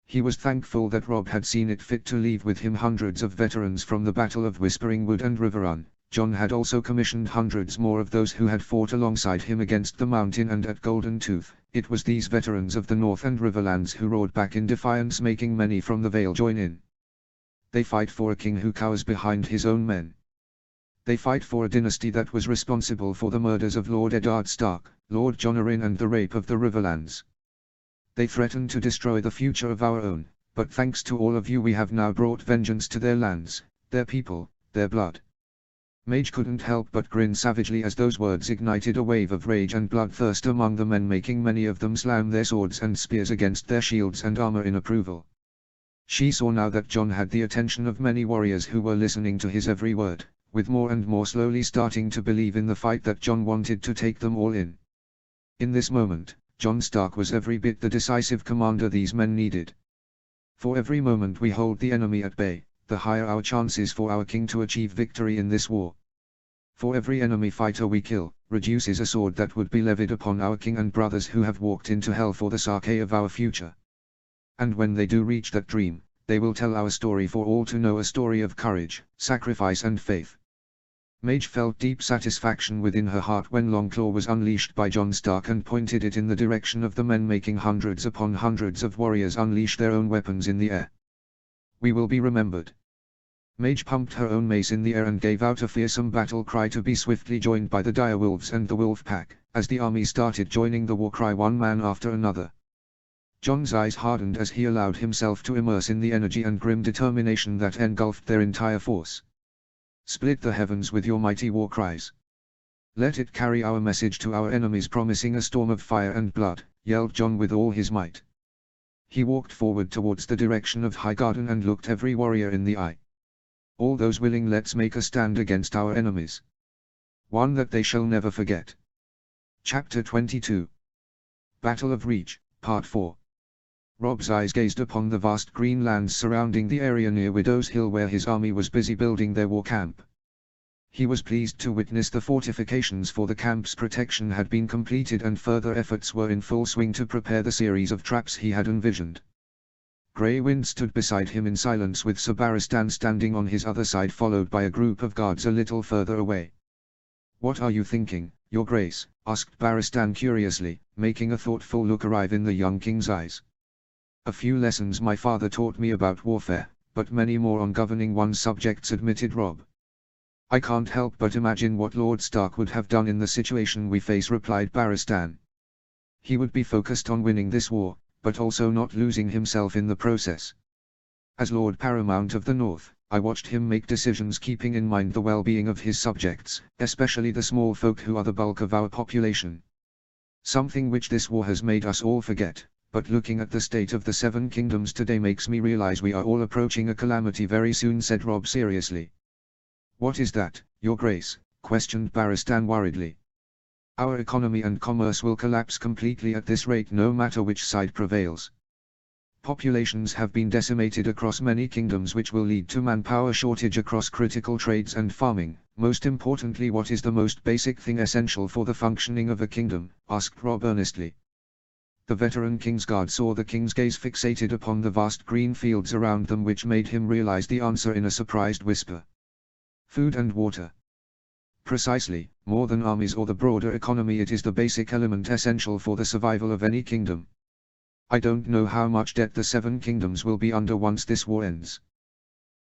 He was thankful that Robb had seen it fit to leave with him hundreds of veterans from the Battle of Whispering Wood and Riverrun. Jon had also commissioned hundreds more of those who had fought alongside him against the Mountain and at Golden Tooth. It was these veterans of the North and Riverlands who roared back in defiance, making many from the Vale join in. They fight for a king who cowers behind his own men. They fight for a dynasty that was responsible for the murders of Lord Eddard Stark, Lord Jon Arryn, and the rape of the Riverlands. They threaten to destroy the future of our own, but thanks to all of you we have now brought vengeance to their lands, their people, their blood. Mage couldn't help but grin savagely as those words ignited a wave of rage and bloodthirst among the men, making many of them slam their swords and spears against their shields and armor in approval. She saw now that Jon had the attention of many warriors who were listening to his every word, with more and more slowly starting to believe in the fight that Jon wanted to take them all in. In this moment, John Stark was every bit the decisive commander these men needed. For every moment we hold the enemy at bay, the higher our chances for our king to achieve victory in this war. For every enemy fighter we kill, reduces a sword that would be levied upon our king and brothers who have walked into hell for the sake of our future. And when they do reach that dream, they will tell our story for all to know, a story of courage, sacrifice and faith. Madge felt deep satisfaction within her heart when Longclaw was unleashed by John Stark and pointed it in the direction of the men, making hundreds upon hundreds of warriors unleash their own weapons in the air. We will be remembered. Madge pumped her own mace in the air and gave out a fearsome battle cry to be swiftly joined by the direwolves and the wolf pack, as the army started joining the war cry one man after another. John's eyes hardened as he allowed himself to immerse in the energy and grim determination that engulfed their entire force. Split the heavens with your mighty war cries. Let it carry our message to our enemies, promising a storm of fire and blood, yelled John with all his might. He walked forward towards the direction of Highgarden and looked every warrior in the eye. All those willing, let's make a stand against our enemies. One that they shall never forget. Chapter 22. Battle of Reach, Part 4. Robb's eyes gazed upon the vast green lands surrounding the area near Widow's Hill where his army was busy building their war camp. He was pleased to witness the fortifications for the camp's protection had been completed and further efforts were in full swing to prepare the series of traps he had envisioned. Grey Wind stood beside him in silence, with Sir Barristan standing on his other side, followed by a group of guards a little further away. "What are you thinking, Your Grace?" asked Barristan curiously, making a thoughtful look arrive in the young king's eyes. "A few lessons my father taught me about warfare, but many more on governing one's subjects," admitted Robb. "I can't help but imagine what Lord Stark would have done in the situation we face," replied Barristan. "He would be focused on winning this war, but also not losing himself in the process. As Lord Paramount of the North, I watched him make decisions keeping in mind the well-being of his subjects, especially the small folk who are the bulk of our population. Something which this war has made us all forget, but looking at the state of the Seven Kingdoms today makes me realize we are all approaching a calamity very soon," said Robb seriously. "What is that, Your Grace?" questioned Barristan worriedly. "Our economy and commerce will collapse completely at this rate, no matter which side prevails. Populations have been decimated across many kingdoms, which will lead to manpower shortage across critical trades and farming. Most importantly, what is the most basic thing essential for the functioning of a kingdom?" asked Robb earnestly. The veteran Kingsguard saw the king's gaze fixated upon the vast green fields around them, which made him realize the answer in a surprised whisper. "Food and water." "Precisely, more than armies or the broader economy, it is the basic element essential for the survival of any kingdom. I don't know how much debt the Seven Kingdoms will be under once this war ends.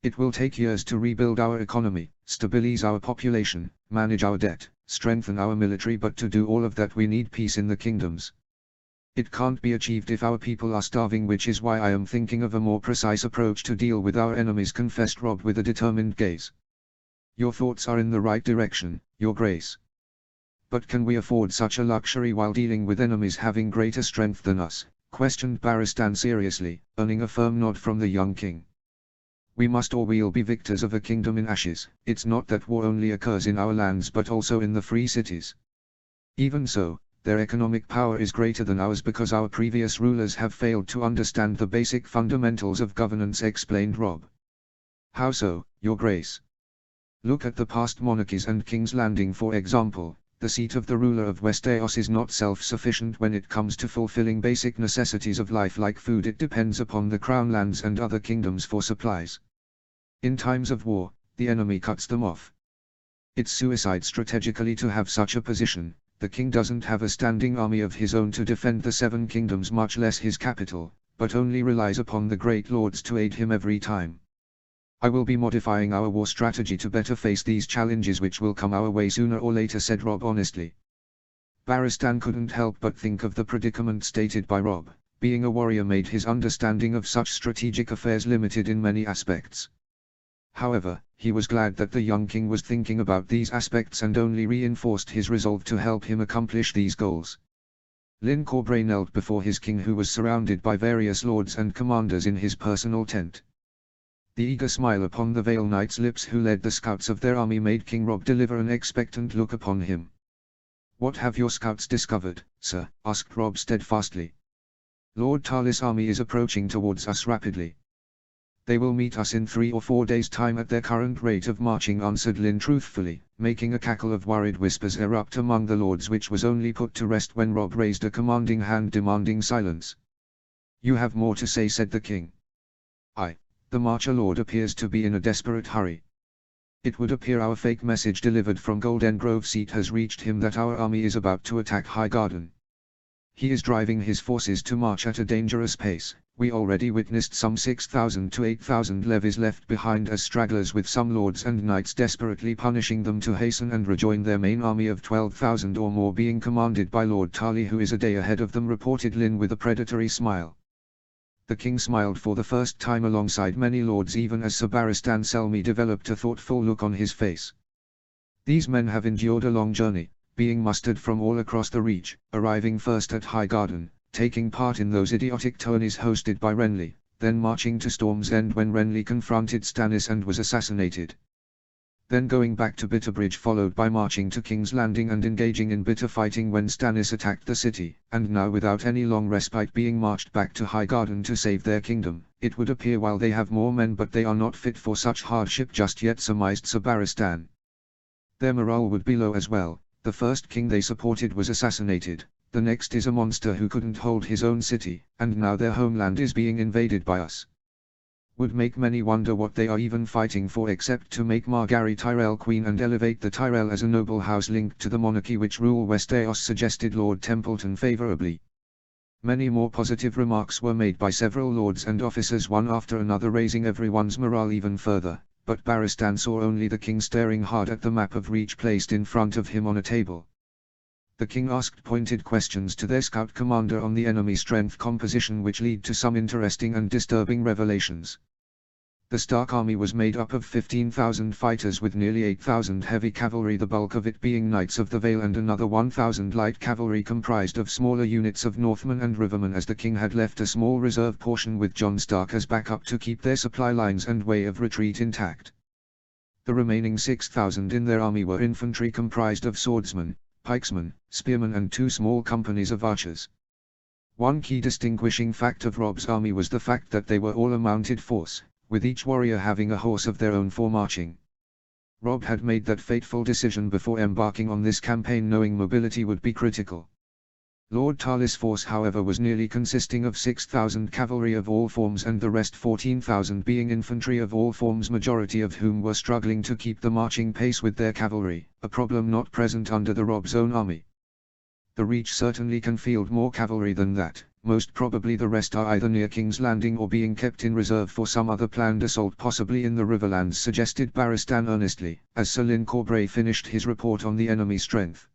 It will take years to rebuild our economy, stabilize our population, manage our debt, strengthen our military, but to do all of that we need peace in the kingdoms. It can't be achieved if our people are starving, which is why I am thinking of a more precise approach to deal with our enemies," confessed Robb with a determined gaze. "Your thoughts are in the right direction, Your Grace. But can we afford such a luxury while dealing with enemies having greater strength than us?" questioned Barristan seriously, earning a firm nod from the young king. "We must, or we'll be victors of a kingdom in ashes. It's not that war only occurs in our lands but also in the free cities. Even so, their economic power is greater than ours because our previous rulers have failed to understand the basic fundamentals of governance," explained Robb. "How so, Your Grace?" "Look at the past monarchies and King's Landing, for example. The seat of the ruler of Westeros is not self-sufficient when it comes to fulfilling basic necessities of life like food. It depends upon the crown lands and other kingdoms for supplies. In times of war, the enemy cuts them off. It's suicide strategically to have such a position. The king doesn't have a standing army of his own to defend the Seven Kingdoms, much less his capital, but only relies upon the great lords to aid him every time. I will be modifying our war strategy to better face these challenges, which will come our way sooner or later," said Robb honestly. Barristan couldn't help but think of the predicament stated by Robb. Being a warrior made his understanding of such strategic affairs limited in many aspects. However, he was glad that the young king was thinking about these aspects and only reinforced his resolve to help him accomplish these goals. Lyn Corbray knelt before his king, who was surrounded by various lords and commanders in his personal tent. The eager smile upon the Vale Knight's lips, who led the scouts of their army, made King Robb deliver an expectant look upon him. "What have your scouts discovered, sir?" asked Robb steadfastly. "Lord Talis' army is approaching towards us rapidly. They will meet us in 3 or 4 days' time at their current rate of marching," answered Lyn truthfully, making a cackle of worried whispers erupt among the lords which was only put to rest when Robb raised a commanding hand demanding silence. "You have more to say," said the king. "Aye, the Marcher Lord appears to be in a desperate hurry. It would appear our fake message delivered from Golden Grove Seat has reached him that our army is about to attack Highgarden. He is driving his forces to march at a dangerous pace. We already witnessed some 6,000 to 8,000 levies left behind as stragglers, with some lords and knights desperately punishing them to hasten and rejoin their main army of 12,000 or more being commanded by Lord Tali, who is a day ahead of them," reported Lyn with a predatory smile. The king smiled for the first time alongside many lords, even as Sir Barristan Selmy developed a thoughtful look on his face. "These men have endured a long journey, being mustered from all across the Reach, arriving first at Highgarden, taking part in those idiotic tourneys hosted by Renly, then marching to Storm's End when Renly confronted Stannis and was assassinated. Then going back to Bitterbridge, followed by marching to King's Landing and engaging in bitter fighting when Stannis attacked the city, and now without any long respite being marched back to Highgarden to save their kingdom. It would appear while they have more men, but they are not fit for such hardship just yet," surmised Sir Barristan. "Their morale would be low as well. The first king they supported was assassinated. The next is a monster who couldn't hold his own city, and now their homeland is being invaded by us. Would make many wonder what they are even fighting for, except to make Margaery Tyrell queen and elevate the Tyrell as a noble house linked to the monarchy which rule Westeros," suggested Lord Templeton favourably. Many more positive remarks were made by several lords and officers, one after another, raising everyone's morale even further, but Barristan saw only the king staring hard at the map of Reach placed in front of him on a table. The king asked pointed questions to their scout commander on the enemy strength composition, which lead to some interesting and disturbing revelations. The Stark army was made up of 15,000 fighters with nearly 8,000 heavy cavalry, the bulk of it being Knights of the Vale, and another 1,000 light cavalry comprised of smaller units of Northmen and Rivermen, as the king had left a small reserve portion with Jon Stark as backup to keep their supply lines and way of retreat intact. The remaining 6,000 in their army were infantry comprised of swordsmen, pikesmen, spearmen and 2 small companies of archers. One key distinguishing fact of Robb's army was the fact that they were all a mounted force, with each warrior having a horse of their own for marching. Robb had made that fateful decision before embarking on this campaign, knowing mobility would be critical. Lord Talis' force, however, was nearly consisting of 6,000 cavalry of all forms and the rest 14,000 being infantry of all forms, majority of whom were struggling to keep the marching pace with their cavalry, a problem not present under the Robb's own army. The Reach certainly can field more cavalry than that. Most probably the rest are either near King's Landing or being kept in reserve for some other planned assault, possibly in the Riverlands, suggested Barristan earnestly, as Sir Lyn Corbray finished his report on the enemy strength.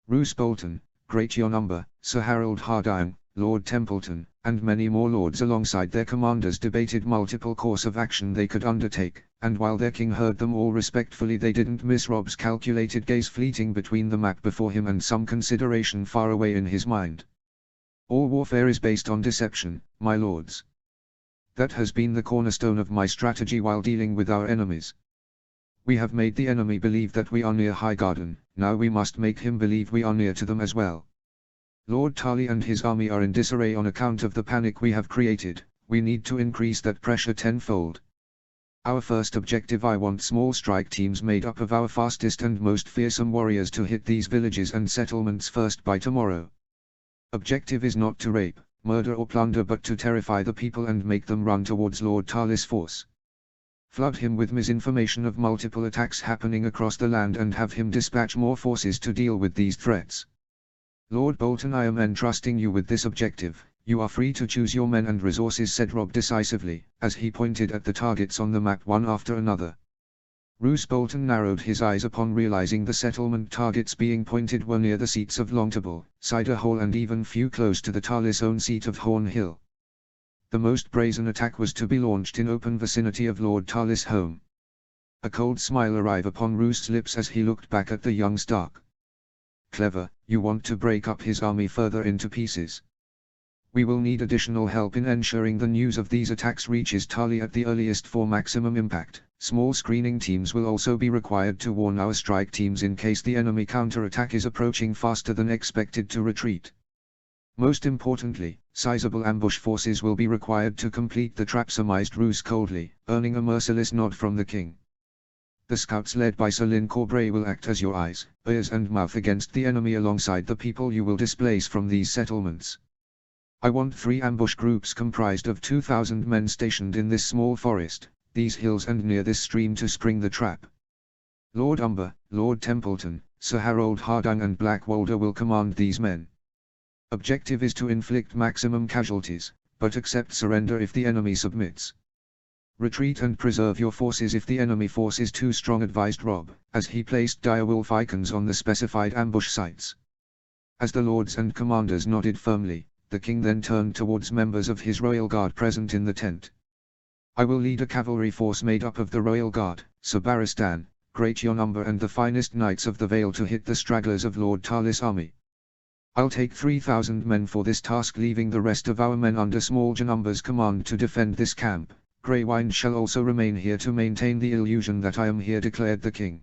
Roose Bolton, Great Yon Umber, Sir Harold Hardyng, Lord Templeton, and many more lords alongside their commanders debated multiple course of action they could undertake, and while their king heard them all respectfully, they didn't miss Robb's calculated gaze fleeting between the map before him and some consideration far away in his mind. "All warfare is based on deception, my lords. That has been the cornerstone of my strategy while dealing with our enemies. We have made the enemy believe that we are near Highgarden, now we must make him believe we are near to them as well. Lord Tali and his army are in disarray on account of the panic we have created. We need to increase that pressure tenfold. Our first objective: I want small strike teams made up of our fastest and most fearsome warriors to hit these villages and settlements first by tomorrow. Objective is not to rape, murder or plunder, but to terrify the people and make them run towards Lord Talis' force. Flood him with misinformation of multiple attacks happening across the land and have him dispatch more forces to deal with these threats. Lord Bolton, I am entrusting you with this objective. You are free to choose your men and resources," said Robb decisively, as he pointed at the targets on the map one after another. Roose Bolton narrowed his eyes upon realizing the settlement targets being pointed were near the seats of Longtable, Cider Hall and even few close to the Talis' own seat of Horn Hill. The most brazen attack was to be launched in open vicinity of Lord Talis' home. A cold smile arrived upon Roose's lips as he looked back at the young Stark. "Clever, you want to break up his army further into pieces. We will need additional help in ensuring the news of these attacks reaches Tali at the earliest for maximum impact. Small screening teams will also be required to warn our strike teams in case the enemy counterattack is approaching faster than expected to retreat. Most importantly, sizable ambush forces will be required to complete the trap-surmised ruse coldly, earning a merciless nod from the king. The scouts led by Sir Lin Corbray will act as your eyes, ears and mouth against the enemy alongside the people you will displace from these settlements. I want 3 ambush groups comprised of 2,000 men stationed in this small forest, these hills and near this stream to spring the trap. Lord Umber, Lord Templeton, Sir Harold Hardang and Black Walder will command these men. Objective is to inflict maximum casualties, but accept surrender if the enemy submits. Retreat and preserve your forces if the enemy force is too strong, advised Rob, as he placed direwolf icons on the specified ambush sites. As the lords and commanders nodded firmly, the king then turned towards members of his royal guard present in the tent. I will lead a cavalry force made up of the royal guard, Sir Barristan, Great Jon Umber and the finest knights of the Vale to hit the stragglers of Lord Talis' army. I'll take 3,000 men for this task, leaving the rest of our men under Small Jon Umber's command to defend this camp. Greywind shall also remain here to maintain the illusion that I am here, declared the king.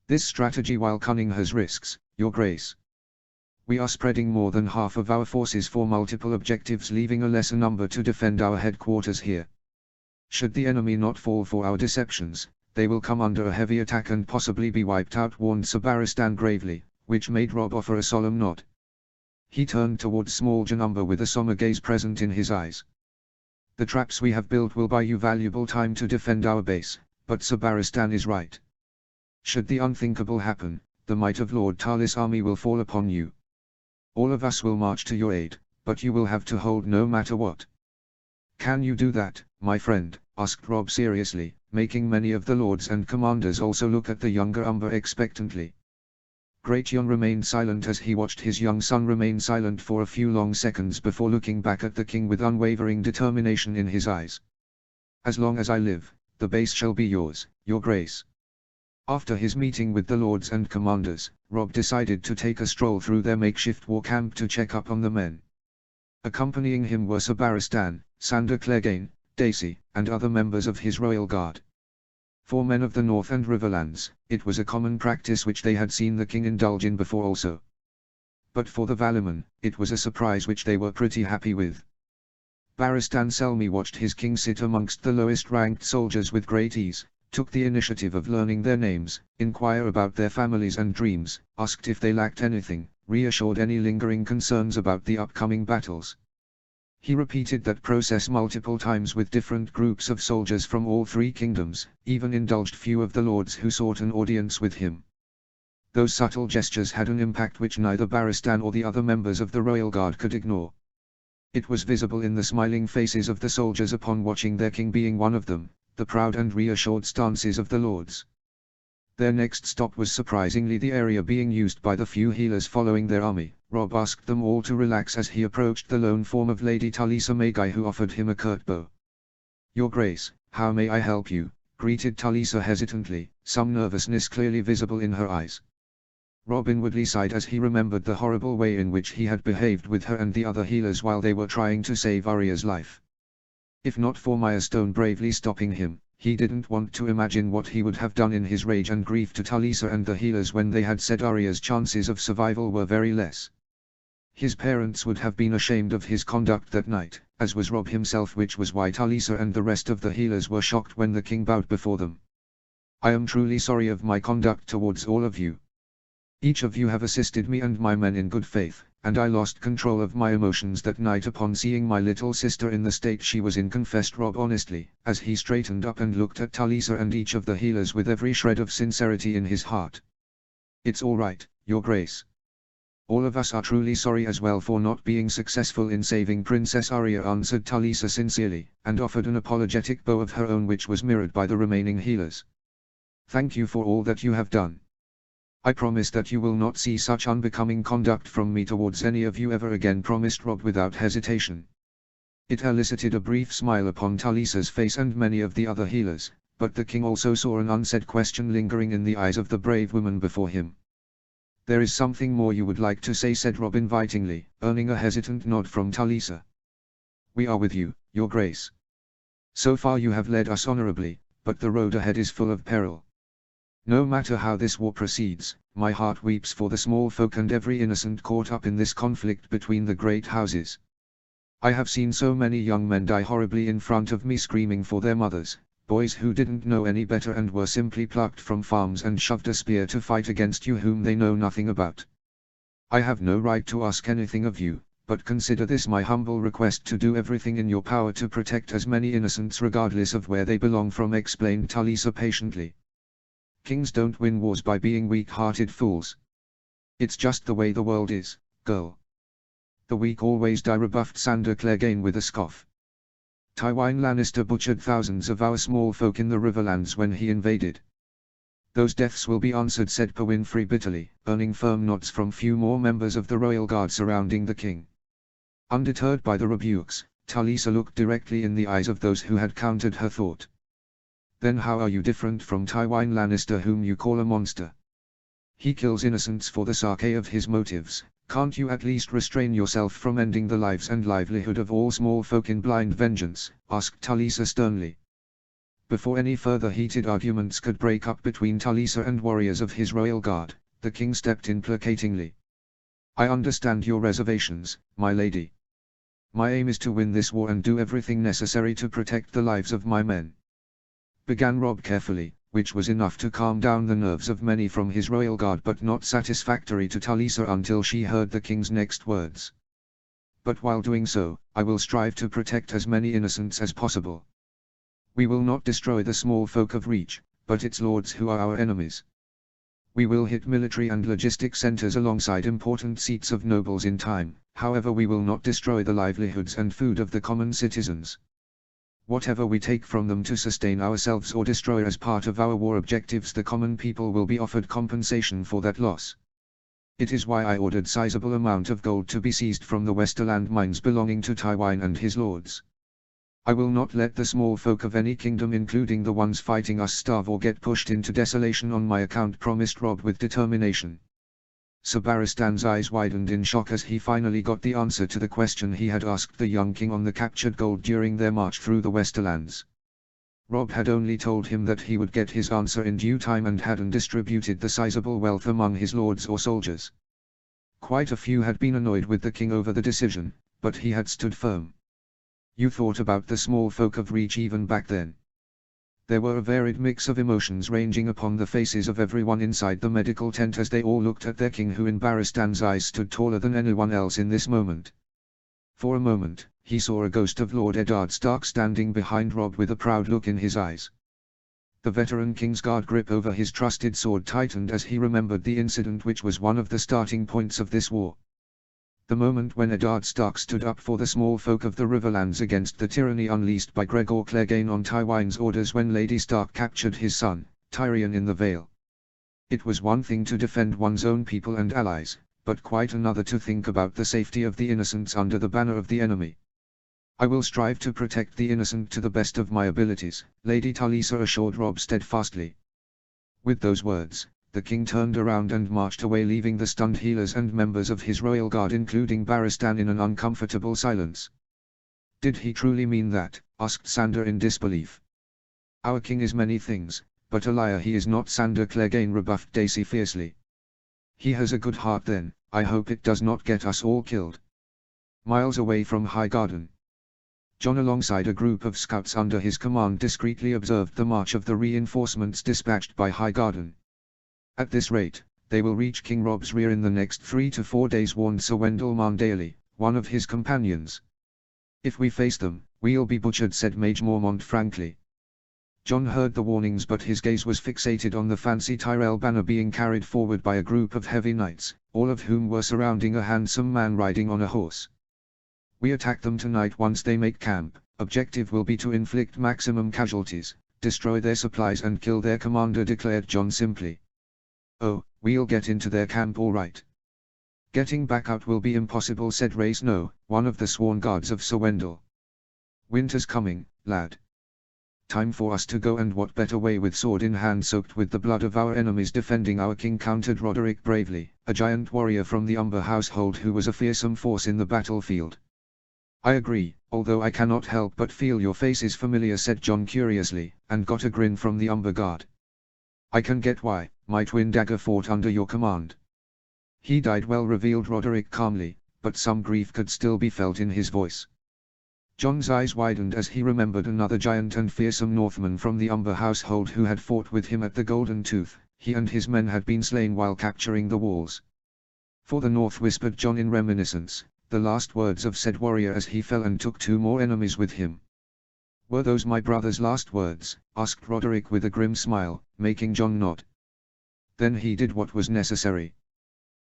This strategy, while cunning, has risks, your grace. We are spreading more than half of our forces for multiple objectives, leaving a lesser number to defend our headquarters here. Should the enemy not fall for our deceptions, they will come under a heavy attack and possibly be wiped out, warned Sir Barristan gravely, which made Rob offer a solemn nod. He turned towards Small Jon Umber with a somber gaze present in his eyes. The traps we have built will buy you valuable time to defend our base, but Sir Barristan is right. Should the unthinkable happen, the might of Lord Talis' army will fall upon you. All of us will march to your aid, but you will have to hold no matter what. Can you do that, my friend? Asked Rob seriously, making many of the lords and commanders also look at the younger Umber expectantly. Great Jon remained silent as he watched his young son remain silent for a few long seconds before looking back at the king with unwavering determination in his eyes. As long as I live, the base shall be yours, your grace. After his meeting with the lords and commanders, Rob decided to take a stroll through their makeshift war camp to check up on the men. Accompanying him were Sir Barristan, Sandor Clegane, Dacey, and other members of his royal guard. For men of the North and Riverlands, it was a common practice which they had seen the king indulge in before also. But for the Valiman, it was a surprise which they were pretty happy with. Barristan Selmy watched his king sit amongst the lowest-ranked soldiers with great ease, took the initiative of learning their names, inquire about their families and dreams, asked if they lacked anything, reassured any lingering concerns about the upcoming battles. He repeated that process multiple times with different groups of soldiers from all 3 kingdoms, even indulged few of the lords who sought an audience with him. Those subtle gestures had an impact which neither Barristan or the other members of the royal guard could ignore. It was visible in the smiling faces of the soldiers upon watching their king being one of them, the proud and reassured stances of the lords. Their next stop was surprisingly the area being used by the few healers following their army. Rob asked them all to relax as he approached the lone form of Lady Talisa Magai, who offered him a curt bow. Your Grace, how may I help you? Greeted Talisa hesitantly, some nervousness clearly visible in her eyes. Rob inwardly sighed as he remembered the horrible way in which he had behaved with her and the other healers while they were trying to save Arya's life. If not for Maya Stone bravely stopping him, he didn't want to imagine what he would have done in his rage and grief to Talisa and the healers when they had said Arya's chances of survival were very less. His parents would have been ashamed of his conduct that night, as was Rob himself, which was why Talisa and the rest of the healers were shocked when the king bowed before them. I am truly sorry of my conduct towards all of you. Each of you have assisted me and my men in good faith, and I lost control of my emotions that night upon seeing my little sister in the state she was in, confessed Rob honestly, as he straightened up and looked at Talisa and each of the healers with every shred of sincerity in his heart. It's all right, Your Grace. All of us are truly sorry as well for not being successful in saving Princess Arya, answered Talisa sincerely, and offered an apologetic bow of her own which was mirrored by the remaining healers. Thank you for all that you have done. I promise that you will not see such unbecoming conduct from me towards any of you ever again, promised Rob without hesitation. It elicited a brief smile upon Talisa's face and many of the other healers, but the king also saw an unsaid question lingering in the eyes of the brave woman before him. There is something more you would like to say, said Rob invitingly, earning a hesitant nod from Talisa. We are with you, Your Grace. So far you have led us honorably, but the road ahead is full of peril. No matter how this war proceeds, my heart weeps for the small folk and every innocent caught up in this conflict between the great houses. I have seen so many young men die horribly in front of me screaming for their mothers, boys who didn't know any better and were simply plucked from farms and shoved a spear to fight against you whom they know nothing about. I have no right to ask anything of you, but consider this my humble request to do everything in your power to protect as many innocents regardless of where they belong from, explained Talisa patiently. Kings don't win wars by being weak-hearted fools. It's just the way the world is, girl. The weak always die, rebuffed Sandor Clegane with a scoff. Tywin Lannister butchered thousands of our small folk in the Riverlands when he invaded. Those deaths will be answered, said Per Winfrey bitterly, earning firm nods from few more members of the royal guard surrounding the king. Undeterred by the rebukes, Talisa looked directly in the eyes of those who had countered her thought. Then how are you different from Tywin Lannister, whom you call a monster? He kills innocents for the sake of his motives. Can't you at least restrain yourself from ending the lives and livelihood of all small folk in blind vengeance? Asked Talisa sternly. Before any further heated arguments could break up between Talisa and warriors of his royal guard, the king stepped in placatingly. I understand your reservations, my lady. My aim is to win this war and do everything necessary to protect the lives of my men. Began Robb carefully, which was enough to calm down the nerves of many from his royal guard but not satisfactory to Talisa until she heard the king's next words. But while doing so, I will strive to protect as many innocents as possible. We will not destroy the small folk of Reach, but its lords who are our enemies. We will hit military and logistic centers alongside important seats of nobles in time, however we will not destroy the livelihoods and food of the common citizens. Whatever we take from them to sustain ourselves or destroy as part of our war objectives, the common people will be offered compensation for that loss. It is why I ordered sizable amount of gold to be seized from the Westerland mines belonging to Tywin and his lords. I will not let the small folk of any kingdom, including the ones fighting us, starve or get pushed into desolation on my account, promised Robb with determination. Sir Barristan's eyes widened in shock as he finally got the answer to the question he had asked the young king on the captured gold during their march through the Westerlands. Robb had only told him that he would get his answer in due time and hadn't distributed the sizable wealth among his lords or soldiers. Quite a few had been annoyed with the king over the decision, but he had stood firm. You thought about the small folk of Reach even back then. There were a varied mix of emotions ranging upon the faces of everyone inside the medical tent as they all looked at their king, who in Barristan's eyes stood taller than anyone else in this moment. For a moment, he saw a ghost of Lord Eddard Stark standing behind Robb with a proud look in his eyes. The veteran Kingsguard grip over his trusted sword tightened as he remembered the incident which was one of the starting points of this war. The moment when Eddard Stark stood up for the small folk of the Riverlands against the tyranny unleashed by Gregor Clegane on Tywin's orders when Lady Stark captured his son, Tyrion, in the Vale. It was one thing to defend one's own people and allies, but quite another to think about the safety of the innocents under the banner of the enemy. I will strive to protect the innocent to the best of my abilities, Lady Talisa assured Robb steadfastly. With those words, the king turned around and marched away, leaving the stunned healers and members of his royal guard including Barristan in an uncomfortable silence. Did he truly mean that? Asked Sandor in disbelief. Our king is many things, but a liar he is not, Sandor Clegane rebuffed Daisy fiercely. He has a good heart then, I hope it does not get us all killed. Miles away from Highgarden, Jon alongside a group of scouts under his command discreetly observed the march of the reinforcements dispatched by Highgarden. At this rate, they will reach King Robb's rear in the next 3 to 4 days, warned Sir Wendell Marndaly, one of his companions. If we face them, we'll be butchered, said Mage Mormont frankly. Jon heard the warnings, but his gaze was fixated on the fancy Tyrell banner being carried forward by a group of heavy knights, all of whom were surrounding a handsome man riding on a horse. We attack them tonight once they make camp. Objective will be to inflict maximum casualties, destroy their supplies and kill their commander, declared Jon simply. Oh, we'll get into their camp all right. Getting back out will be impossible, said Ray Snow, one of the sworn guards of Sir Wendell. Winter's coming, lad. Time for us to go, and what better way with sword in hand soaked with the blood of our enemies defending our king, countered Roderick bravely, a giant warrior from the Umber household who was a fearsome force in the battlefield. I agree, although I cannot help but feel your face is familiar, said Jon curiously, and got a grin from the Umber Guard. I can get why. My twin dagger fought under your command. He died well, revealed Roderick calmly, but some grief could still be felt in his voice. Jon's eyes widened as he remembered another giant and fearsome Northman from the Umber household who had fought with him at the Golden Tooth. He and his men had been slain while capturing the walls. For the North, whispered Jon in reminiscence, the last words of said warrior as he fell and took 2 more enemies with him. Were those my brother's last words? Asked Roderick with a grim smile, making Jon nod. Then he did what was necessary.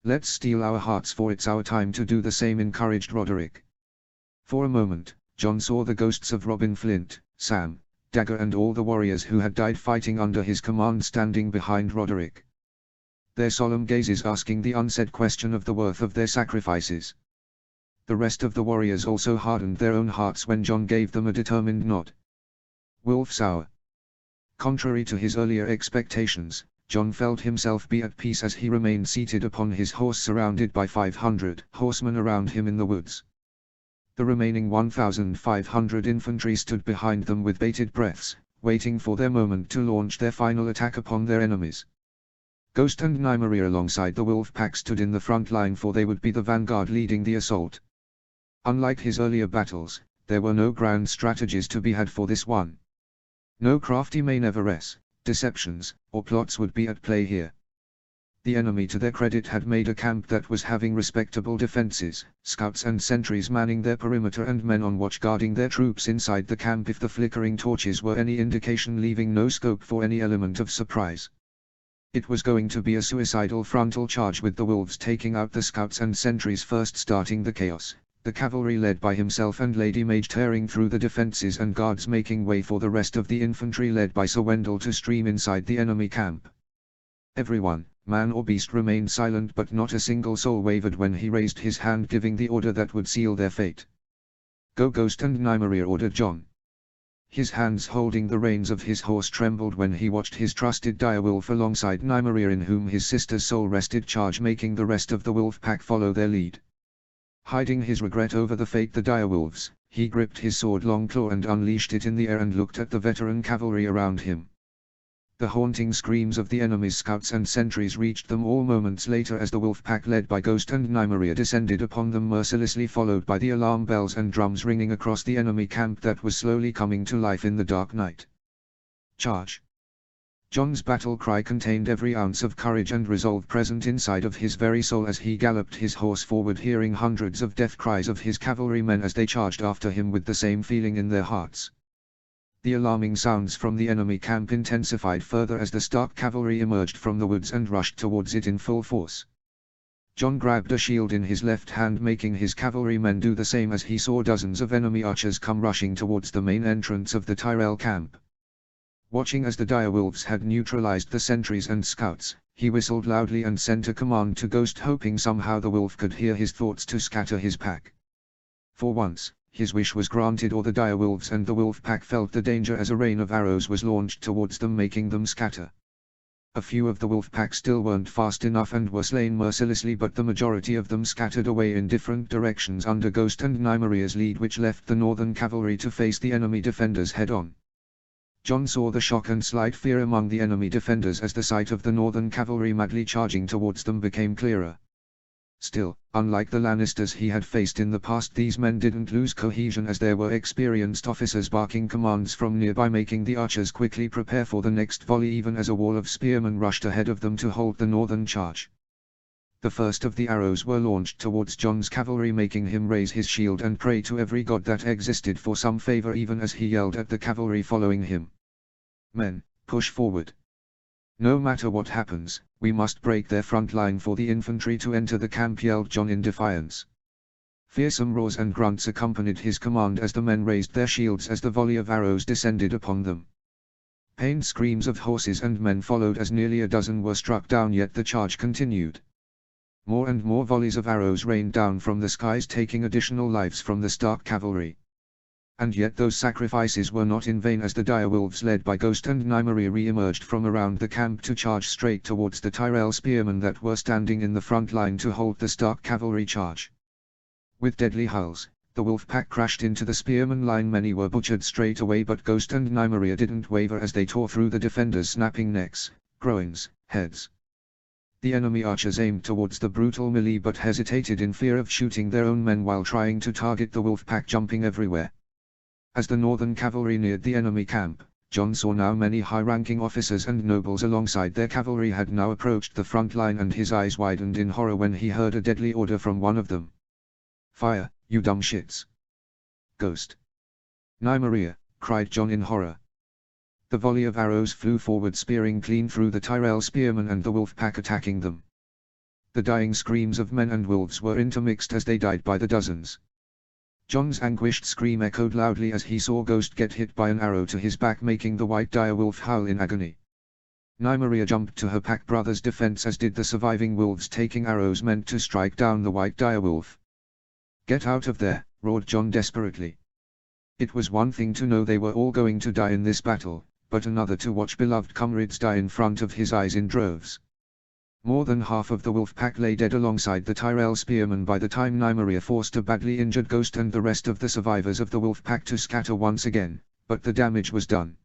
Let's steel our hearts, for it's our time to do the same, encouraged Roderick. For a moment, Jon saw the ghosts of Robin Flint, Sam, Dagger and all the warriors who had died fighting under his command standing behind Roderick. Their solemn gazes asking the unsaid question of the worth of their sacrifices. The rest of the warriors also hardened their own hearts when Jon gave them a determined nod. Wolf's Hour. Contrary to his earlier expectations, Jon felt himself be at peace as he remained seated upon his horse surrounded by 500 horsemen around him in the woods. The remaining 1,500 infantry stood behind them with bated breaths, waiting for their moment to launch their final attack upon their enemies. Ghost and Nymeria alongside the wolf pack stood in the front line, for they would be the vanguard leading the assault. Unlike his earlier battles, there were no grand strategies to be had for this one. No crafty maneuveres, deceptions, or plots would be at play here. The enemy, to their credit, had made a camp that was having respectable defenses, scouts and sentries manning their perimeter and men on watch guarding their troops inside the camp if the flickering torches were any indication, leaving no scope for any element of surprise. It was going to be a suicidal frontal charge, with the wolves taking out the scouts and sentries first, starting the chaos, the cavalry led by himself and Lady Mage tearing through the defenses and guards making way for the rest of the infantry led by Sir Wendell to stream inside the enemy camp. Everyone, man or beast, remained silent, but not a single soul wavered when he raised his hand, giving the order that would seal their fate. Go Ghost and Nymeria, ordered Jon. His hands holding the reins of his horse trembled when he watched his trusted direwolf alongside Nymeria, in whom his sister's soul rested, charge, making the rest of the wolf pack follow their lead. Hiding his regret over the fate the direwolves, he gripped his sword Longclaw and unleashed it in the air and looked at the veteran cavalry around him. The haunting screams of the enemy's scouts and sentries reached them all moments later as the wolf pack led by Ghost and Nymeria descended upon them mercilessly, followed by the alarm bells and drums ringing across the enemy camp that was slowly coming to life in the dark night. Charge! Jon's battle cry contained every ounce of courage and resolve present inside of his very soul as he galloped his horse forward, hearing hundreds of death cries of his cavalrymen as they charged after him with the same feeling in their hearts. The alarming sounds from the enemy camp intensified further as the Stark cavalry emerged from the woods and rushed towards it in full force. Jon grabbed a shield in his left hand, making his cavalrymen do the same as he saw dozens of enemy archers come rushing towards the main entrance of the Tyrell camp. Watching as the direwolves had neutralized the sentries and scouts, he whistled loudly and sent a command to Ghost, hoping somehow the wolf could hear his thoughts to scatter his pack. For once, his wish was granted, or the direwolves and the wolf pack felt the danger as a rain of arrows was launched towards them, making them scatter. A few of the wolf pack still weren't fast enough and were slain mercilessly, but the majority of them scattered away in different directions under Ghost and Nymeria's lead, which left the northern cavalry to face the enemy defenders head-on. Jon saw the shock and slight fear among the enemy defenders as the sight of the northern cavalry madly charging towards them became clearer. Still, unlike the Lannisters he had faced in the past, these men didn't lose cohesion as there were experienced officers barking commands from nearby, making the archers quickly prepare for the next volley even as a wall of spearmen rushed ahead of them to halt the northern charge. The first of the arrows were launched towards Jon's cavalry, making him raise his shield and pray to every god that existed for some favor, even as he yelled at the cavalry following him. Men, push forward. No matter what happens, we must break their front line for the infantry to enter the camp, yelled Jon in defiance. Fearsome roars and grunts accompanied his command as the men raised their shields as the volley of arrows descended upon them. Pained screams of horses and men followed as nearly a dozen were struck down, yet the charge continued. More and more volleys of arrows rained down from the skies, taking additional lives from the Stark cavalry. And yet those sacrifices were not in vain as the direwolves led by Ghost and Nymeria re-emerged from around the camp to charge straight towards the Tyrell spearmen that were standing in the front line to halt the Stark cavalry charge. With deadly howls, The wolf pack crashed into the spearman line. Many were butchered straight away, but Ghost and Nymeria didn't waver as they tore through the defenders, snapping necks, groins, heads. The enemy archers aimed towards the brutal melee but hesitated in fear of shooting their own men while trying to target the wolf pack, jumping everywhere. As the northern cavalry neared the enemy camp, Jon saw now many high-ranking officers and nobles alongside their cavalry had now approached the front line, and his eyes widened in horror when he heard a deadly order from one of them. "Fire, you dumb shits!" "Ghost! Nymeria!" cried Jon in horror. The volley of arrows flew forward, spearing clean through the Tyrell spearmen and the wolf pack attacking them. The dying screams of men and wolves were intermixed as they died by the dozens. Jon's anguished scream echoed loudly as he saw Ghost get hit by an arrow to his back, making the white direwolf howl in agony. Nymeria jumped to her pack brother's defense, as did the surviving wolves, taking arrows meant to strike down the white direwolf. "Get out of there!" roared Jon desperately. It was one thing to know they were all going to die in this battle, but another to watch beloved comrades die in front of his eyes in droves. More than half of the wolf pack lay dead alongside the Tyrell spearmen by the time Nymeria forced a badly injured Ghost and the rest of the survivors of the wolf pack to scatter once again, but the damage was done.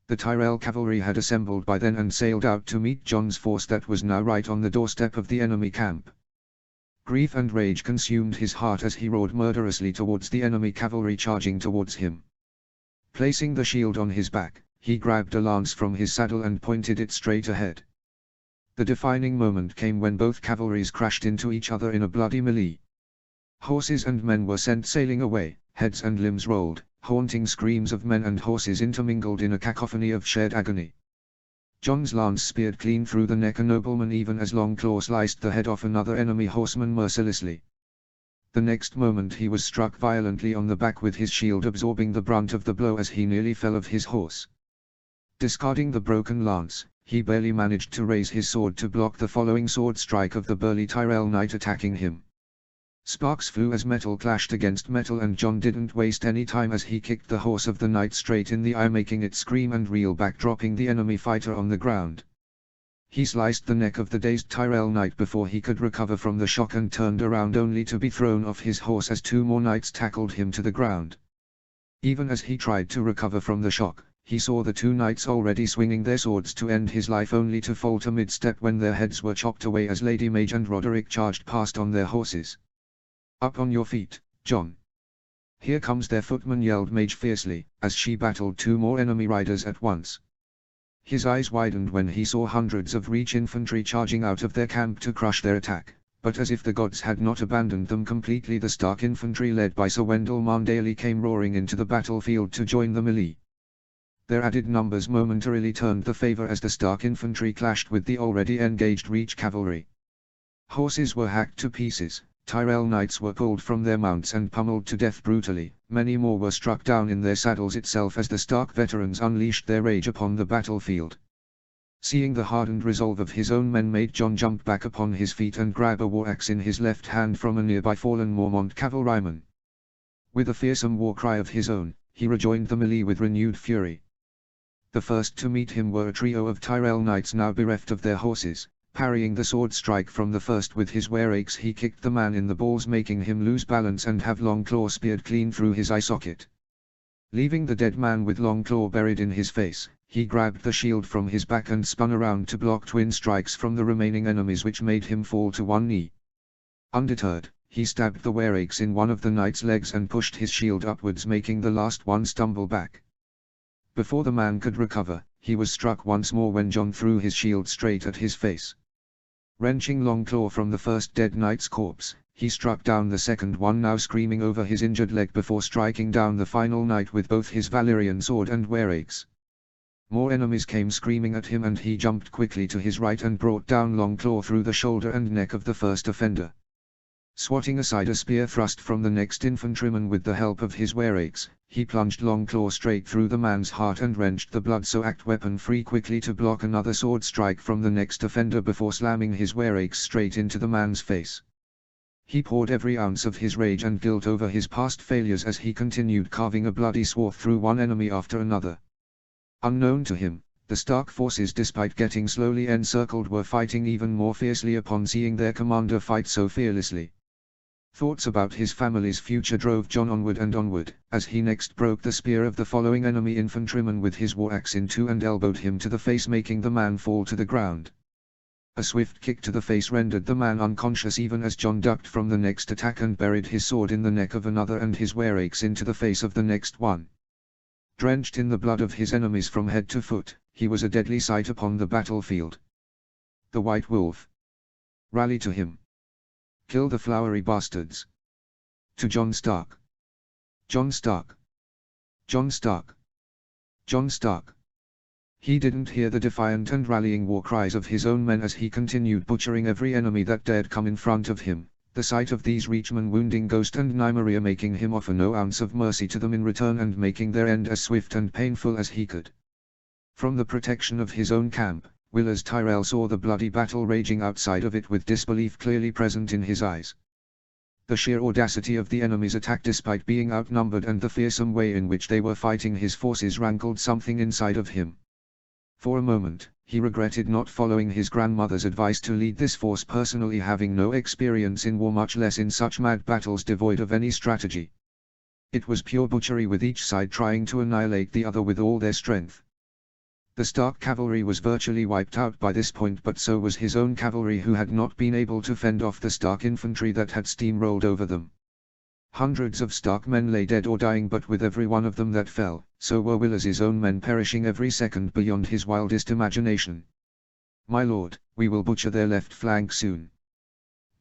The Tyrell cavalry had assembled by then and sailed out to meet Jon's force that was now right on the doorstep of the enemy camp. Grief and rage consumed his heart as he roared murderously towards the enemy cavalry charging towards him. Placing the shield on his back, he grabbed a lance from his saddle and pointed it straight ahead. The defining moment came when both cavalries crashed into each other in a bloody melee. Horses and men were sent sailing away, heads and limbs rolled, haunting screams of men and horses intermingled in a cacophony of shared agony. Jon's lance speared clean through the neck a nobleman even as Longclaw sliced the head off another enemy horseman mercilessly. The next moment he was struck violently on the back with his shield absorbing the brunt of the blow as he nearly fell off his horse. Discarding the broken lance, he barely managed to raise his sword to block the following sword strike of the burly Tyrell knight attacking him. Sparks flew as metal clashed against metal, and Jon didn't waste any time as he kicked the horse of the knight straight in the eye, making it scream and reel back, dropping the enemy fighter on the ground. He sliced the neck of the dazed Tyrell knight before he could recover from the shock and turned around only to be thrown off his horse as two more knights tackled him to the ground. Even as he tried to recover from the shock, he saw the two knights already swinging their swords to end his life, only to falter mid-step when their heads were chopped away as Lady Mage and Roderick charged past on their horses. "Up on your feet, Jon! Here comes their footman," yelled Mage fiercely, as she battled two more enemy riders at once. His eyes widened when he saw hundreds of Reach infantry charging out of their camp to crush their attack, but as if the gods had not abandoned them completely, the Stark infantry led by Sir Wendell Marndaly came roaring into the battlefield to join the melee. Their added numbers momentarily turned the favor as the Stark infantry clashed with the already engaged Reach cavalry. Horses were hacked to pieces, Tyrell knights were pulled from their mounts and pummeled to death brutally, many more were struck down in their saddles itself as the Stark veterans unleashed their rage upon the battlefield. Seeing the hardened resolve of his own men made Jon jump back upon his feet and grab a war axe in his left hand from a nearby fallen Mormont cavalryman. With a fearsome war cry of his own, he rejoined the melee with renewed fury. The first to meet him were a trio of Tyrell knights now bereft of their horses. Parrying the sword strike from the first with his were-axe, he kicked the man in the balls, making him lose balance and have Longclaw speared clean through his eye socket. Leaving the dead man with Longclaw buried in his face, he grabbed the shield from his back and spun around to block twin strikes from the remaining enemies, which made him fall to one knee. Undeterred, he stabbed the were-axe in one of the knight's legs and pushed his shield upwards, making the last one stumble back. Before the man could recover, he was struck once more when Jon threw his shield straight at his face. Wrenching Longclaw from the first dead knight's corpse, he struck down the second one, now screaming over his injured leg, before striking down the final knight with both his Valyrian sword and were-axe. More enemies came screaming at him, and he jumped quickly to his right and brought down Longclaw through the shoulder and neck of the first offender. Swatting aside a spear thrust from the next infantryman with the help of his were-axe, he plunged Longclaw straight through the man's heart and wrenched the blood-soaked weapon free quickly to block another sword strike from the next offender before slamming his were-axe straight into the man's face. He poured every ounce of his rage and guilt over his past failures as he continued carving a bloody swath through one enemy after another. Unknown to him, the Stark forces, despite getting slowly encircled, were fighting even more fiercely upon seeing their commander fight so fearlessly. Thoughts about his family's future drove John onward and onward, as he next broke the spear of the following enemy infantryman with his war axe in two and elbowed him to the face, making the man fall to the ground. A swift kick to the face rendered the man unconscious even as John ducked from the next attack and buried his sword in the neck of another and his were axe into the face of the next one. Drenched in the blood of his enemies from head to foot, he was a deadly sight upon the battlefield. The White Wolf. Rally to him. Kill the flowery bastards. To John Stark. John Stark. John Stark. John Stark. He didn't hear the defiant and rallying war cries of his own men as he continued butchering every enemy that dared come in front of him, the sight of these Reachmen wounding Ghost and Nymeria making him offer no ounce of mercy to them in return and making their end as swift and painful as he could. From the protection of his own camp, Willers Tyrell saw the bloody battle raging outside of it with disbelief clearly present in his eyes. The sheer audacity of the enemy's attack despite being outnumbered and the fearsome way in which they were fighting his forces rankled something inside of him. For a moment, he regretted not following his grandmother's advice to lead this force personally, having no experience in war, much less in such mad battles devoid of any strategy. It was pure butchery, with each side trying to annihilate the other with all their strength. The Stark cavalry was virtually wiped out by this point, but so was his own cavalry, who had not been able to fend off the Stark infantry that had steamrolled over them. Hundreds of Stark men lay dead or dying, but with every one of them that fell, so were Willers' own men perishing every second beyond his wildest imagination. My lord, we will butcher their left flank soon.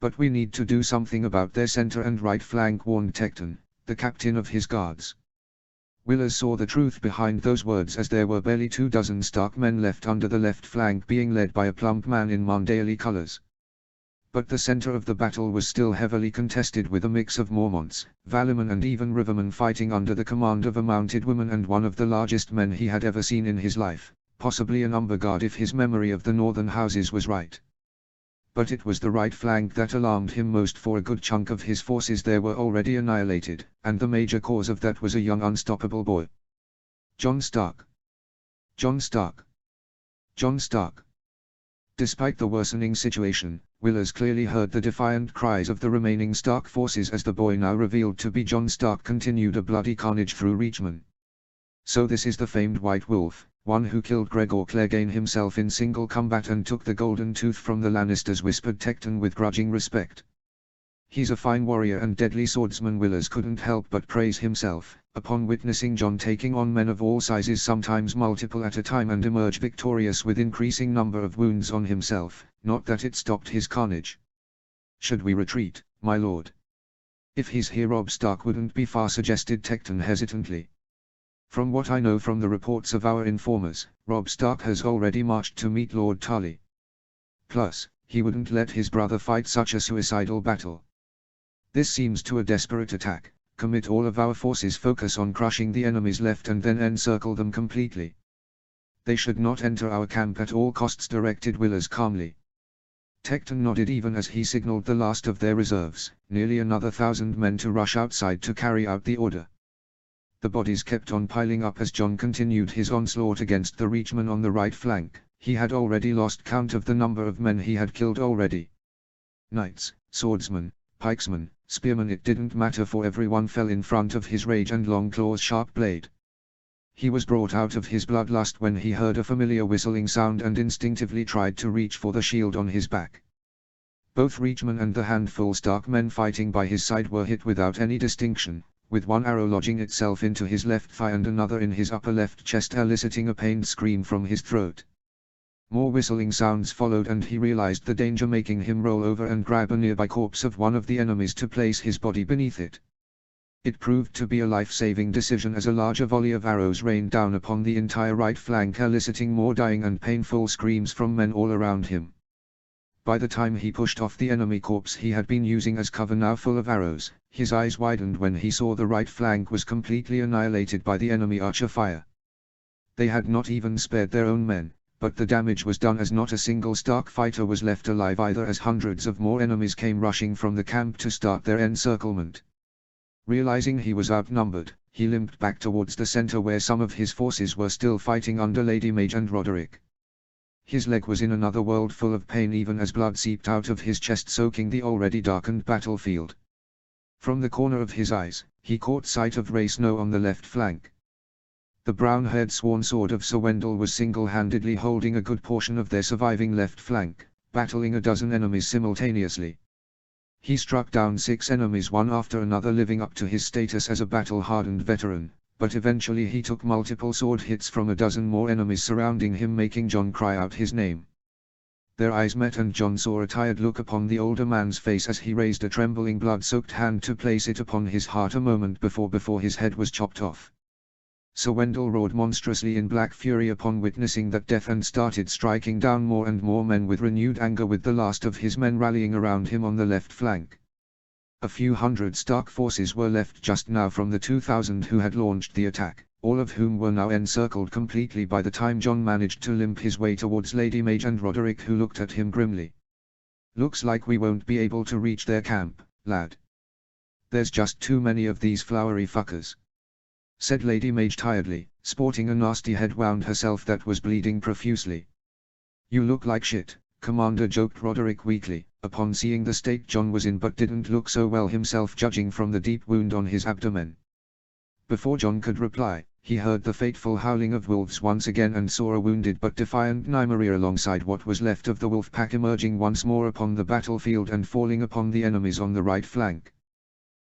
But we need to do something about their center and right flank, warned Tecton, the captain of his guards. Willers saw the truth behind those words, as there were barely 24 Stark men left under the left flank, being led by a plump man in Mondaily colors. But the center of the battle was still heavily contested, with a mix of Mormonts, Valimen and even Rivermen fighting under the command of a mounted woman and one of the largest men he had ever seen in his life, possibly an Umberguard if his memory of the northern houses was right. But it was the right flank that alarmed him most, for a good chunk of his forces there were already annihilated, and the major cause of that was a young unstoppable boy. John Stark. John Stark. John Stark. Despite the worsening situation, Willers clearly heard the defiant cries of the remaining Stark forces as the boy, now revealed to be John Stark, continued a bloody carnage through Reachmen. So this is the famed White Wolf, one who killed Gregor Clegane himself in single combat and took the golden tooth from the Lannisters, whispered Tecton with grudging respect. He's a fine warrior and deadly swordsman, Willers couldn't help but praise himself, upon witnessing John taking on men of all sizes, sometimes multiple at a time, and emerge victorious with increasing number of wounds on himself, not that it stopped his carnage. Should we retreat, my lord? If he's here, Robb Stark wouldn't be far, suggested Tecton hesitantly. From what I know from the reports of our informers, Robb Stark has already marched to meet Lord Tarly. Plus, he wouldn't let his brother fight such a suicidal battle. This seems to a desperate attack. Commit all of our forces, focus on crushing the enemy's left and then encircle them completely. They should not enter our camp at all costs, directed Willers calmly. Tecton nodded even as he signaled the last of their reserves, nearly another 1,000 men, to rush outside to carry out the order. The bodies kept on piling up as John continued his onslaught against the Reachmen on the right flank. He had already lost count of the number of men he had killed already. Knights, swordsmen, pikesmen, spearmen, it didn't matter, for everyone fell in front of his rage and Longclaw's sharp blade. He was brought out of his bloodlust when he heard a familiar whistling sound and instinctively tried to reach for the shield on his back. Both Reachmen and the handful Stark men fighting by his side were hit without any distinction, with one arrow lodging itself into his left thigh and another in his upper left chest, eliciting a pained scream from his throat. More whistling sounds followed and he realized the danger, making him roll over and grab a nearby corpse of one of the enemies to place his body beneath it. It proved to be a life-saving decision, as a larger volley of arrows rained down upon the entire right flank, eliciting more dying and painful screams from men all around him. By the time he pushed off the enemy corpse he had been using as cover, now full of arrows, his eyes widened when he saw the right flank was completely annihilated by the enemy archer fire. They had not even spared their own men, but the damage was done, as not a single Stark fighter was left alive either, as hundreds of more enemies came rushing from the camp to start their encirclement. Realizing he was outnumbered, he limped back towards the center where some of his forces were still fighting under Lady Mage and Roderick. His leg was in another world, full of pain even as blood seeped out of his chest, soaking the already darkened battlefield. From the corner of his eyes, he caught sight of Ray Snow on the left flank. The brown-haired sworn sword of Sir Wendell was single-handedly holding a good portion of their surviving left flank, battling a dozen enemies simultaneously. He struck down 6 enemies one after another, living up to his status as a battle-hardened veteran, but eventually he took multiple sword hits from a dozen more enemies surrounding him, making John cry out his name. Their eyes met and John saw a tired look upon the older man's face as he raised a trembling blood-soaked hand to place it upon his heart a moment before his head was chopped off. Sir Wendell roared monstrously in black fury upon witnessing that death and started striking down more and more men with renewed anger, with the last of his men rallying around him on the left flank. A few hundred Stark forces were left just now from the 2,000 who had launched the attack, all of whom were now encircled completely by the time John managed to limp his way towards Lady Mage and Roderick, who looked at him grimly. "Looks like we won't be able to reach their camp, lad. There's just too many of these flowery fuckers," said Lady Mage tiredly, sporting a nasty head wound herself that was bleeding profusely. "You look like shit, Commander," joked Roderick weakly, upon seeing the state John was in, but didn't look so well himself judging from the deep wound on his abdomen. Before John could reply, he heard the fateful howling of wolves once again and saw a wounded but defiant Nymeria alongside what was left of the wolf pack emerging once more upon the battlefield and falling upon the enemies on the right flank.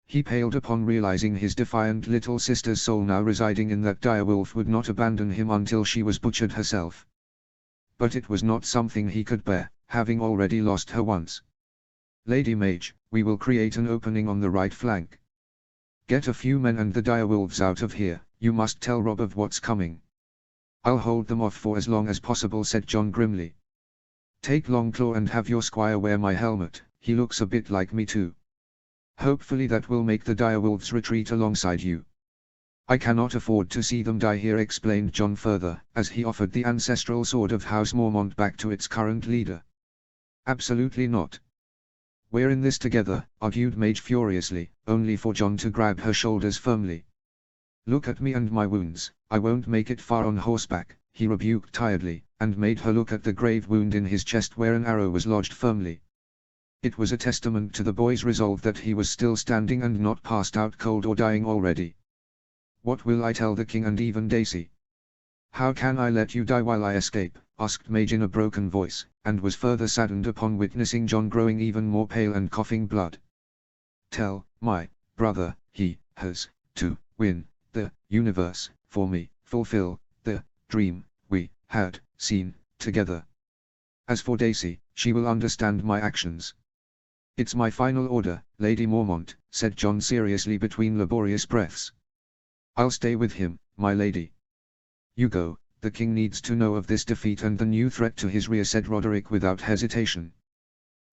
He paled upon realizing his defiant little sister's soul now residing in that dire wolf would not abandon him until she was butchered herself. But it was not something he could bear, having already lost her once. "Lady Mage, we will create an opening on the right flank. Get a few men and the dire wolves out of here. You must tell Robb of what's coming." "I'll hold them off for as long as possible," said John grimly. "Take Longclaw and have your squire wear my helmet, he looks a bit like me too. Hopefully that will make the dire wolves retreat alongside you." "I cannot afford to see them die here," explained John further, as he offered the ancestral sword of House Mormont back to its current leader. "Absolutely not. We're in this together," argued Mage furiously, only for John to grab her shoulders firmly. "Look at me and my wounds, I won't make it far on horseback," he rebuked tiredly, and made her look at the grave wound in his chest where an arrow was lodged firmly. It was a testament to the boy's resolve that he was still standing and not passed out cold or dying already. "What will I tell the king and even Daisy?" "How can I let you die while I escape?" asked Mage in a broken voice, and was further saddened upon witnessing John growing even more pale and coughing blood. "Tell my brother he has to win the universe for me, fulfill the dream we had seen together. As for Daisy, she will understand my actions." "It's my final order, Lady Mormont," said John seriously between laborious breaths. "I'll stay with him, my lady." "You go, the king needs to know of this defeat and the new threat to his rear," said Roderick without hesitation.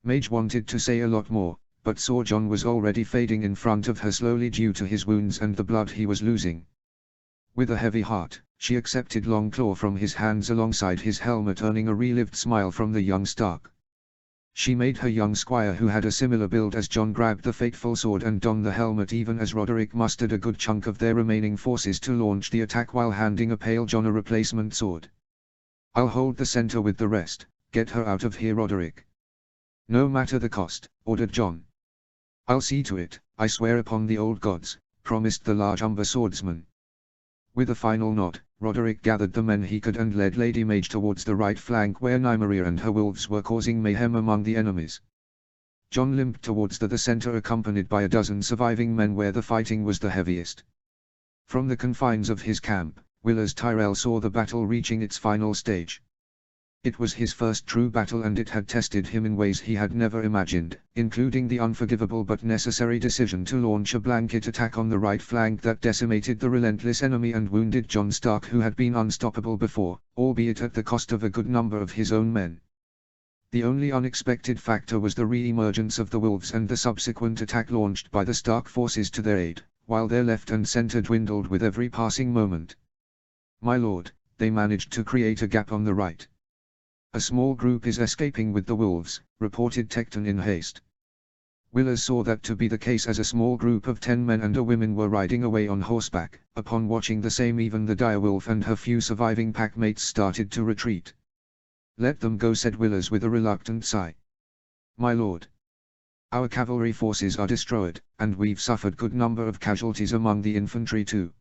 Mage wanted to say a lot more, but saw John was already fading in front of her slowly due to his wounds and the blood he was losing. With a heavy heart, she accepted Longclaw from his hands alongside his helmet, earning a relived smile from the young Stark. She made her young squire, who had a similar build as John, grab the fateful sword and don the helmet, even as Roderick mustered a good chunk of their remaining forces to launch the attack while handing a pale John a replacement sword. "I'll hold the center with the rest, get her out of here, Roderick." "No matter the cost," ordered John. "I'll see to it, I swear upon the old gods," promised the large Umber swordsman. With a final nod, Roderick gathered the men he could and led Lady Mage towards the right flank where Nymeria and her wolves were causing mayhem among the enemies. John limped towards the center accompanied by a dozen surviving men where the fighting was the heaviest. From the confines of his camp, Willers Tyrell saw the battle reaching its final stage. It was his first true battle and it had tested him in ways he had never imagined, including the unforgivable but necessary decision to launch a blanket attack on the right flank that decimated the relentless enemy and wounded John Stark, who had been unstoppable before, albeit at the cost of a good number of his own men. The only unexpected factor was the re-emergence of the wolves and the subsequent attack launched by the Stark forces to their aid, while their left and center dwindled with every passing moment. "My lord, they managed to create a gap on the right. A small group is escaping with the wolves," reported Tecton in haste. Willers saw that to be the case, as a small group of 10 men and a woman were riding away on horseback. Upon watching the same, even the direwolf and her few surviving packmates started to retreat. "Let them go," said Willers with a reluctant sigh. "My lord." Our cavalry forces are destroyed, and we've suffered good number of casualties among the infantry too.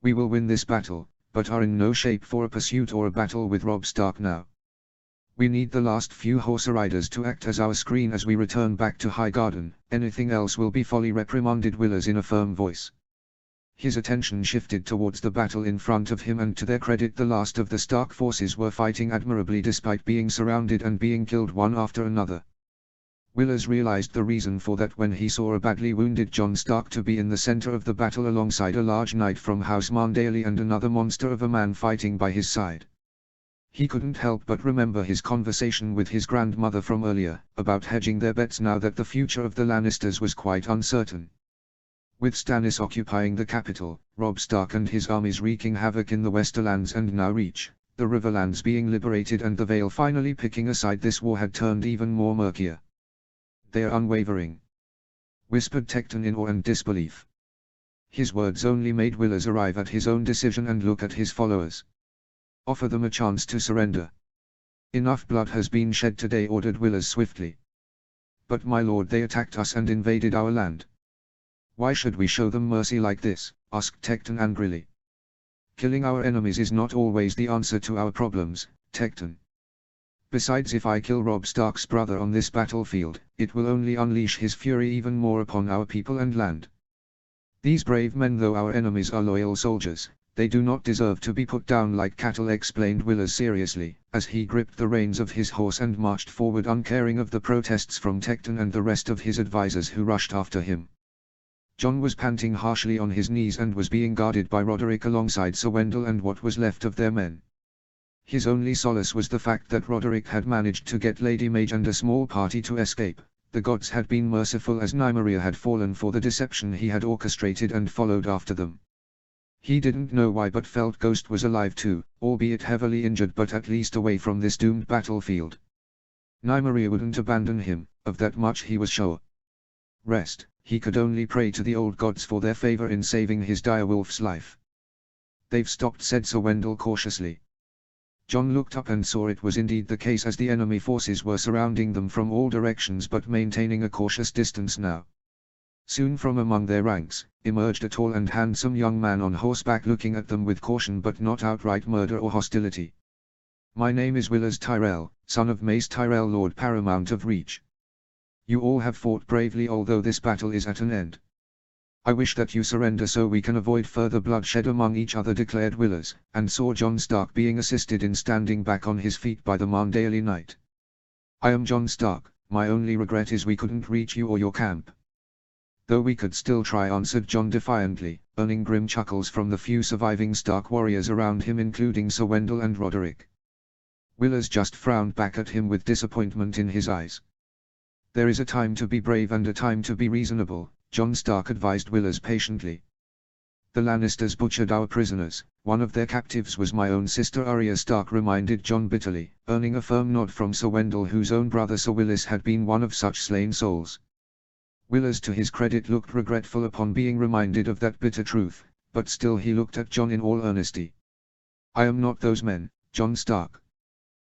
We will win this battle, but are in no shape for a pursuit or a battle with Robb Stark now. We need the last few horse riders to act as our screen as we return back to Highgarden, anything else will be folly, reprimanded Willers in a firm voice. His attention shifted towards the battle in front of him, and to their credit the last of the Stark forces were fighting admirably despite being surrounded and being killed one after another. Willers realized the reason for that when he saw a badly wounded Jon Stark to be in the center of the battle alongside a large knight from House Marndaly and another monster of a man fighting by his side. He couldn't help but remember his conversation with his grandmother from earlier, about hedging their bets now that the future of the Lannisters was quite uncertain. With Stannis occupying the capital, Robb Stark and his armies wreaking havoc in the Westerlands and now Reach, the Riverlands being liberated and the Vale finally picking a side, this war had turned even more murkier. They're unwavering, whispered Tecton in awe and disbelief. His words only made Willers arrive at his own decision and look at his followers. Offer them a chance to surrender. Enough blood has been shed today, ordered Willers swiftly. But my lord, they attacked us and invaded our land. Why should we show them mercy like this? Asked Tecton angrily. Killing our enemies is not always the answer to our problems, Tecton. Besides, if I kill Robb Stark's brother on this battlefield, it will only unleash his fury even more upon our people and land. These brave men, though our enemies, are loyal soldiers. They do not deserve to be put down like cattle, explained Willers seriously, as he gripped the reins of his horse and marched forward, uncaring of the protests from Tecton and the rest of his advisors who rushed after him. Jon was panting harshly on his knees and was being guarded by Roderick alongside Sir Wendell and what was left of their men. His only solace was the fact that Roderick had managed to get Lady Mage and a small party to escape. The gods had been merciful, as Nymeria had fallen for the deception he had orchestrated and followed after them. He didn't know why, but felt Ghost was alive too, albeit heavily injured, but at least away from this doomed battlefield. Nymeria wouldn't abandon him, of that much he was sure. Rest, he could only pray to the old gods for their favor in saving his direwolf's life. They've stopped, said Sir Wendell cautiously. Jon looked up and saw it was indeed the case, as the enemy forces were surrounding them from all directions but maintaining a cautious distance now. Soon from among their ranks, emerged a tall and handsome young man on horseback, looking at them with caution but not outright murder or hostility. My name is Willers Tyrell, son of Mace Tyrell, Lord Paramount of Reach. You all have fought bravely, although this battle is at an end. I wish that you surrender so we can avoid further bloodshed among each other, declared Willers, and saw Jon Stark being assisted in standing back on his feet by the Marndaly knight. I am Jon Stark, my only regret is we couldn't reach you or your camp. Though we could still try, answered Jon defiantly, earning grim chuckles from the few surviving Stark warriors around him, including Sir Wendell and Roderick. Willers just frowned back at him with disappointment in his eyes. There is a time to be brave and a time to be reasonable, Jon Stark advised Willers patiently. The Lannisters butchered our prisoners. One of their captives was my own sister Arya Stark, reminded Jon bitterly, earning a firm nod from Sir Wendell, whose own brother Sir Willis had been one of such slain souls. Willers, to his credit, looked regretful upon being reminded of that bitter truth, but still he looked at Jon in all earnesty. I am not those men, Jon Stark.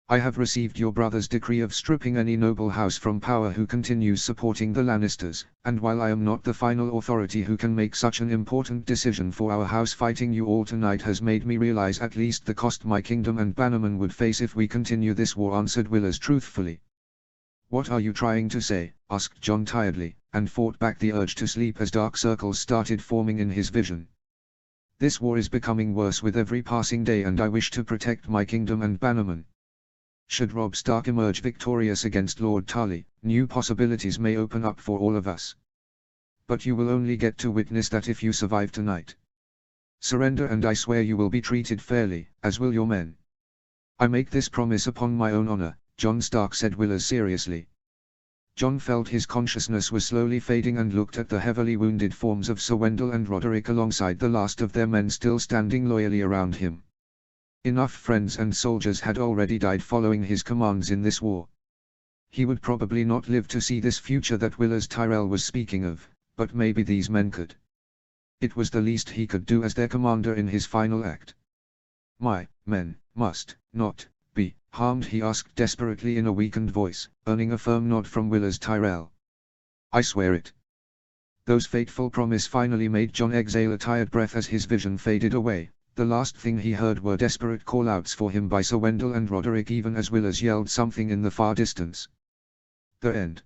I have received your brother's decree of stripping any noble house from power who continues supporting the Lannisters, and while I am not the final authority who can make such an important decision for our house, fighting you all tonight has made me realize at least the cost my kingdom and Bannerman would face if we continue this war, answered Willers truthfully. What are you trying to say? Asked Jon tiredly, and fought back the urge to sleep as dark circles started forming in his vision. This war is becoming worse with every passing day, and I wish to protect my kingdom and Bannerman. Should Robb Stark emerge victorious against Lord Tarly, new possibilities may open up for all of us. But you will only get to witness that if you survive tonight. Surrender and I swear you will be treated fairly, as will your men. I make this promise upon my own honor, Jon Stark, said Willers seriously. Jon felt his consciousness was slowly fading and looked at the heavily wounded forms of Sir Wendell and Roderick alongside the last of their men still standing loyally around him. Enough friends and soldiers had already died following his commands in this war. He would probably not live to see this future that Willers Tyrell was speaking of, but maybe these men could. It was the least he could do as their commander in his final act. My men must not be harmed, he asked desperately in a weakened voice, earning a firm nod from Willers Tyrell. I swear it. Those fateful promises finally made John exhale a tired breath as his vision faded away. The last thing he heard were desperate call-outs for him by Sir Wendell and Roderick, even as Willers yelled something in the far distance. The end.